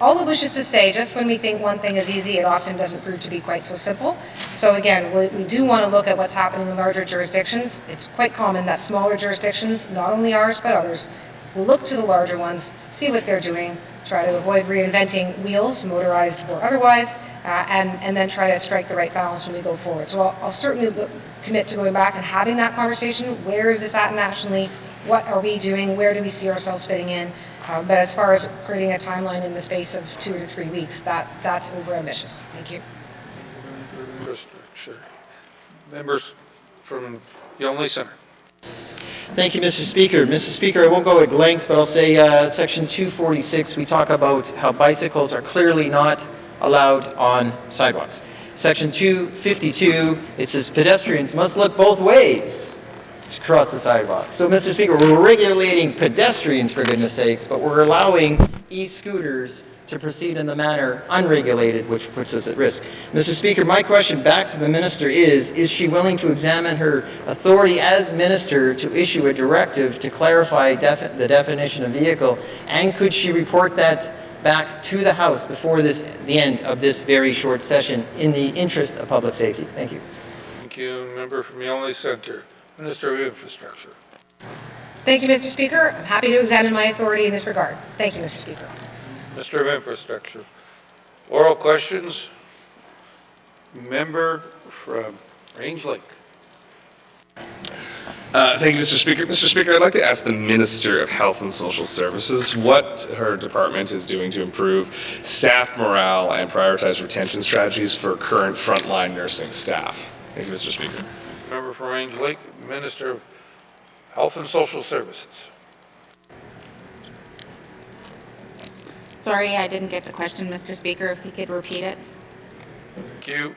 all of which is to say, just when we think one thing is easy, it often doesn't prove to be quite so simple. So again, we do want to look at what's happening in larger jurisdictions. It's quite common that smaller jurisdictions, not only ours but others, will look to the larger ones, see what they're doing, try to avoid reinventing wheels, motorized or otherwise, and then try to strike the right balance when we go forward. So I'll certainly commit to going back and having that conversation. Where is this at nationally? What are we doing? Where do we see ourselves fitting in? But as far as creating a timeline in the space of 2 to 3 weeks, that's overambitious. Thank you. Infrastructure. Members from Yonge Centre. Thank you, Mr. Speaker. Mr. Speaker, I won't go at length, but I'll say Section 246, we talk about how bicycles are clearly not allowed on sidewalks. Section 252, it says pedestrians must look both ways to cross the sidewalk. So, Mr. Speaker, we're regulating pedestrians, for goodness sakes, but we're allowing e-scooters to proceed in the manner unregulated, which puts us at risk. Mr. Speaker, my question back to the minister is she willing to examine her authority as minister to issue a directive to clarify the definition of vehicle, and could she report that back to the House before the end of this very short session in the interest of public safety? Thank you. Thank you. Member from Yonge Centre. Minister of Infrastructure. Thank you, Mr. Speaker. I'm happy to examine my authority in this regard. Thank you, Mr. Speaker. Minister of Infrastructure. Oral questions. Member from Range Lake. Thank you, Mr. Speaker. Mr. Speaker, I'd like to ask the Minister of Health and Social Services what her department is doing to improve staff morale and prioritize retention strategies for current frontline nursing staff. Thank you, Mr. Speaker. Member from Range Lake, Minister of Health and Social Services. Sorry, I didn't get the question, Mr. Speaker, if you could repeat it. Thank you.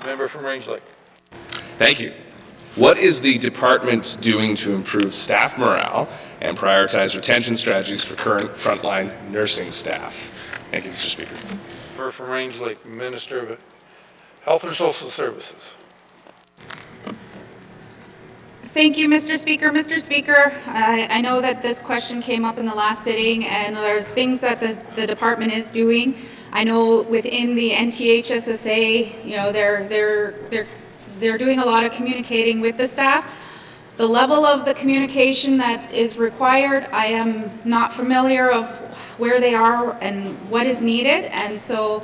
Member from Range Lake. Thank you. What is the department doing to improve staff morale and prioritize retention strategies for current frontline nursing staff? Thank you, Mr. Speaker. Member from Range Lake, Minister of Health and Social Services. Thank you, Mr. Speaker. Mr. Speaker, I know that this question came up in the last sitting, and there's things that the department is doing. I know within the NTHSSA, they're doing a lot of communicating with the staff. The level of the communication that is required, I am not familiar of where they are and what is needed, and so.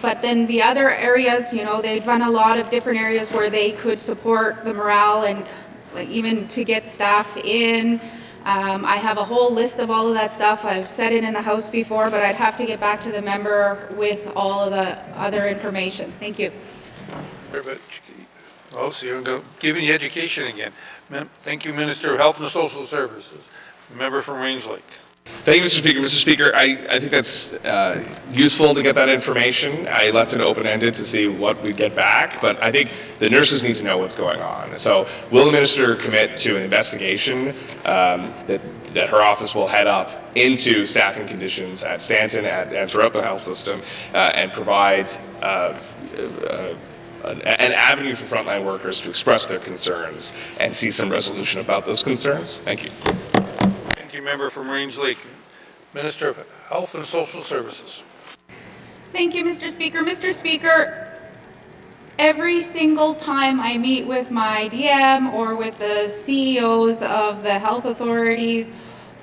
But then the other areas, they've run a lot of different areas where they could support the morale and even to get staff in. I have a whole list of all of that stuff. I've said it in the House before, but I'd have to get back to the member with all of the other information. Thank you. Oh, so you're giving you education again. Thank you, Minister of Health and Social Services. Member from Range Lake. Thank you, Mr. Speaker. Mr. Speaker, I think that's useful to get that information. I left it open-ended to see what we'd get back, but I think the nurses need to know what's going on. So will the minister commit to an investigation that her office will head up into staffing conditions at Stanton and throughout the health system and provide an avenue for frontline workers to express their concerns and see some resolution about those concerns? Thank you. Thank you, member from Range Lake. Minister of Health and Social Services. Thank you, Mr. Speaker. Mr. Speaker, every single time I meet with my DM or with the CEOs of the health authorities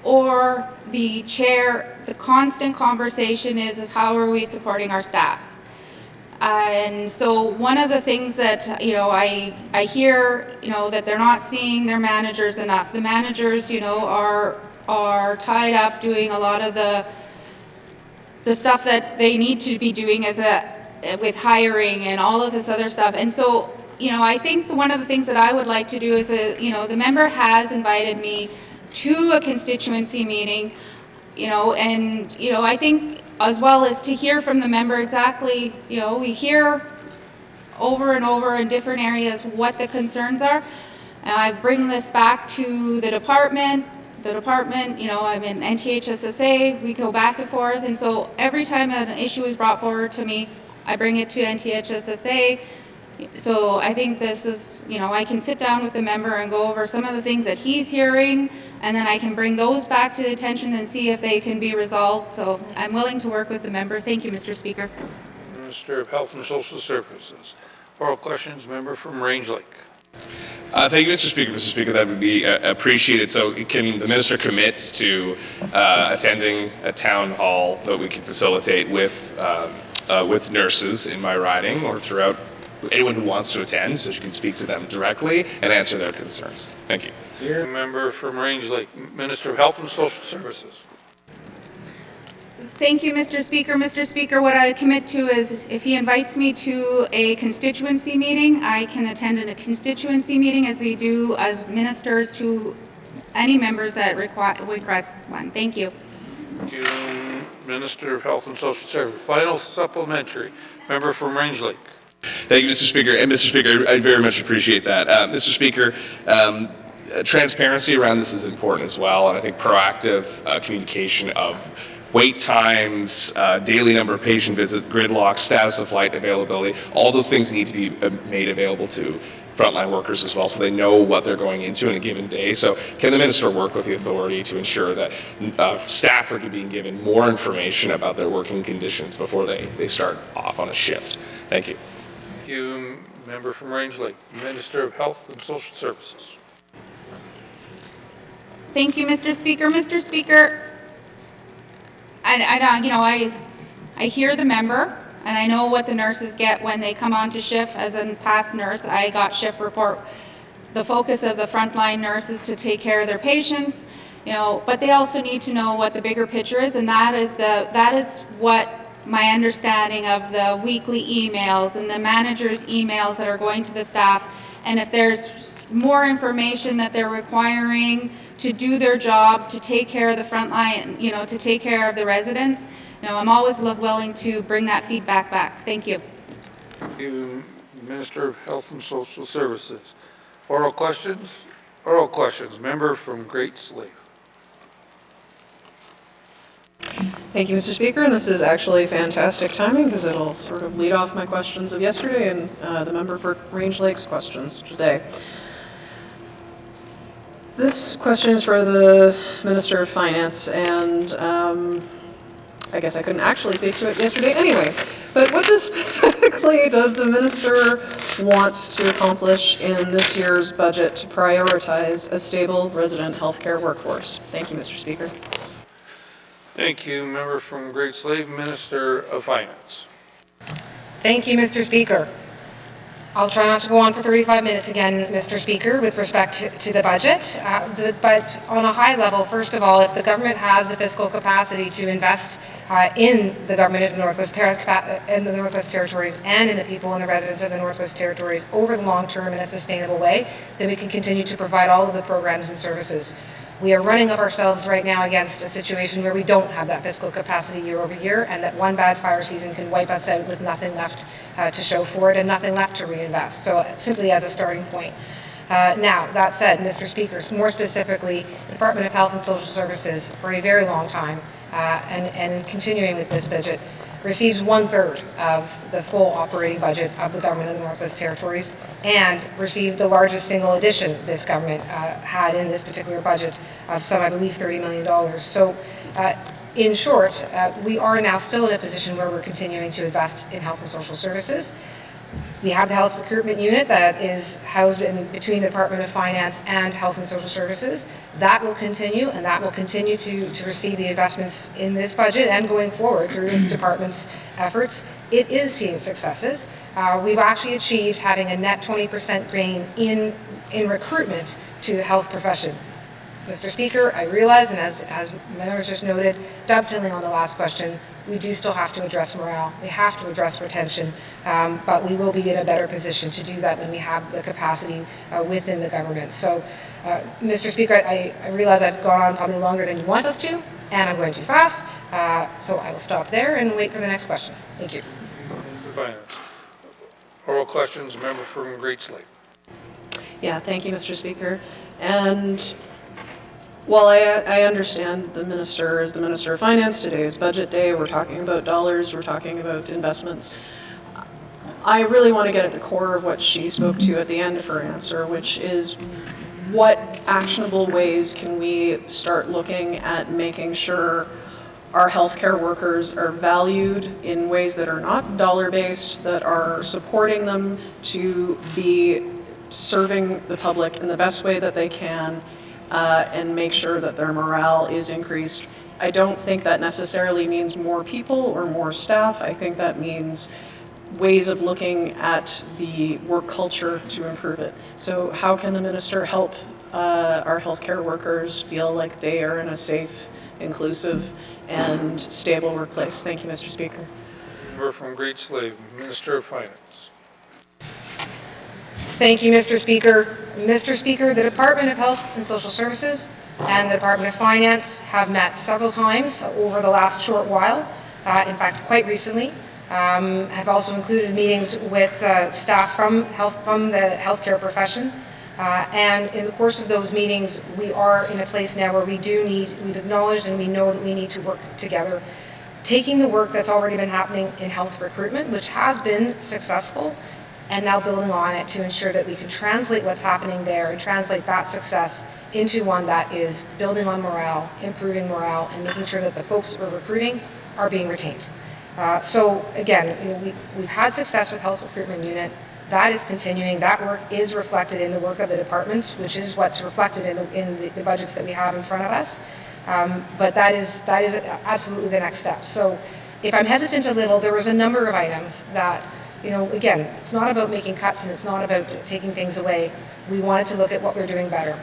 or the chair, the constant conversation is how are we supporting our staff? And so one of the things that, you know, I hear, you know, that they're not seeing their managers enough. The managers, you know, are tied up doing a lot of the stuff that they need to be doing with hiring and all of this other stuff. And so, you know, I think one of the things that I would like to do is, you know, the member has invited me to a constituency meeting, you know, and, you know, I think as well as to hear from the member exactly, you know, we hear over and over in different areas what the concerns are. And I bring this back to the department, you know, I'm in NTHSSA, we go back and forth, and so every time an issue is brought forward to me, I bring it to NTHSSA. So I think this is, you know, I can sit down with the member and go over some of the things that he's hearing, and then I can bring those back to the attention and see if they can be resolved. So I'm willing to work with the member. Thank you, Mr. Speaker. Minister of Health and Social Services. Oral questions, member from Range Lake. Thank you, Mr. Speaker. Mr. Speaker, that would be appreciated. So can the minister commit to attending a town hall that we can facilitate with nurses in my riding or throughout anyone who wants to attend, so she can speak to them directly and answer their concerns? Thank you. Member from Range Lake, Minister of Health and Social Services. Thank you, Mr. Speaker. Mr. Speaker, what I commit to is if he invites me to a constituency meeting, I can attend a constituency meeting as we do as ministers to any members that request one. Thank you. Thank you, Minister of Health and Social Services. Final supplementary, member from Range Lake. Thank you, Mr. Speaker. And Mr. Speaker, I very much appreciate that. Mr. Speaker, transparency around this is important as well, and I think proactive communication of wait times, daily number of patient visits, gridlock, status of flight availability, all those things need to be made available to frontline workers as well, so they know what they're going into in a given day. So can the minister work with the authority to ensure that staff are being given more information about their working conditions before they start off on a shift? Thank you. Thank you, member from Range Lake, Minister of Health and Social Services. Thank you, Mr. Speaker. Mr. Speaker, I hear the member, and I know what the nurses get when they come on to shift. As a past nurse, I got shift report. The focus of the frontline nurses to take care of their patients, you know, but they also need to know what the bigger picture is, and that is what my understanding of the weekly emails and the manager's emails that are going to the staff, and if there's more information that they're requiring to do their job, to take care of the front line, you know, to take care of the residents, you know, I'm always willing to bring that feedback back. Thank you. Thank you, Minister of Health and Social Services. Oral questions? Oral questions. Member from Great Slave. Thank you, Mr. Speaker, and this is actually fantastic timing because it'll sort of lead off my questions of yesterday and the member for Range Lake's questions today. This question is for the Minister of Finance, and I guess I couldn't actually speak to it yesterday anyway, but what specifically does the Minister want to accomplish in this year's budget to prioritize a stable resident healthcare workforce? Thank you, Mr. Speaker. Thank you, member from Great Slave, Minister of Finance. Thank you, Mr. Speaker. I'll try not to go on for 35 minutes again, Mr. Speaker, with respect to the budget. But on a high level, first of all, if the government has the fiscal capacity to invest in the government of the Northwest Territories and in the people and the residents of the Northwest Territories over the long term in a sustainable way, then we can continue to provide all of the programs and services. We are running up ourselves right now against a situation where we don't have that fiscal capacity year over year, and that one bad fire season can wipe us out with nothing left to show for it and nothing left to reinvest. So simply as a starting point. Now, that said, Mr. Speaker, more specifically, the Department of Health and Social Services for a very long time, and continuing with this budget, receives 1/3 of the full operating budget of the government of the Northwest Territories, and received the largest single addition this government had in this particular budget of some, I believe, $30 million. So in short, we are now still in a position where we're continuing to invest in health and social services. We have the Health Recruitment Unit that is housed between the Department of Finance and Health and Social Services. That will continue, and that will continue to receive the investments in this budget and going forward through the department's efforts. It is seeing successes. We've actually achieved having a net 20% gain in recruitment to the health profession. Mr. Speaker, I realize, and as members just noted, dovetailing on the last question, we do still have to address morale. We have to address retention, but we will be in a better position to do that when we have the capacity within the government. So, Mr. Speaker, I realize I've gone on probably longer than you want us to, and I'm going too fast, so I will stop there and wait for the next question. Thank you. Finance. Oral questions, member from Great Slave. Yeah, thank you, Mr. Speaker. And while I understand the Minister is the Minister of Finance, today is budget day, we're talking about dollars, we're talking about investments, I really want to get at the core of what she spoke to at the end of her answer, which is what actionable ways can we start looking at making sure our healthcare workers are valued in ways that are not dollar-based, that are supporting them to be serving the public in the best way that they can, and make sure that their morale is increased. I don't think that necessarily means more people or more staff. I think that means ways of looking at the work culture to improve it. So how can the Minister help our healthcare workers feel like they are in a safe, inclusive, and stable workplace? Thank you, Mr. Speaker. Member from Great Slave, Minister of Finance. Thank you, Mr. Speaker. Mr. Speaker, the Department of Health and Social Services and the Department of Finance have met several times over the last short while, in fact, quite recently. Have also included meetings with staff from the healthcare profession. And in the course of those meetings, we are in a place now where we've acknowledged and we know that we need to work together. Taking the work that's already been happening in health recruitment, which has been successful, and now building on it to ensure that we can translate what's happening there and translate that success into one that is building on morale, improving morale, and making sure that the folks that we're recruiting are being retained. So again, we've had success with Health Recruitment Unit. That is continuing. That work is reflected in the work of the departments, which is what's reflected in the budgets that we have in front of us. But that is absolutely the next step. So if I'm hesitant a little, there was a number of items that, again, it's not about making cuts and it's not about taking things away. We wanted to look at what we're doing better.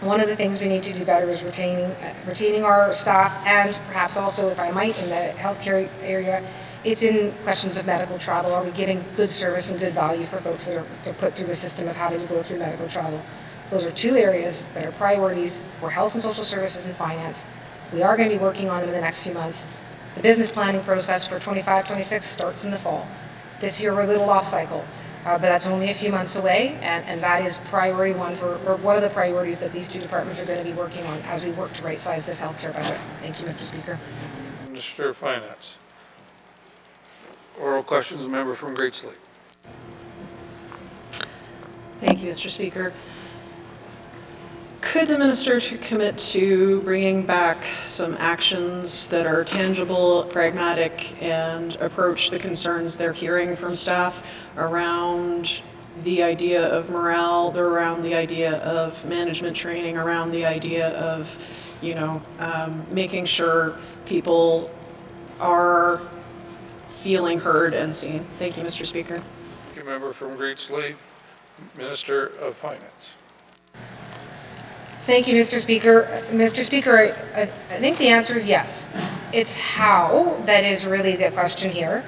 One of the things we need to do better is retaining our staff, and perhaps also, if I might, in the healthcare area, it's in questions of medical travel. Are we giving good service and good value for folks that are put through the system of having to go through medical travel? Those are two areas that are priorities for Health and Social Services and Finance. We are going to be working on them in the next few months. The business planning process for 25-26 starts in the fall. This year we're a little off cycle, but that's only a few months away, and that is priority one or one of the priorities that these two departments are going to be working on as we work to right-size the healthcare budget. Thank you, Mr. Speaker. Minister of Finance. Oral questions, member from Great Slave. Thank you, Mr. Speaker. Could the Minister commit to bringing back some actions that are tangible, pragmatic, and approach the concerns they're hearing from staff around the idea of morale, around the idea of management training, around the idea of, making sure people are feeling heard and seen? Thank you, Mr. Speaker. Thank you, member from Great Slave, Minister of Finance. Thank you, Mr. Speaker. Mr. Speaker, I think the answer is yes. It's how that is really the question here.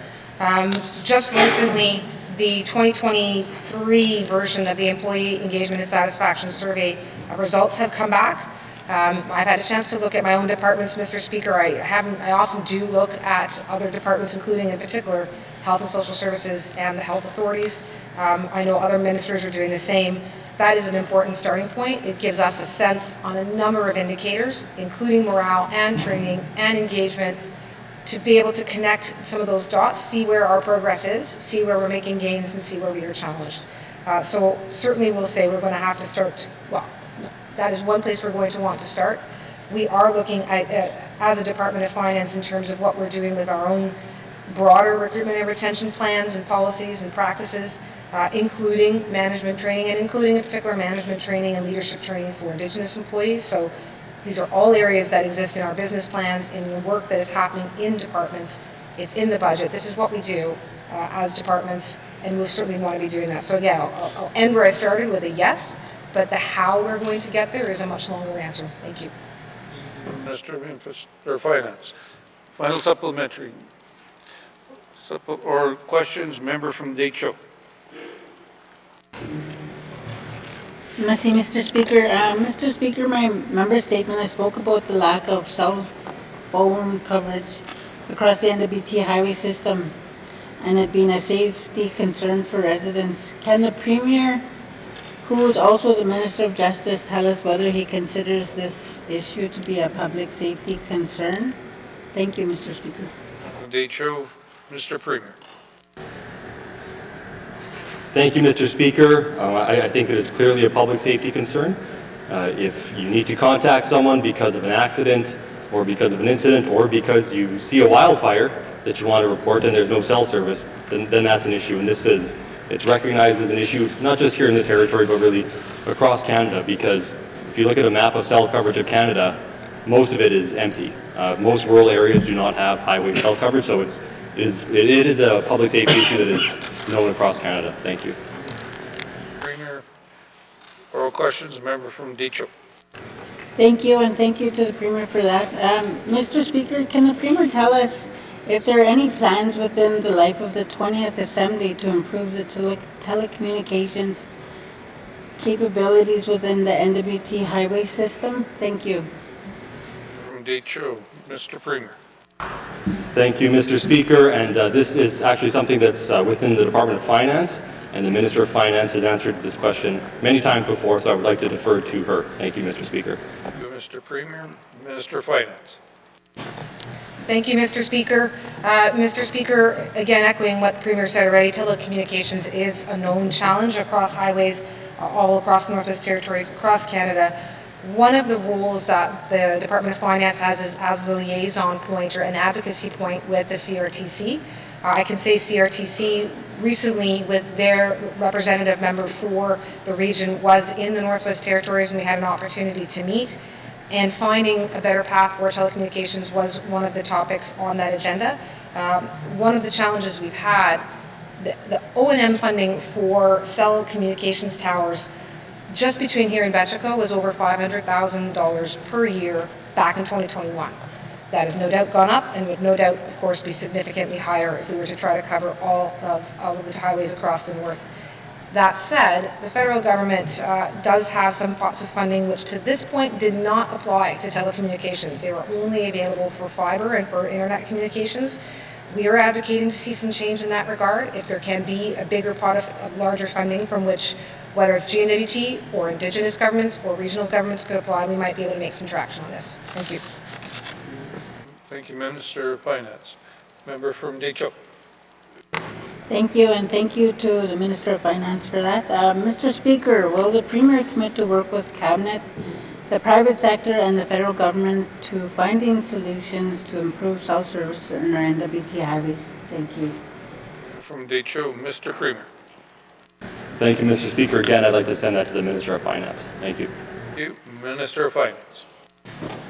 Just recently, the 2023 version of the Employee Engagement and Satisfaction Survey results have come back. I've had a chance to look at my own departments, Mr. Speaker. I often do look at other departments, including in particular Health and Social Services and the health authorities. I know other ministers are doing the same. That is an important starting point. It gives us a sense on a number of indicators, including morale and training and engagement, to be able to connect some of those dots, see where our progress is, see where we're making gains, and see where we are challenged. So certainly we'll say we're going to have to start, well, that is one place we're going to want to start. We are looking at, as a Department of Finance, in terms of what we're doing with our own broader recruitment and retention plans and policies and practices, including management training and including in particular management training and leadership training for Indigenous employees. So these are all areas that exist in our business plans, in the work that is happening in departments. It's in the budget. This is what we do as departments, and we'll certainly want to be doing that. So yeah, I'll end where I started with a yes, but the how we're going to get there is a much longer answer. Thank you. Minister of Finance. Final supplementary. Or questions, member from Decho. Merci, Mr. Speaker. Mr. Speaker, my member statement, I spoke about the lack of cell phone coverage across the NWT highway system and it being a safety concern for residents. Can the Premier, who is also the Minister of Justice, tell us whether he considers this issue to be a public safety concern? Thank you, Mr. Speaker. Decho, Mr. Premier. Thank you, Mr. Speaker. I think that it's clearly a public safety concern. If you need to contact someone because of an accident or because of an incident or because you see a wildfire that you want to report and there's no cell service, then that's an issue. And it's recognized as an issue not just here in the territory but really across Canada, because if you look at a map of cell coverage of Canada, most of it is empty. Most rural areas do not have highway cell coverage, so it is a public safety issue that is known across Canada. Thank you. Premier, oral questions, member from Decho. Thank you, and thank you to the Premier for that. Mr. Speaker, can the Premier tell us if there are any plans within the life of the 20th Assembly to improve the telecommunications capabilities within the NWT highway system? Thank you. From Decho, Mr. Premier. Thank you, Mr. Speaker. And this is actually something that's within the Department of Finance, and the Minister of Finance has answered this question many times before, so I would like to defer to her. Thank you, Mr. Speaker. Thank you, Mr. Premier. Minister of Finance. Thank you, Mr. Speaker. Mr. Speaker, again, echoing what the Premier said already, telecommunications is a known challenge across highways all across the Northwest Territories, across Canada. One of the roles that the Department of Finance has is as the liaison point or an advocacy point with the CRTC. I can say CRTC recently with their representative member for the region was in the Northwest Territories and we had an opportunity to meet, and finding a better path for telecommunications was one of the topics on that agenda. One of the challenges we've had, the O&M funding for cell communications towers just between here and Betchico was over $500,000 per year back in 2021. That has no doubt gone up and would no doubt, of course, be significantly higher if we were to try to cover all of the highways across the north. That said, the federal government does have some pots of funding which to this point did not apply to telecommunications. They were only available for fiber and for internet communications. We are advocating to see some change in that regard. If there can be a bigger pot of larger funding from which, whether it's GNWT or Indigenous governments or regional governments could apply, we might be able to make some traction on this. Thank you. Thank you, Minister of Finance. Member from Decho. Thank you, and thank you to the Minister of Finance for that. Mr. Speaker, will the Premier commit to work with Cabinet, the private sector, and the federal government to finding solutions to improve cell service in our NWT highways? Thank you. From Decho, Mr. Premier. Thank you, Mr. Speaker. Again, I'd like to send that to the Minister of Finance. Thank you. Thank you, Minister of Finance.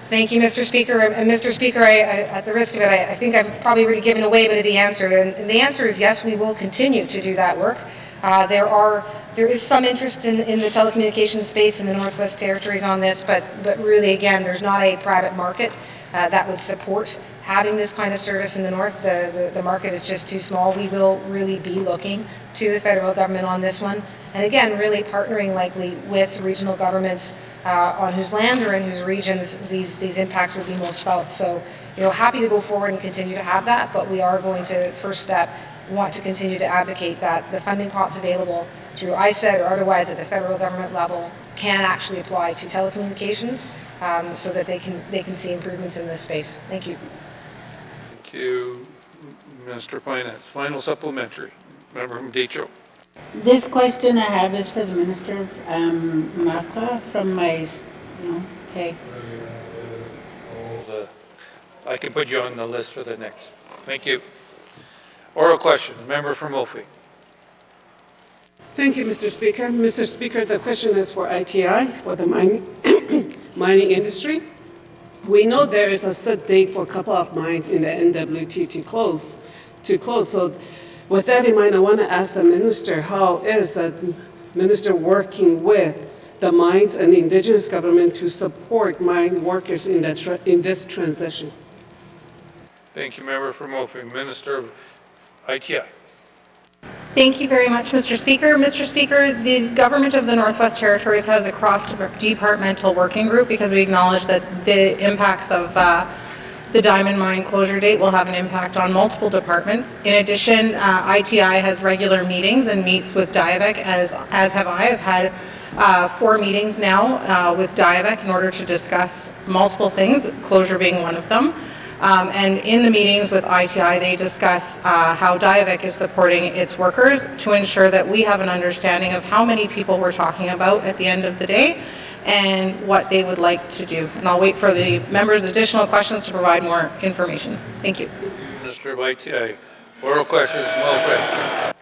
Thank you, Mr. Speaker. And Mr. Speaker, at the risk of it, I think I've probably already given away a bit of the answer. And the answer is yes, we will continue to do that work. There is some interest in the telecommunications space in the Northwest Territories on this, but really, again, there's not a private market that would support having this kind of service in the north. The market is just too small. We will really be looking to the federal government on this one. And again, really partnering likely with regional governments on whose lands or in whose regions these impacts will be most felt. So, happy to go forward and continue to have that, but we are going to, first step, want to continue to advocate that the funding pots available through ISED or otherwise at the federal government level can actually apply to telecommunications so that they can see improvements in this space. Thank you. Thank you, Minister of Finance. Final supplementary. Member from Decho. This question I have is for the Minister of Maka from my, okay. I can put you on the list for the next. Thank you. Oral question, member from Mophie. Thank you, Mr. Speaker. Mr. Speaker, the question is for ITI, for the mining industry. We know there is a set date for a couple of mines in the NWT to close. So with that in mind, I want to ask the minister, how is the minister working with the mines and the indigenous government to support mine workers in this transition? Thank you, member from Mophie. Minister of ITI. Thank you very much, Mr. Speaker. Mr. Speaker, the government of the Northwest Territories has a cross-departmental working group because we acknowledge that the impacts of the diamond mine closure date will have an impact on multiple departments. In addition, ITI has regular meetings and meets with Diavik, as have I. I've had 4 meetings now with Diavik in order to discuss multiple things, closure being one of them. And in the meetings with ITI, they discuss how Diavik is supporting its workers to ensure that we have an understanding of how many people we're talking about at the end of the day and what they would like to do. And I'll wait for the members' additional questions to provide more information. Thank you. Minister of ITI. Oral questions, Mophie.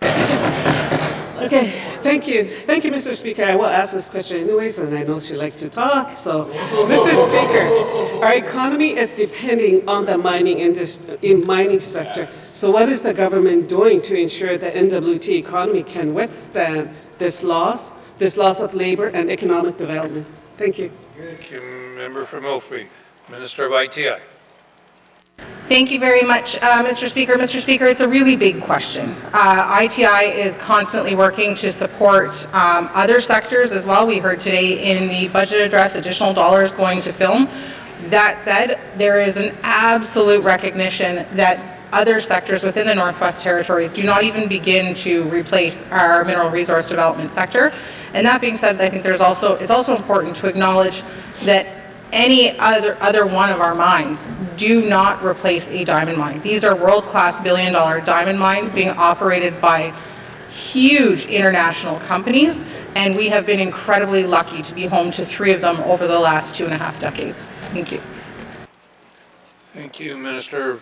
Okay, thank you. Thank you, Mr. Speaker. I will ask this question anyways, and I know she likes to talk. So, Mr. Speaker, our economy is depending on the mining industry, mining sector. So what is the government doing to ensure the NWT economy can withstand this loss of labor and economic development? Thank you. Thank you, member from Mophie. Minister of ITI. Thank you very much, Mr. Speaker. Mr. Speaker, it's a really big question. ITI is constantly working to support other sectors as well. We heard today in the budget address additional dollars going to film. That said, there is an absolute recognition that other sectors within the Northwest Territories do not even begin to replace our mineral resource development sector. And that being said, I think it's also important to acknowledge that any other one of our mines do not replace a diamond mine. These are world-class billion-dollar diamond mines being operated by huge international companies, and we have been incredibly lucky to be home to 3 of them over the last 2.5 decades. Thank you. Thank you, Minister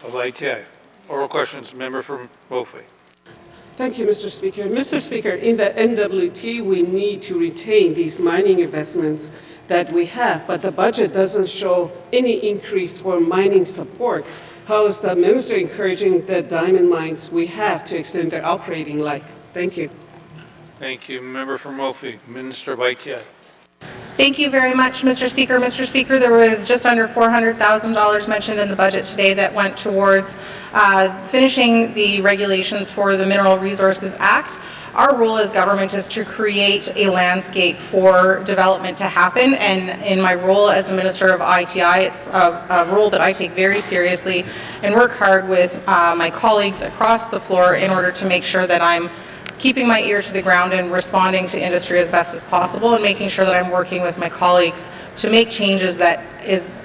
of ITI. Oral questions, member from Mophie. Thank you, Mr. Speaker. Mr. Speaker, in the NWT, we need to retain these mining investments that we have, but the budget doesn't show any increase for mining support. How is the minister encouraging the diamond mines we have to extend their operating life? Thank you. Thank you, member from Mophie. Minister of ITI. Thank you very much, Mr. Speaker. Mr. Speaker, there was just under $400,000 mentioned in the budget today that went towards finishing the regulations for the Mineral Resources Act. Our role as government is to create a landscape for development to happen, and in my role as the Minister of ITI, it's a role that I take very seriously and work hard with my colleagues across the floor in order to make sure that I'm keeping my ear to the ground and responding to industry as best as possible, and making sure that I'm working with my colleagues to make changes that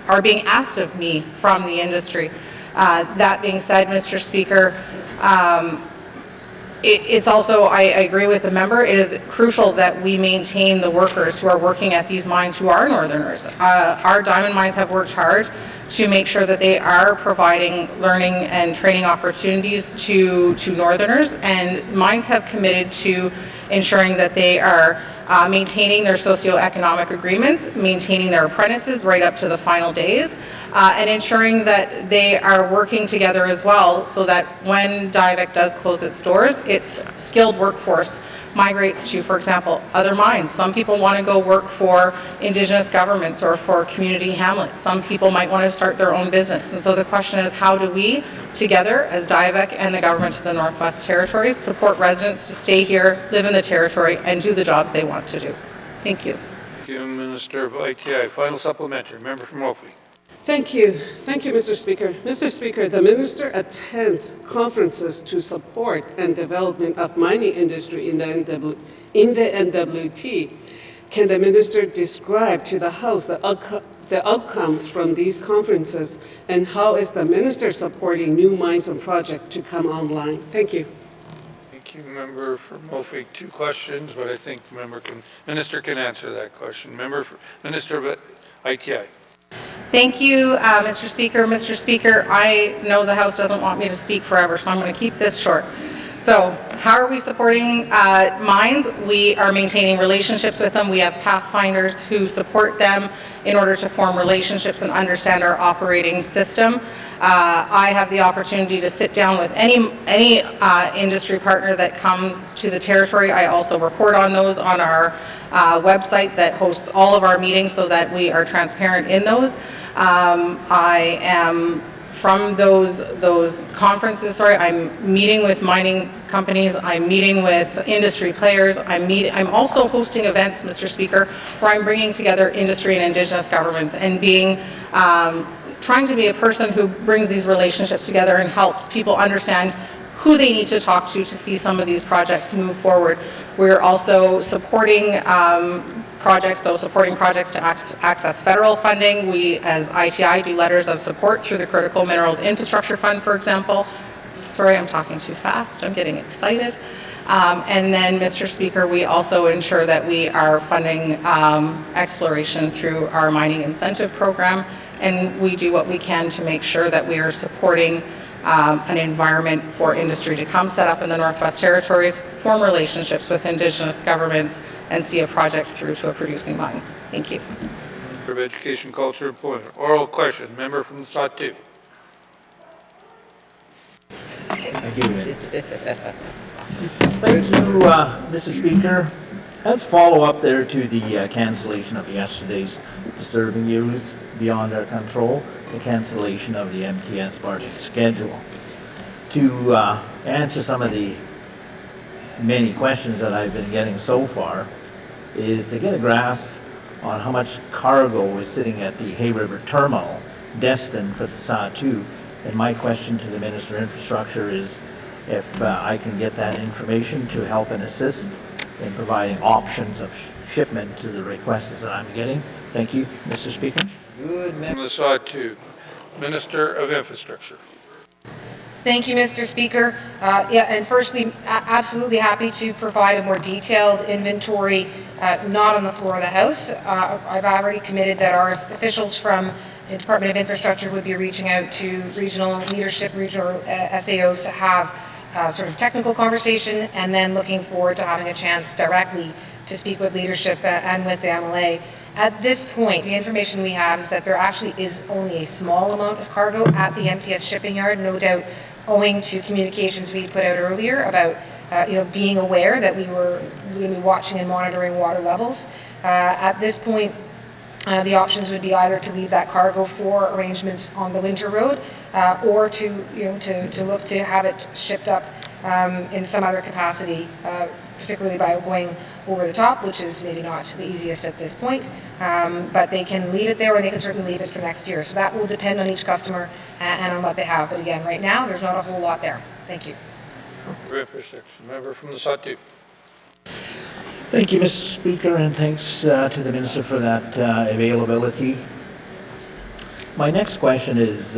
are being asked of me from the industry. That being said, Mr. Speaker, it's also, I agree with the member, it is crucial that we maintain the workers who are working at these mines who are Northerners. Our diamond mines have worked hard to make sure that they are providing learning and training opportunities to Northerners, and mines have committed to ensuring that they are maintaining their socioeconomic agreements, maintaining their apprentices right up to the final days, and ensuring that they are working together as well so that when Diavik does close its doors, its skilled workforce migrates to, for example, other mines. Some people want to go work for Indigenous governments or for community hamlets. Some people might want to start their own business. And so the question is, how do we, together as Diavik and the government of the Northwest Territories, support residents to stay here, live in the territory, and do the jobs they want to do? Thank you. Thank you, Minister of ITI. Final supplementary, member from Mophie. Thank you. Thank you, Mr. Speaker. Mr. Speaker, the minister attends conferences to support and development of mining industry in the NWT. Can the minister describe to the House the outcomes from these conferences, and how is the minister supporting new mines and projects to come online? Thank you. Thank you, member from Mophie. 2 questions, but I think the minister can answer that question. Minister of ITI. Thank you, Mr. Speaker. Mr. Speaker, I know the House doesn't want me to speak forever, so I'm going to keep this short. So how are we supporting mines? We are maintaining relationships with them. We have pathfinders who support them in order to form relationships and understand our operating system. I have the opportunity to sit down with any industry partner that comes to the territory. I also report on those on our website that hosts all of our meetings so that we are transparent in those. I am from those conferences, I'm meeting with mining companies, I'm meeting with industry players, I'm also hosting events, Mr. Speaker, where I'm bringing together industry and Indigenous governments and trying to be a person who brings these relationships together and helps people understand who they need to talk to see some of these projects move forward. We're also supporting projects to access federal funding. We, as ITI, do letters of support through the Critical Minerals Infrastructure Fund, for example. Sorry, I'm talking too fast. I'm getting excited. And then, Mr. Speaker, we also ensure that we are funding exploration through our mining incentive program, and we do what we can to make sure that we are supporting an environment for industry to come set up in the Northwest Territories, form relationships with Indigenous governments, and see a project through to a producing mine. Thank you. For Education, Culture, Employment. Oral question. Member from the South 2. Thank you, Mr. Speaker. As follow-up there to the cancellation of yesterday's disturbing news beyond our control, the cancellation of the MTS barging schedule. To answer some of the many questions that I've been getting so far is to get a grasp on how much cargo is sitting at the Hay River Terminal destined for the SA2. And my question to the Minister of Infrastructure is if I can get that information to help and assist in providing options of shipment to the requests that I'm getting. Thank you, Mr. Speaker. Good. From the South 2. Minister of Infrastructure. Thank you, Mr. Speaker. And firstly, absolutely happy to provide a more detailed inventory, not on the floor of the House. I've already committed that our officials from the Department of Infrastructure would be reaching out to regional leadership, regional SAOs to have sort of technical conversation, and then looking forward to having a chance directly to speak with leadership and with the MLA. At this point, the information we have is that there actually is only a small amount of cargo at the MTS shipping yard, no doubt owing to communications we put out earlier about being aware that we were going to be watching and monitoring water levels. At this point, the options would be either to leave that cargo for arrangements on the winter road, or to look to have it shipped up in some other capacity, particularly by going over the top, which is maybe not the easiest at this point, but they can leave it there, and they can certainly leave it for next year. So that will depend on each customer and on what they have. But again, right now, there's not a whole lot there. Thank you. Member from the South 2. Thank you, Mr. Speaker, and thanks to the Minister for that availability. My next question is,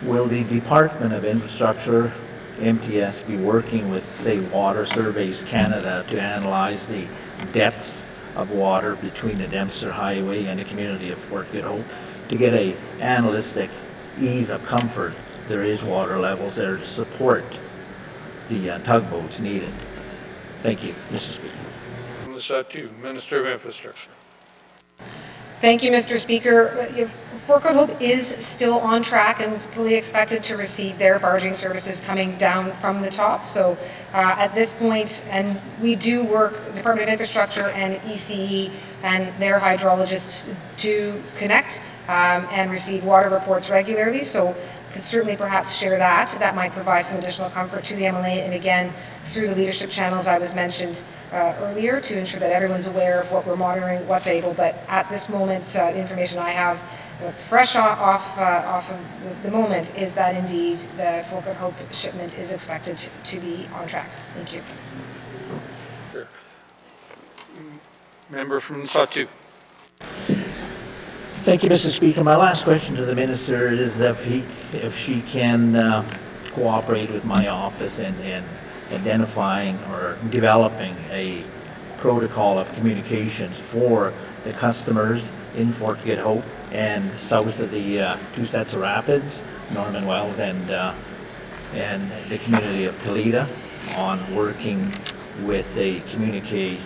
will the Department of Infrastructure, MTS, be working with, say, Water Surveys Canada to analyze the depths of water between the Dempster Highway and the community of Fort Good Hope to get a analytic ease of comfort there is water levels there to support the tugboats needed? Thank you, Mr. Speaker. From the South 2, Minister of Infrastructure. Thank you, Mr. Speaker. Fort Good Hope is still on track and fully expected to receive their barging services coming down from the top. So at this point, and we do work, Department of Infrastructure and ECE and their hydrologists to connect and receive water reports regularly. So could certainly perhaps share that. That might provide some additional comfort to the MLA, and again, through the leadership channels I was mentioned earlier, to ensure that everyone's aware of what we're monitoring, what's able. But at this moment, the information I have fresh off of the moment is that indeed the Fort Good Hope shipment is expected to be on track. Thank you. Sure. Member from South 2. Thank you, Mr. Speaker. My last question to the Minister is if she can cooperate with my office in identifying or developing a protocol of communications for the customers in Fort Good Hope and south of the two sets of rapids, Norman Wells and the community of Toledo, on working with a communique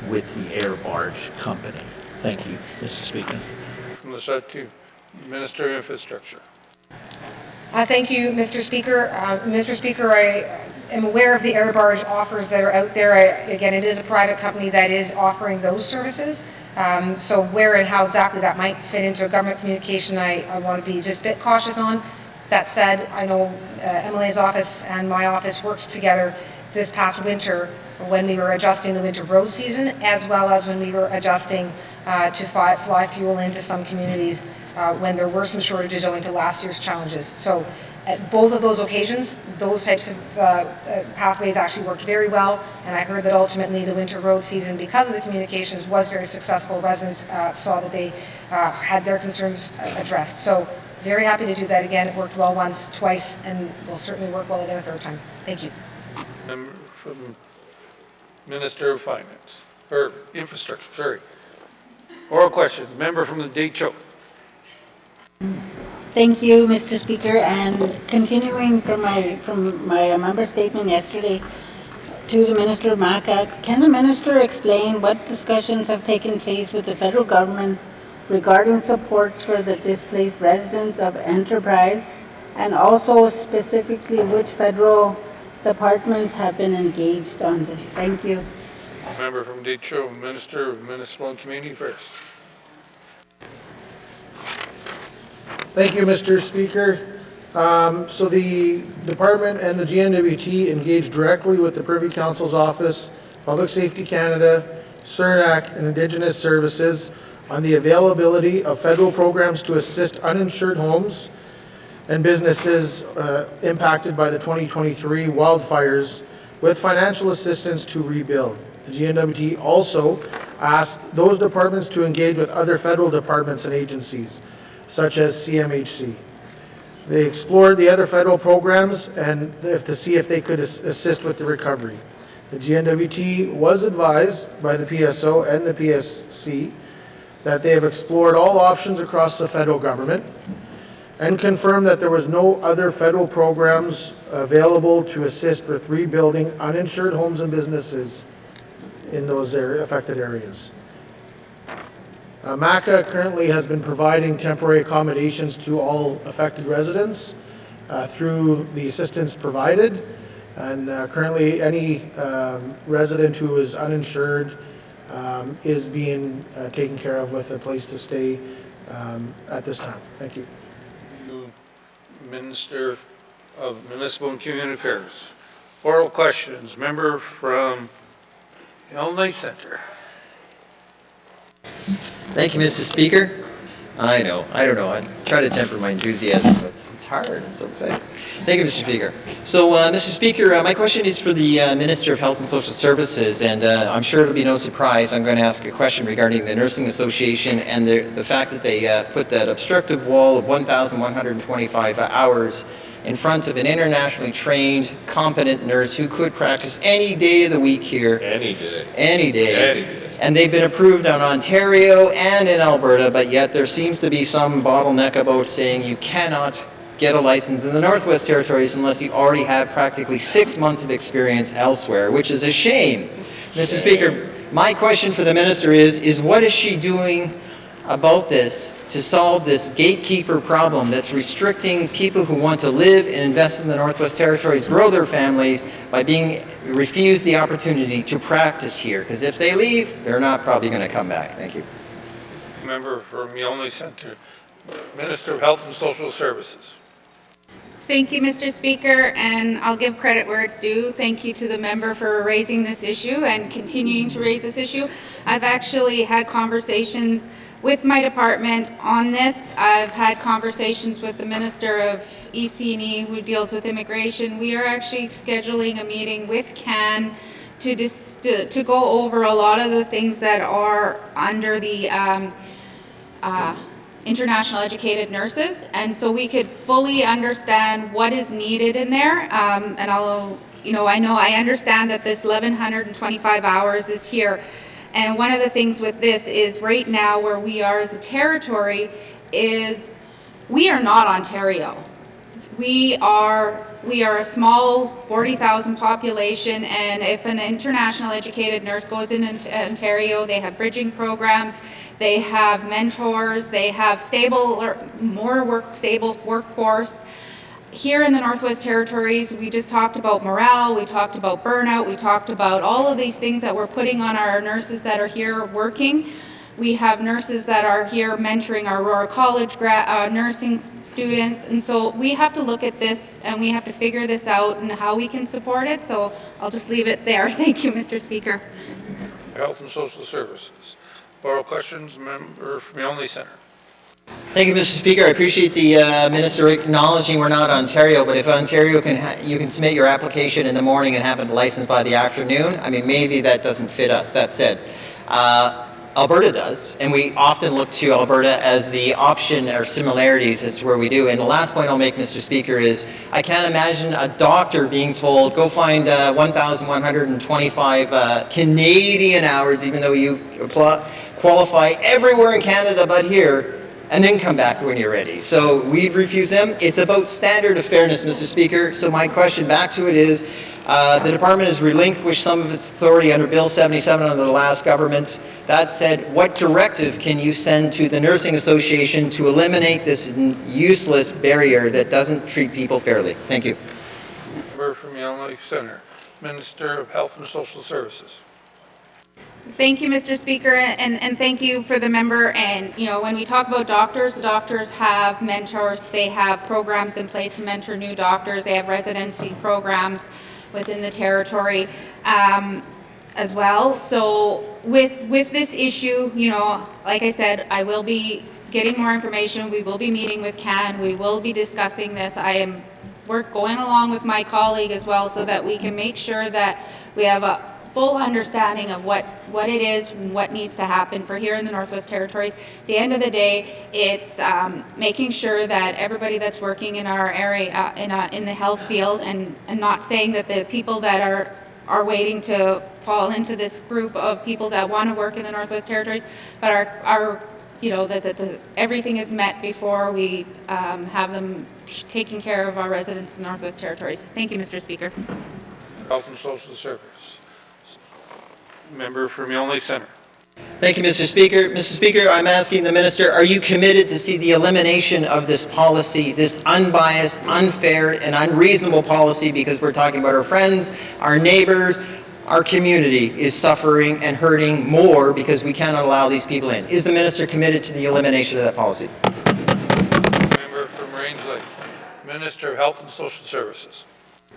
with the air barge company. Thank you, Mr. Speaker. From the Sudbury Minister of Infrastructure. Thank you, Mr. Speaker. Mr. Speaker, I am aware of the air barge offers that are out there. Again, it is a private company that is offering those services. So where and how exactly that might fit into a government communication, I want to be just a bit cautious on. That said, I know MLA's office and my office worked together this past winter when we were adjusting the winter road season, as well as when we were adjusting to fly fuel into some communities when there were some shortages owing to last year's challenges. So at both of those occasions, those types of pathways actually worked very well, and I heard that ultimately the winter road season, because of the communications, was very successful. Residents saw that they had their concerns addressed. So very happy to do that again. It worked well once, twice, and will certainly work well again a third time. Thank you. Member from Minister of Finance, or Infrastructure, sorry. Oral questions. Member from the Decho. Thank you, Mr. Speaker, and continuing from my member statement yesterday to the Minister of MACA, can the Minister explain what discussions have taken place with the federal government regarding supports for the displaced residents of Enterprise, and also specifically which federal departments have been engaged on this? Thank you. Member from Decho, Minister of Municipal and Community Affairs. Thank you, Mr. Speaker. So the department and the GNWT engaged directly with the Privy Council's Office, Public Safety Canada, CERNAC, and Indigenous Services on the availability of federal programs to assist uninsured homes and businesses impacted by the 2023 wildfires with financial assistance to rebuild. The GNWT also asked those departments to engage with other federal departments and agencies, such as CMHC. They explored the other federal programs and to see if they could assist with the recovery. The GNWT was advised by the PSO and the PSC that they have explored all options across the federal government and confirmed that there was no other federal programs available to assist with rebuilding uninsured homes and businesses in those affected areas. MACA currently has been providing temporary accommodations to all affected residents through the assistance provided, and currently any resident who is uninsured is being taken care of with a place to stay at this time. Thank you. Minister of Municipal and Community Affairs. Oral questions. Member from Illinois Center. Thank you, Mr. Speaker. I don't know, I try to temper my enthusiasm, but it's hard, I'm so excited. Thank you, Mr. Speaker. So, Mr. Speaker, my question is for the Minister of Health and Social Services, and I'm sure it'll be no surprise, I'm going to ask a question regarding the Nursing Association and the fact that they put that obstructive wall of 1,125 hours in front of an internationally trained, competent nurse who could practice any day of the week here. Any day. Any day. Any day. And they've been approved in Ontario and in Alberta, but yet there seems to be some bottleneck about saying you cannot get a license in the Northwest Territories unless you already have practically 6 months of experience elsewhere, which is a shame. Mr. Speaker, my question for the minister is what is she doing about this to solve this gatekeeper problem that's restricting people who want to live and invest in the Northwest Territories, grow their families, by being refused the opportunity to practice here? Because if they leave, they're not probably going to come back. Thank you. Member from Yonley Center. Minister of Health and Social Services. Thank you, Mr. Speaker, and I'll give credit where it's due. Thank you to the member for raising this issue and continuing to raise this issue. I've actually had conversations with my department on this. I've had conversations with the Minister of EC&E who deals with immigration. We are actually scheduling a meeting with CAN to go over a lot of the things that are under the international educated nurses, and so we could fully understand what is needed in there. And I understand that this 1,125 hours is here. And one of the things with this is right now where we are as a territory is we are not Ontario. We are a small 40,000 population, and if an international educated nurse goes into Ontario, they have bridging programs, they have mentors, they have stable or more stable workforce. Here in the Northwest Territories, we just talked about morale, we talked about burnout, we talked about all of these things that we're putting on our nurses that are here working. We have nurses that are here mentoring our Aurora College nursing students, and so we have to look at this and we have to figure this out and how we can support it, so I'll just leave it there. Thank you, Mr. Speaker. Health and Social Services. Oral questions, member from Yonge Centre. Thank you, Mr. Speaker. I appreciate the Minister acknowledging we're not Ontario, but if Ontario you can submit your application in the morning and have it licensed by the afternoon, I mean, maybe that doesn't fit us. That said, Alberta does, and we often look to Alberta as the option or similarities as to where we do. And the last point I'll make, Mr. Speaker, is I can't imagine a doctor being told, go find 1,125 Canadian hours, even though you qualify everywhere in Canada but here, and then come back when you're ready. So we'd refuse them. It's about standard of fairness, Mr. Speaker. So my question back to it is, the department has relinquished some of its authority under Bill 77 under the last government. That said, what directive can you send to the Nursing Association to eliminate this useless barrier that doesn't treat people fairly? Thank you. Member from Yonge Centre. Minister of Health and Social Services. Thank you, Mr. Speaker, and thank you for the member. And, you know, when we talk about doctors, doctors have mentors. They have programs in place to mentor new doctors. They have residency programs within the territory as well. So with this issue, you know, like I said, I will be getting more information. We will be meeting with CAN. We will be discussing this. We're going along with my colleague as well so that we can make sure that we have a full understanding of what it is and what needs to happen for here in the Northwest Territories. At the end of the day, it's making sure that everybody that's working in our area, in the health field, and not saying that the people that are waiting to fall into this group of people that want to work in the Northwest Territories, but are you know, that everything is met before we have them taking care of our residents in the Northwest Territories. Thank you, Mr. Speaker. Health and Social Service. Member from Yonge Centre. Thank you, Mr. Speaker. Mr. Speaker, I'm asking the Minister, are you committed to see the elimination of this policy, this unbiased, unfair, and unreasonable policy, because we're talking about our friends, our neighbors, our community is suffering and hurting more because we cannot allow these people in. Is the Minister committed to the elimination of that policy? Member from Range Lake. Minister of Health and Social Services.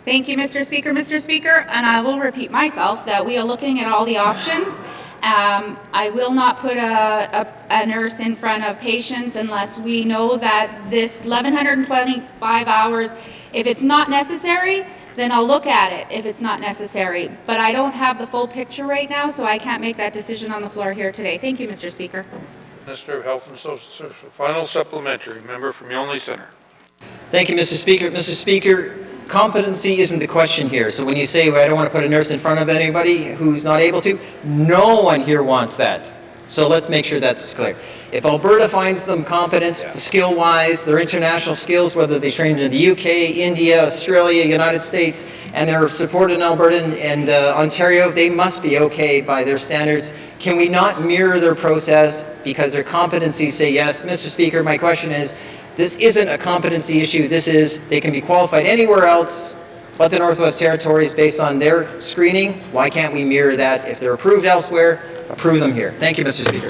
Thank you, Mr. Speaker. Mr. Speaker, and I will repeat myself that we are looking at all the options. I will not put a nurse in front of patients unless we know that this 1,125 hours, if it's not necessary, then I'll look at it if it's not necessary. But I don't have the full picture right now, so I can't make that decision on the floor here today. Thank you, Mr. Speaker. Minister of Health and Social Services. Final supplementary. Member from Yonge Centre. Thank you, Mr. Speaker. Mr. Speaker, competency isn't the question here. So when you say, well, I don't want to put a nurse in front of anybody who's not able to, no one here wants that. So let's make sure that's clear. If Alberta finds them competent, skill-wise, their international skills, whether they trained in the UK, India, Australia, United States, and they're supported in Alberta and Ontario, they must be okay by their standards. Can we not mirror their process because their competencies say yes? Mr. Speaker, my question is, this isn't a competency issue. This is, they can be qualified anywhere else but the Northwest Territories based on their screening. Why can't we mirror that? If they're approved elsewhere, approve them here. Thank you, Mr. Speaker.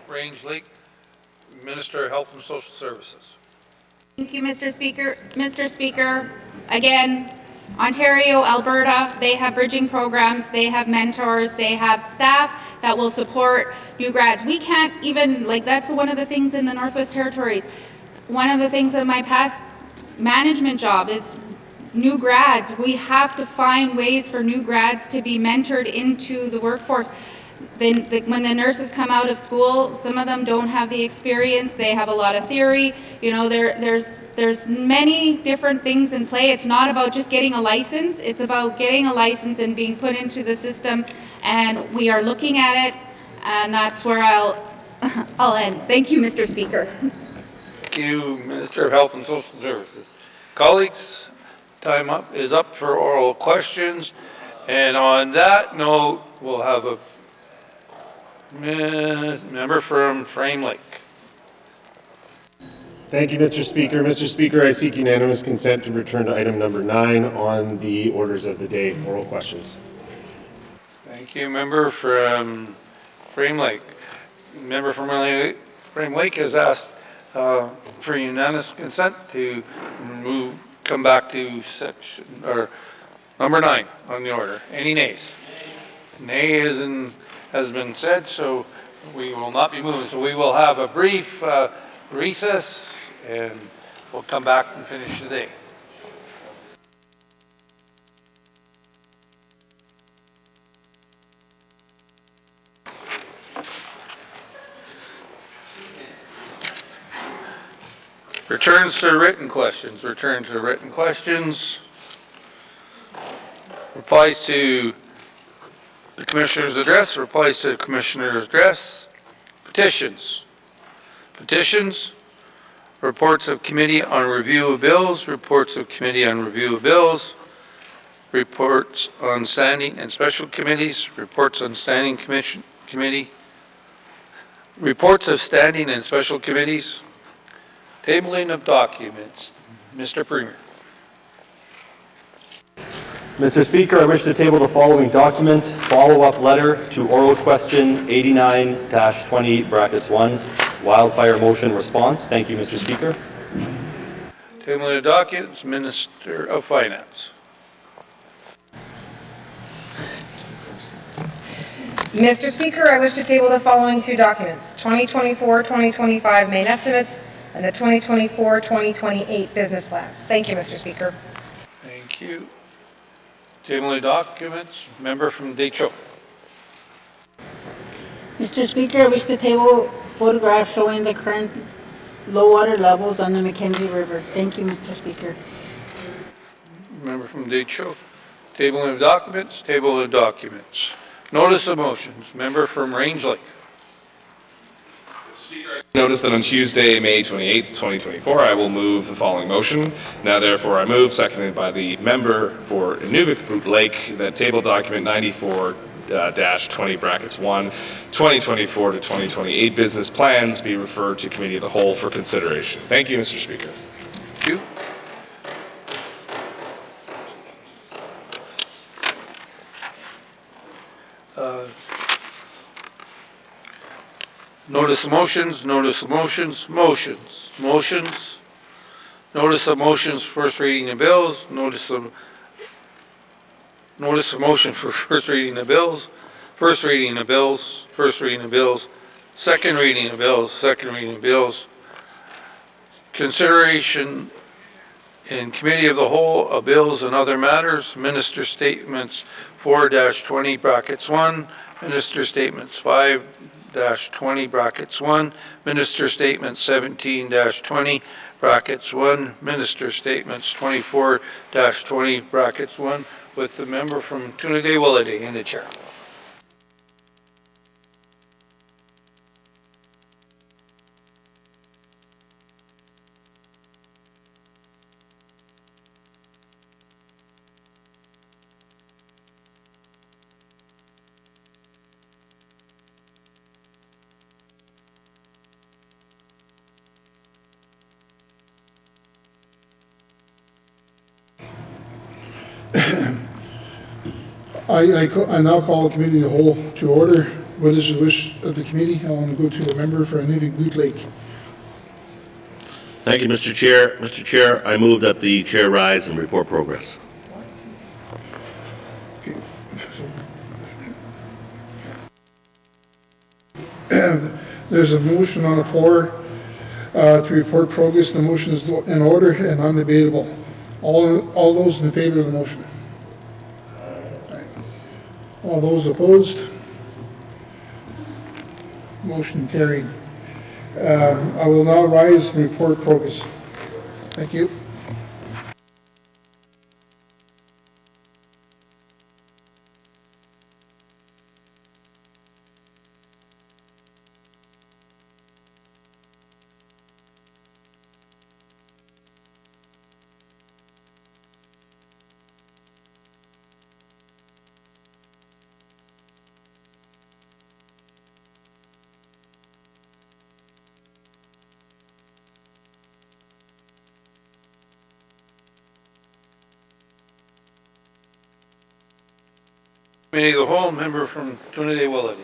Range Lake. Minister of Health and Social Services. Thank you, Mr. Speaker. Mr. Speaker, again, Ontario, Alberta, they have bridging programs, they have mentors, they have staff that will support new grads. We can't even, like, that's one of the things in the Northwest Territories. One of the things in my past management job is new grads. We have to find ways for new grads to be mentored into the workforce. Then when the nurses come out of school, some of them don't have the experience. They have a lot of theory. You know, there's many different things in play. It's not about just getting a license. It's about getting a license and being put into the system. And we are looking at it. And that's where I'll end. Thank you, Mr. Speaker. Thank you, Minister of Health and Social Services. Colleagues, time up is up for oral questions. And on that note, we'll have a member from Frame Lake. Thank you, Mr. Speaker. Mr. Speaker, I seek unanimous consent to return to item number 9 on the orders of the day, oral questions. Thank you, member from Frame Lake. Member from Frame Lake has asked for unanimous consent to come back to section or number 9 on the order. Any nays? Nay has been said, so we will not be moving. So we will have a brief recess, and we'll come back and finish the day. Returns to written questions. Return to written questions. Replies to the Commissioner's address. Replies to the Commissioner's address. Petitions. Petitions. Reports of Committee on Review of Bills. Reports of Committee on Review of Bills. Reports on Standing and Special Committees. Reports on Standing Committee. Reports of Standing and Special Committees. Tabling of documents. Mr. Premier. Mr. Speaker, I wish to table the following document, follow-up letter to oral question 89-20(1), wildfire motion response. Thank you, Mr. Speaker. Tabling of documents, Minister of Finance. Mr. Speaker, I wish to table the following 2 documents, 2024-2025 main estimates and the 2024-2028 business plans. Thank you, Mr. Speaker. Thank you. Tabling documents, member from Deschaux. Mr. Speaker, I wish to table photographs showing the current low water levels on the Mackenzie River. Thank you, Mr. Speaker. Member from Deschaux. Tabling of documents, table of documents. Notice of motions, member from Range Lake. Notice that on Tuesday, May 28th, 2024, I will move the following motion. Now therefore I move, seconded by the member for Inuvik Lake, that table document 94-20(1), 2024 to 2028 business plans be referred to Committee of the Whole for consideration. Thank you, Mr. Speaker. Thank you. Notice of motions, notice of motions, motions, motions, notice of motions, first reading of bills, notice of motion for first reading of bills, first reading of bills, first reading of bills, second reading of bills, second reading of bills, consideration in Committee of the Whole of bills and other matters, Minister Statements 4-20(1), Minister Statements 5-20(1), Minister Statements 17-20(1), Minister Statements 24-20(1), with the member from Toonaday-Willowday in the chair. I now call the Committee of the Whole to order. What is the wish of the committee? I want to go to the member for Inuvik Boot Lake. Thank you, Mr. Chair. Mr. Chair, I move that the chair rise and report progress. There's a motion on the floor to report progress. The motion is in order and undebatable. All those in favor of the motion? All those opposed? Motion carried. I will now rise and report progress. Thank you. Committee of the Whole, member from Tunde-Willity.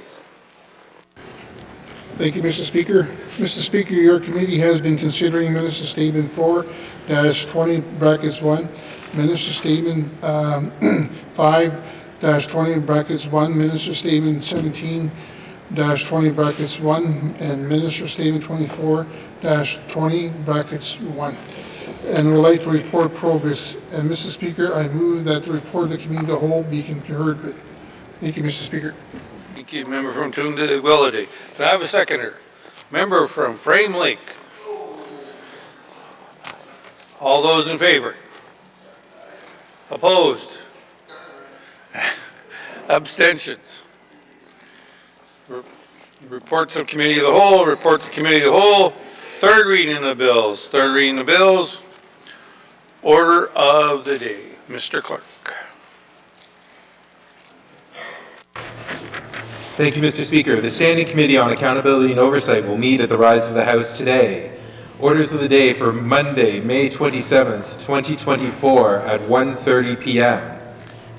Thank you, Mr. Speaker. Mr. Speaker, your committee has been considering Minister Statement 4-20(1), Minister Statement 5-20(1), Minister Statement 17-20(1), and Minister Statement 24-20(1). And would like to report progress. And Mr. Speaker, I move that the report of the Committee of the Whole be concurred with. Thank you, Mr. Speaker. Thank you, member from Tunde-Willity. Do I have a seconder? Member from Frame Lake. All those in favor? Opposed? Abstentions? Reports of Committee of the Whole, reports of Committee of the Whole. Third reading of bills. Third reading of bills. Order of the day. Mr. Clerk. Thank you, Mr. Speaker. The Standing Committee on Accountability and Oversight will meet at the Rise of the House today. Orders of the day for Monday, May 27th, 2024 at 1:30 p.m.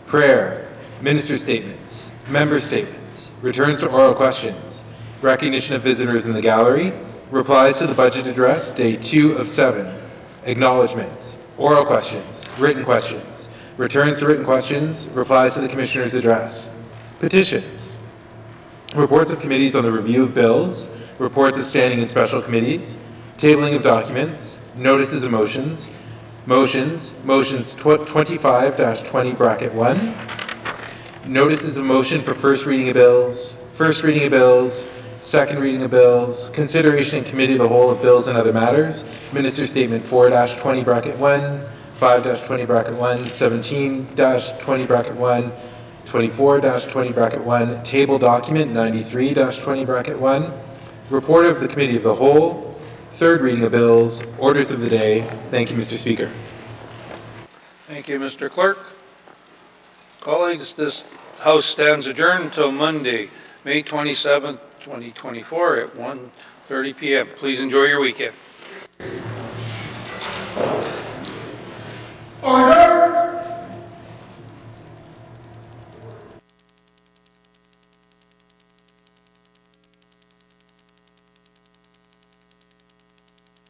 Prayer, minister statements, member statements, returns to oral questions, recognition of visitors in the gallery, replies to the budget address, day 2 of 7, acknowledgements, oral questions, returns to written questions, replies to the Commissioner's address, petitions, reports of committees on the review of bills, reports of standing and special committees, tabling of documents, notices of motions, motions 25-20(1), notices of motion for first reading of bills, second reading of bills, consideration in committee of the whole of bills and other matters, Minister Statement 4-20(1), 5-20(1), 17-20(1), 24-20(1), table document 93-20(1), report of the Committee of the Whole, third reading of bills, orders of the day. Thank you, Mr. Speaker. Thank you, Mr. Clerk. Colleagues, this House stands adjourned until Monday, May 27th, 2024 at 1:30 p.m. Please enjoy your weekend.